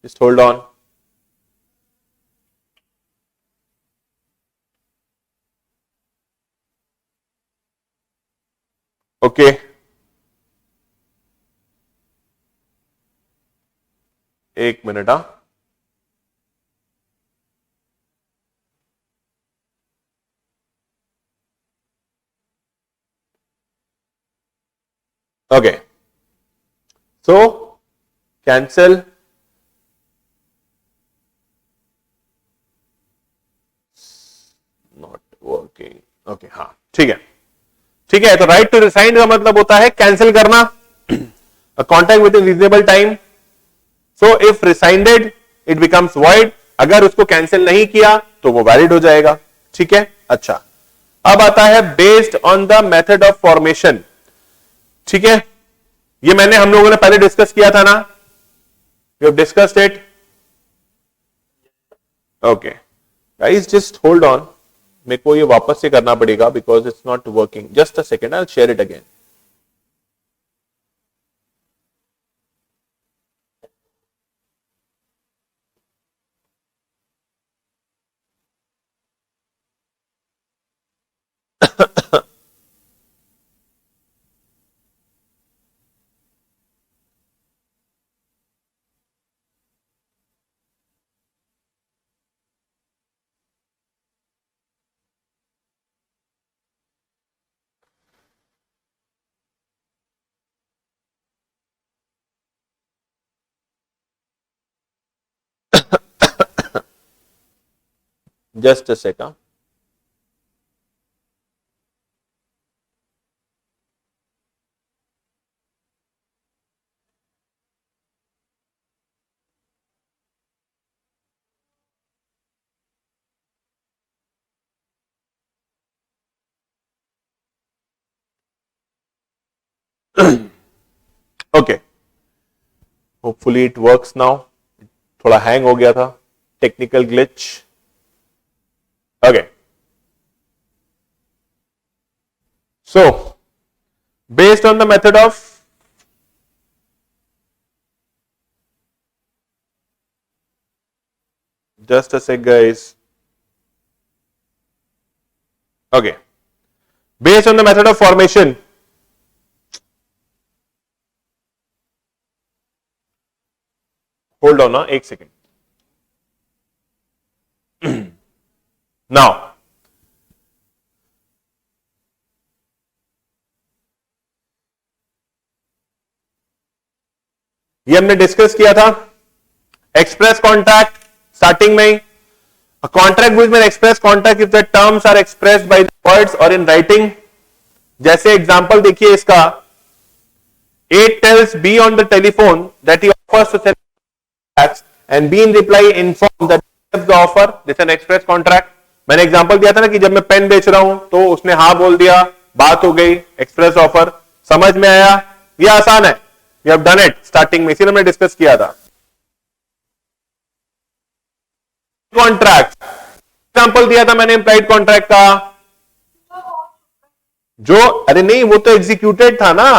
Just hold on. Okay. एक minute. हाँ, okay, so cancel not working. Okay, हाँ ठीक है, ठीक है. तो राइट टू रिसाइन का मतलब होता है कैंसिल करना, a contract within reasonable time. So if rescinded it becomes void. अगर उसको कैंसिल नहीं किया तो वो वैलिड हो जाएगा. ठीक है. अच्छा, अब आता है based on the method of formation. ठीक है, ये मैंने हम लोगों ने पहले डिस्कस किया था ना, we have discussed it. Okay guys, just hold on, मेरे को ये वापस से करना पड़ेगा because it's not working. Just a second, I will share it again. Just a second. Okay. Hopefully it works now. थोड़ा हैंग हो गया था, technical glitch. Okay. So, based on the method of just a sec guys. Okay. Based on the method of formation, hold on ना एक second. Now, ये हमने discuss किया था एक्सप्रेस कॉन्ट्रैक्ट स्टार्टिंग में. A contract with an express contract if the terms are expressed by the words or in writing. जैसे example देखिए इसका, A tells B on the telephone that he offers to sell contracts and B in reply informs that he accepts the offer. This is an express contract. मैंने example दिया था ना कि जब मैं पेन बेच रहा हूं तो उसने हाँ बोल दिया, बात हो गई, एक्सप्रेस ऑफर. समझ में आया? ये आसान है, we have done it starting में, इसीलिए हमने डिस्कस किया था. कॉन्ट्रैक्ट एग्जांपल दिया था मैंने इम्प्लाइड कॉन्ट्रैक्ट का, जो अरे नहीं वो तो एग्जीक्यूटेड था ना.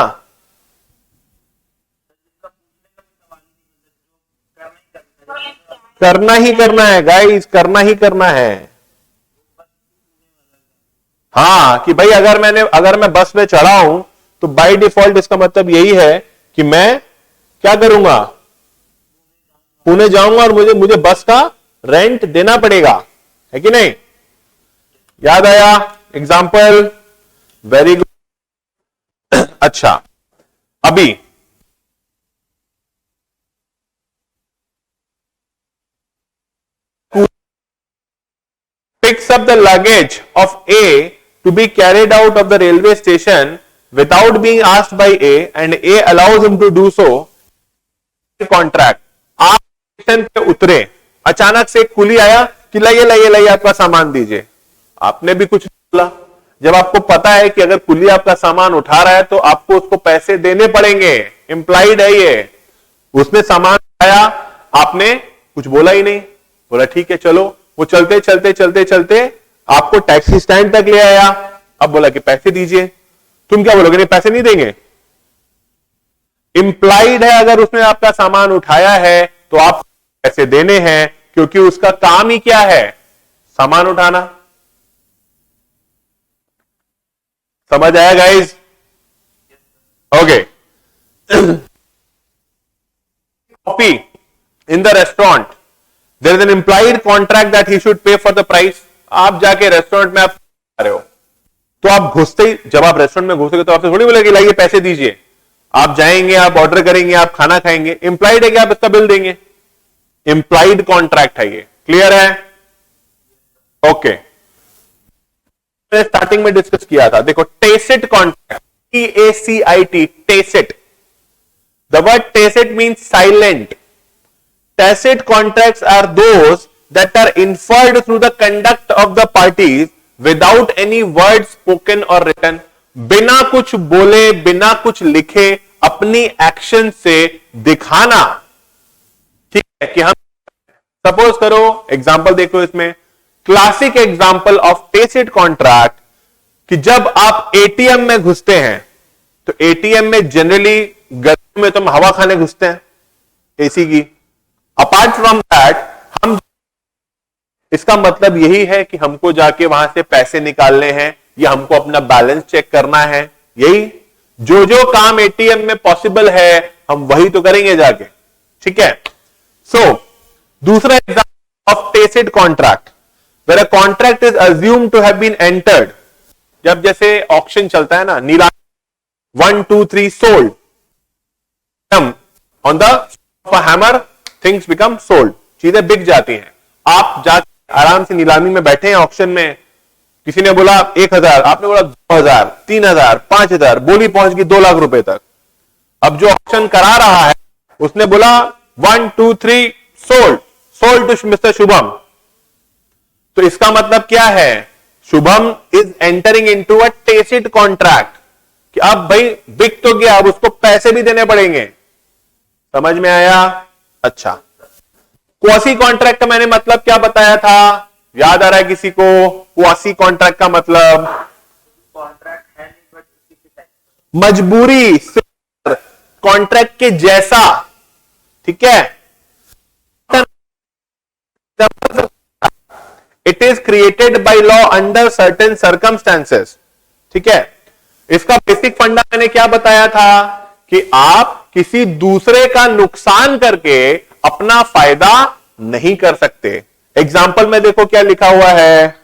करना ही करना है गाइस, करना ही करना है. हाँ कि भाई अगर मैं बस में चढ़ा हूं तो बाय डिफॉल्ट इसका मतलब यही है कि मैं क्या करूंगा, पुणे जाऊंगा और मुझे बस का रेंट देना पड़ेगा, है कि नहीं? याद आया एग्जाम्पल? Very good. अच्छा, अभी picks up the luggage of A to be carried out of the railway station without being asked by A and A allows him to do so. Contract. आप स्टेशन पे उतरे, अचानक से कुली आया कि लाइए लाइए लाइए आपका सामान दीजिए. आपने भी कुछ बोला, जब आपको पता है कि अगर कुली आपका सामान उठा रहा है तो आपको उसको पैसे देने पड़ेंगे, इंप्लाइड है ये। उसने सामान उठाया, आपने कुछ बोला ही नहीं, बोला ठीक है चलो। वो चलते चलते चलते चलते आपको टैक्सी स्टैंड तक ले आया, अब बोला कि पैसे दीजिए। तुम क्या बोलोगे? नहीं, पैसे नहीं देंगे। इंप्लाइड है अगर उसने आपका सामान उठाया है तो आप पैसे देने हैं, क्योंकि उसका काम ही क्या है? सामान उठाना। समझ आया guys? Okay. Coffee in the restaurant, there is an implied contract that he should pay for the price. आप जाके रेस्टोरेंट में आप आ रहे हो, तो आप घुसते ही, जब आप रेस्टोरेंट में घुसोगे तो आपसे थोड़ी बोलेंगे लाइए पैसे दीजिए। आप जाएंगे, आप ऑर्डर करेंगे, आप खाना खाएंगे, इंप्लाइड है कि आप इसका बिल देंगे। इंप्लाइड कॉन्ट्रैक्ट है ये। क्लियर है? ओके। स्टार्टिंग में डिस्कस किया था, देखो tacit contract, TACIT, tacit. The word tacit means silent. Tacit contracts are those that are inferred through the conduct of the parties without any word spoken or written. बिना कुछ बोले, बिना कुछ लिखे, अपनी एक्शन से दिखाना, ठीक है कि हम, सपोज करो, एग्जांपल देखो इसमें, classic example of tacit contract, कि जब आप एटीएम में घुसते हैं तो एटीएम में जनरली गर्मी में तो हम हवा खाने घुसते हैं एसी की। अपार्ट फ्रॉम दैट, हम, इसका मतलब यही है कि हमको जाके वहां से पैसे निकालने हैं या हमको अपना बैलेंस चेक करना है। यही जो जो काम एटीएम में पॉसिबल है हम वही तो करेंगे जाके, ठीक है। सो दूसरा example of tacit contract, where a contract is assumed to have been entered. जब जैसे ऑक्शन चलता है ना, नीलामी, 1 2 3 sold, on the hammer things become sold, चीजें बिक जाती हैं। आप जाके आराम से नीलामी में बैठे हैं ऑक्शन में, किसी ने बोला 1000, आपने बोला 2000, 3000, 5000, बोली पहुंच गई 2 लाख रुपए तक। अब जो ऑक्शन करा रहा है उसने बोला 1 2 3 sold, sold to mister Shubham. तो इसका मतलब क्या है? Shubham is entering into a tacit contract, कि अब भाई बिक तो गया, अब उसको पैसे भी देने पड़ेंगे। समझ में आया? अच्छा, क्वासी कॉन्ट्रैक्ट का मैंने मतलब क्या बताया था? याद आ रहा है किसी को? क्वासी कॉन्ट्रैक्ट का मतलब कॉन्ट्रैक्ट है नहीं बट किसी टाइप मजबूरी से कॉन्ट्रैक्ट के जैसा, ठीक है। It is created by law under certain circumstances, ठीक है। इसका बेसिक फंडा मैंने क्या बताया था कि आप किसी दूसरे का नुकसान करके अपना फायदा नहीं कर सकते। एग्जाम्पल में देखो क्या लिखा हुआ है,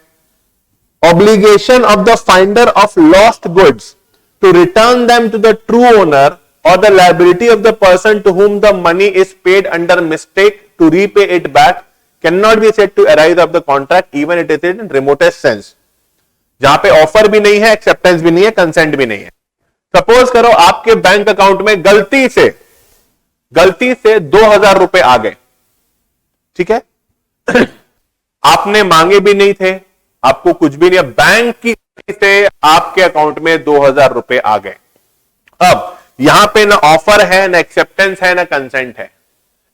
obligation of the finder of lost goods to return them to the true owner और the liability of the person to whom the money is paid under mistake to repay it back can not be said to arise of the contract even it is in remotest sense. जहां पे offer भी नहीं है, acceptance भी नहीं है, consent भी नहीं है। सपोज करो आपके बैंक अकाउंट में गलती से 2000 रुपए आ गए, ठीक है। आपने मांगे भी नहीं थे, आपको कुछ भी नहीं, बैंक की से आपके अकाउंट में 2000 रुपए आ गए। अब यहां पे ना ऑफर है, ना एक्सेप्टेंस है, ना कंसेंट है,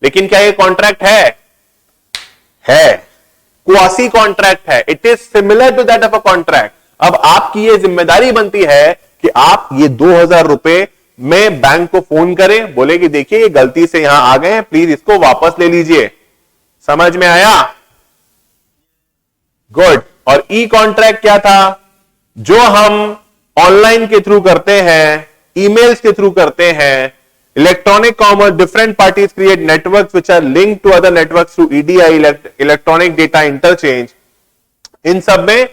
लेकिन क्या ये कॉन्ट्रैक्ट है? क्वासी कॉन्ट्रैक्ट है। It is similar to that of a contract. अब आपकी ये जिम्मेदारी बनती है कि आप ये 2000 रुपए में बैंक को फोन करें, बोले कि देखिए ये गलती से यहां आ गए हैं, प्लीज इसको वापस ले लीजिए। समझ में आया? गुड। और ई कॉन्ट्रैक्ट क्या था? जो हम ऑनलाइन के थ्रू करते हैं, ईमेल्स के थ्रू करते हैं, electronic commerce, different parties create networks which are linked to other networks through EDI, electronic data interchange. इन सब में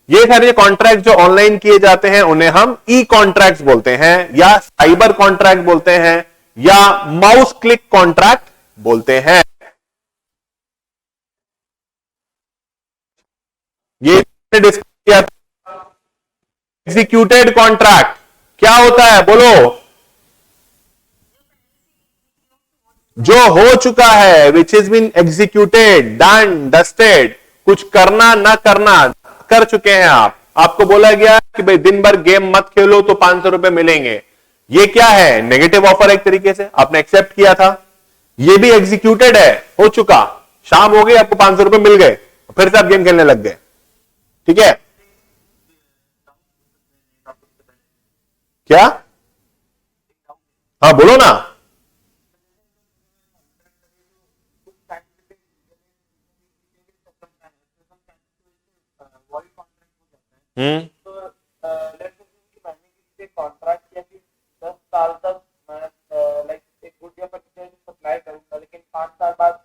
ये सारे कॉन्ट्रैक्ट जो ऑनलाइन किए जाते हैं उन्हें हम ई कॉन्ट्रैक्ट बोलते हैं, या साइबर कॉन्ट्रैक्ट बोलते हैं, या माउस क्लिक कॉन्ट्रैक्ट बोलते हैं। ये डिस्कस किया था। एग्जीक्यूटेड कॉन्ट्रैक्ट क्या होता है? बोलो। जो हो चुका है, which is been executed, done, dusted, कुछ करना ना करना कर चुके हैं आप, आपको बोला गया कि भाई दिन भर गेम मत खेलो तो 500 रुपए मिलेंगे। ये क्या है? नेगेटिव ऑफर एक तरीके से, आपने एक्सेप्ट किया था, ये भी एग्जीक्यूटेड है, हो चुका, शाम हो गई, आपको 500 रुपए मिल गए, फिर से आप गेम खेलने लग गए। ठीक है, क्या? हाँ बोलो ना। तो लेट्स से मैंने किसी से कॉन्ट्रैक्ट किया कि 10 साल तक मैं लाइक एक गुड या फर्नीचर सप्लाई करूंगा, लेकिन 5 साल बाद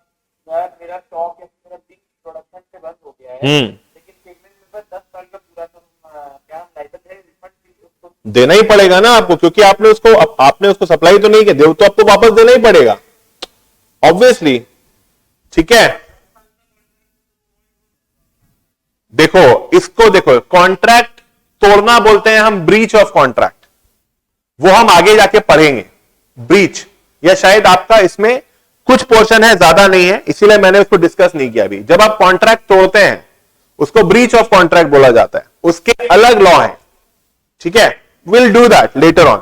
मेरा शॉप या मेरा बिग प्रोडक्शन से बंद हो गया है, लेकिन पेमेंट में 10 साल का पूरा क्या लाइसेंस है, रिफंड उसको देना ही पड़ेगा ना आपको, क्योंकि आपने उसको सप्लाई तो नहीं किया, दे तो आपको वापस देना ही पड़ेगा ऑब्वियसली। ठीक है, देखो इसको, देखो कॉन्ट्रैक्ट तोड़ना बोलते हैं हम ब्रीच ऑफ कॉन्ट्रैक्ट, वो हम आगे जाके पढ़ेंगे। ब्रीच या शायद आपका इसमें कुछ पोर्शन है, ज्यादा नहीं है, इसीलिए मैंने उसको डिस्कस नहीं किया अभी। जब आप कॉन्ट्रैक्ट तोड़ते हैं उसको ब्रीच ऑफ कॉन्ट्रैक्ट बोला जाता है, उसके अलग लॉ है। ठीक है, will do that later on.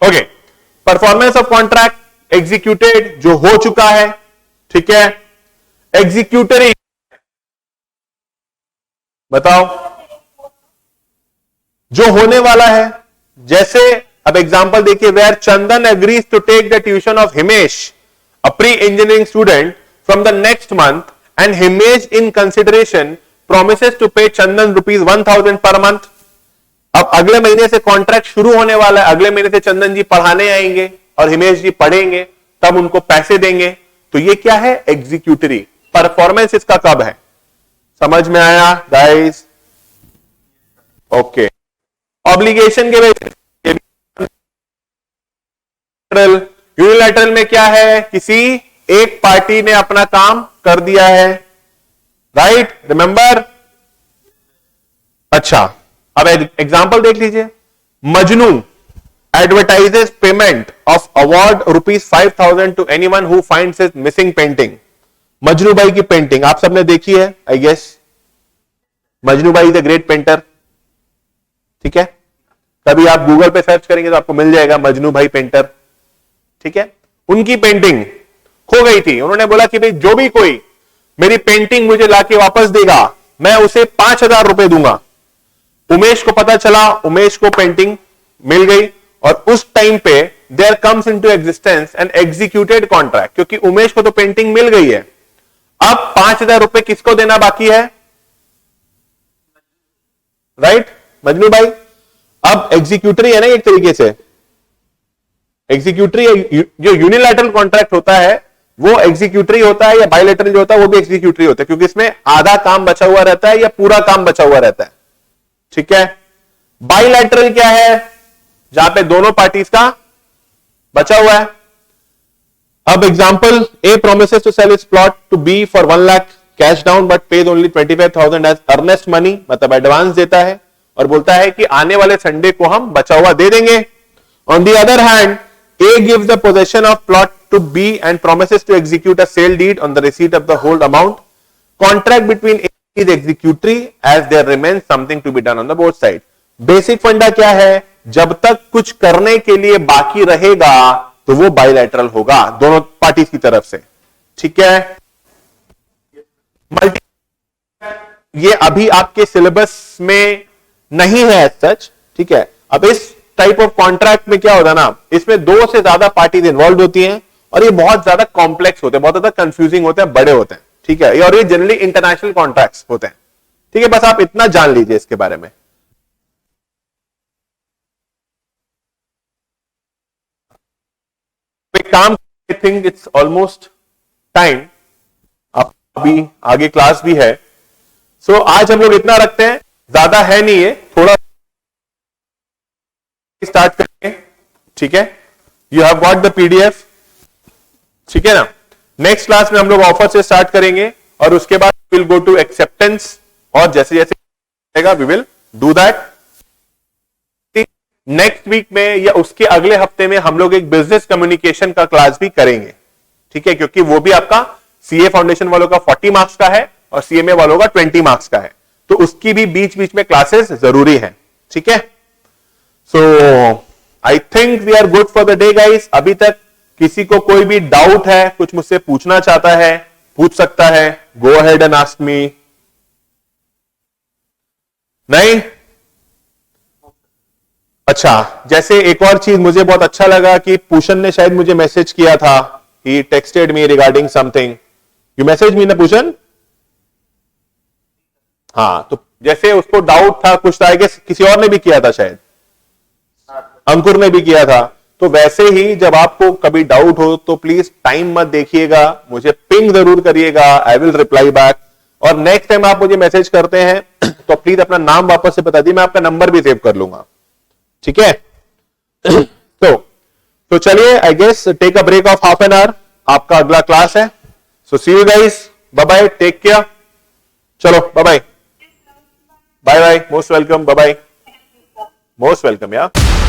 Okay, performance of contract executed, जो हो चुका है। ठीक है, एग्जीक्यूटरी बताओ, जो होने वाला है। जैसे अब एग्जांपल देखिए, where Chandan agrees to take the tuition of Himesh, a pre engineering student, from the next month, and Himesh in consideration promises to pay Chandan ₹1000 per month. अब अगले महीने से कॉन्ट्रैक्ट शुरू होने वाला है, अगले महीने से चंदन जी पढ़ाने आएंगे और हिमेश जी पढ़ेंगे, तब उनको पैसे देंगे। तो ये क्या है? एग्जीक्यूटरी। परफॉर्मेंस इसका कब है? समझ में आया गाइस? ओके, ऑब्लिगेशन के यूनिलैटरल में क्या है? किसी एक पार्टी ने अपना काम कर दिया है, राइट? रिमेंबर? अच्छा, अब एग्जांपल देख लीजिए। Majnu advertises payment of award ₹5,000 to anyone who finds his missing painting। Majnu भाई की पेंटिंग आप सबने देखी है आई गेस। मजनू भाई इज अ ग्रेट पेंटर। ठीक है, कभी आप गूगल पे सर्च करेंगे तो आपको मिल जाएगा मजनू भाई पेंटर। ठीक है, उनकी पेंटिंग खो गई थी, उन्होंने बोला कि भाई जो भी कोई मेरी पेंटिंग मुझे लाके वापस देगा मैं उसे 5,000 रुपए दूंगा। उमेश को पता चला, उमेश को पेंटिंग मिल गई, और उस टाइम पे there comes into existence an executed contract, क्योंकि उमेश को तो पेंटिंग मिल गई है। अब 5,000 रुपए किसको देना बाकी है? राइट, मजनू भाई। अब एग्जीक्यूटरी है ना एक तरीके से, एग्जीक्यूटरी जो यूनिलैटरल कॉन्ट्रैक्ट होता है वो एग्जीक्यूटरी होता है, या बायलैटरल जो होता है वो भी एग्जीक्यूटरी होता है, क्योंकि इसमें आधा काम बचा हुआ रहता है या पूरा काम बचा हुआ रहता है। ठीक है, बायलैटरल क्या है? जहां पे दोनों पार्टीज का बचा हुआ है। अब example, A promises to sell its plot to B for 1 lakh cash down but pays only 25,000 as earnest money, मतलब एडवांस देता है और बोलता है कि आने वाले संडे को हम बचा हुआ दे देंगे। On the other hand, A gives the possession of plot to B and promises to execute a sale deed on the receipt of the hold amount. Contract between A is executory as there remains something to be done on the both side. Basic funda क्या है? जब तक कुछ करने के लिए बाकी रहेगा तो वो बायलैटरल होगा दोनों पार्टी की तरफ से। ठीक है, मल्टी ये अभी आपके सिलेबस में नहीं है सच। ठीक है, अब इस टाइप ऑफ कॉन्ट्रैक्ट में क्या होता है ना, इसमें 2 से ज्यादा पार्टीज इन्वॉल्व होती हैं और ये बहुत ज्यादा कॉम्प्लेक्स होते हैं, बहुत ज्यादा कंफ्यूजिंग होते हैं, बड़े होते हैं। ठीक है, और ये जनरली इंटरनेशनल कॉन्ट्रैक्ट्स होते हैं। ठीक है, बस आप इतना जान लीजिए इसके बारे में। काम, I think it's almost time, अभी आगे क्लास भी है। सो आज हम लोग इतना रखते हैं, ज्यादा है नहीं है, थोड़ा स्टार्ट करेंगे। ठीक है, you have got the PDF. ठीक है ना, नेक्स्ट क्लास में हम लोग ऑफर से स्टार्ट करेंगे और उसके बाद विल गो टू एक्सेप्टेंस, और जैसे जैसे we will do that. Next week में या उसके अगले हफ्ते में हम लोग एक बिजनेस कम्युनिकेशन का क्लास भी करेंगे। ठीक है, क्योंकि वो भी आपका सीए फाउंडेशन वालों का 40 मार्क्स का है और सीएमए वालों का 20 मार्क्स का है। तो उसकी भी बीच बीच में क्लासेस जरूरी है, ठीक है। So I think we are good for the day guys. अभी तक किसी को कोई भी डाउट है, कुछ मुझसे पूछना चाहता है, पूछ सकता है। Go ahead and ask me. नहीं? अच्छा, जैसे एक और चीज मुझे बहुत अच्छा लगा कि पूषण ने शायद मुझे मैसेज किया था, he texted me regarding something. You message me ना पूषण? हाँ, तो जैसे उसको डाउट था कुछ, था कि किसी और ने भी किया था, शायद अंकुर ने भी किया था। तो वैसे ही जब आपको कभी डाउट हो तो प्लीज टाइम मत देखिएगा, मुझे पिंग जरूर करिएगा, आई विल रिप्लाई बैक। और नेक्स्ट टाइम आप मुझे मैसेज करते हैं तो प्लीज अपना नाम वापस से बता दिए, मैं आपका नंबर भी सेव कर लूंगा, ठीक है। तो चलिए, I guess take a break of half an hour, आपका अगला क्लास है। So see you guys, bye bye, take care. चलो bye bye, bye bye, most welcome, bye bye, most welcome यार।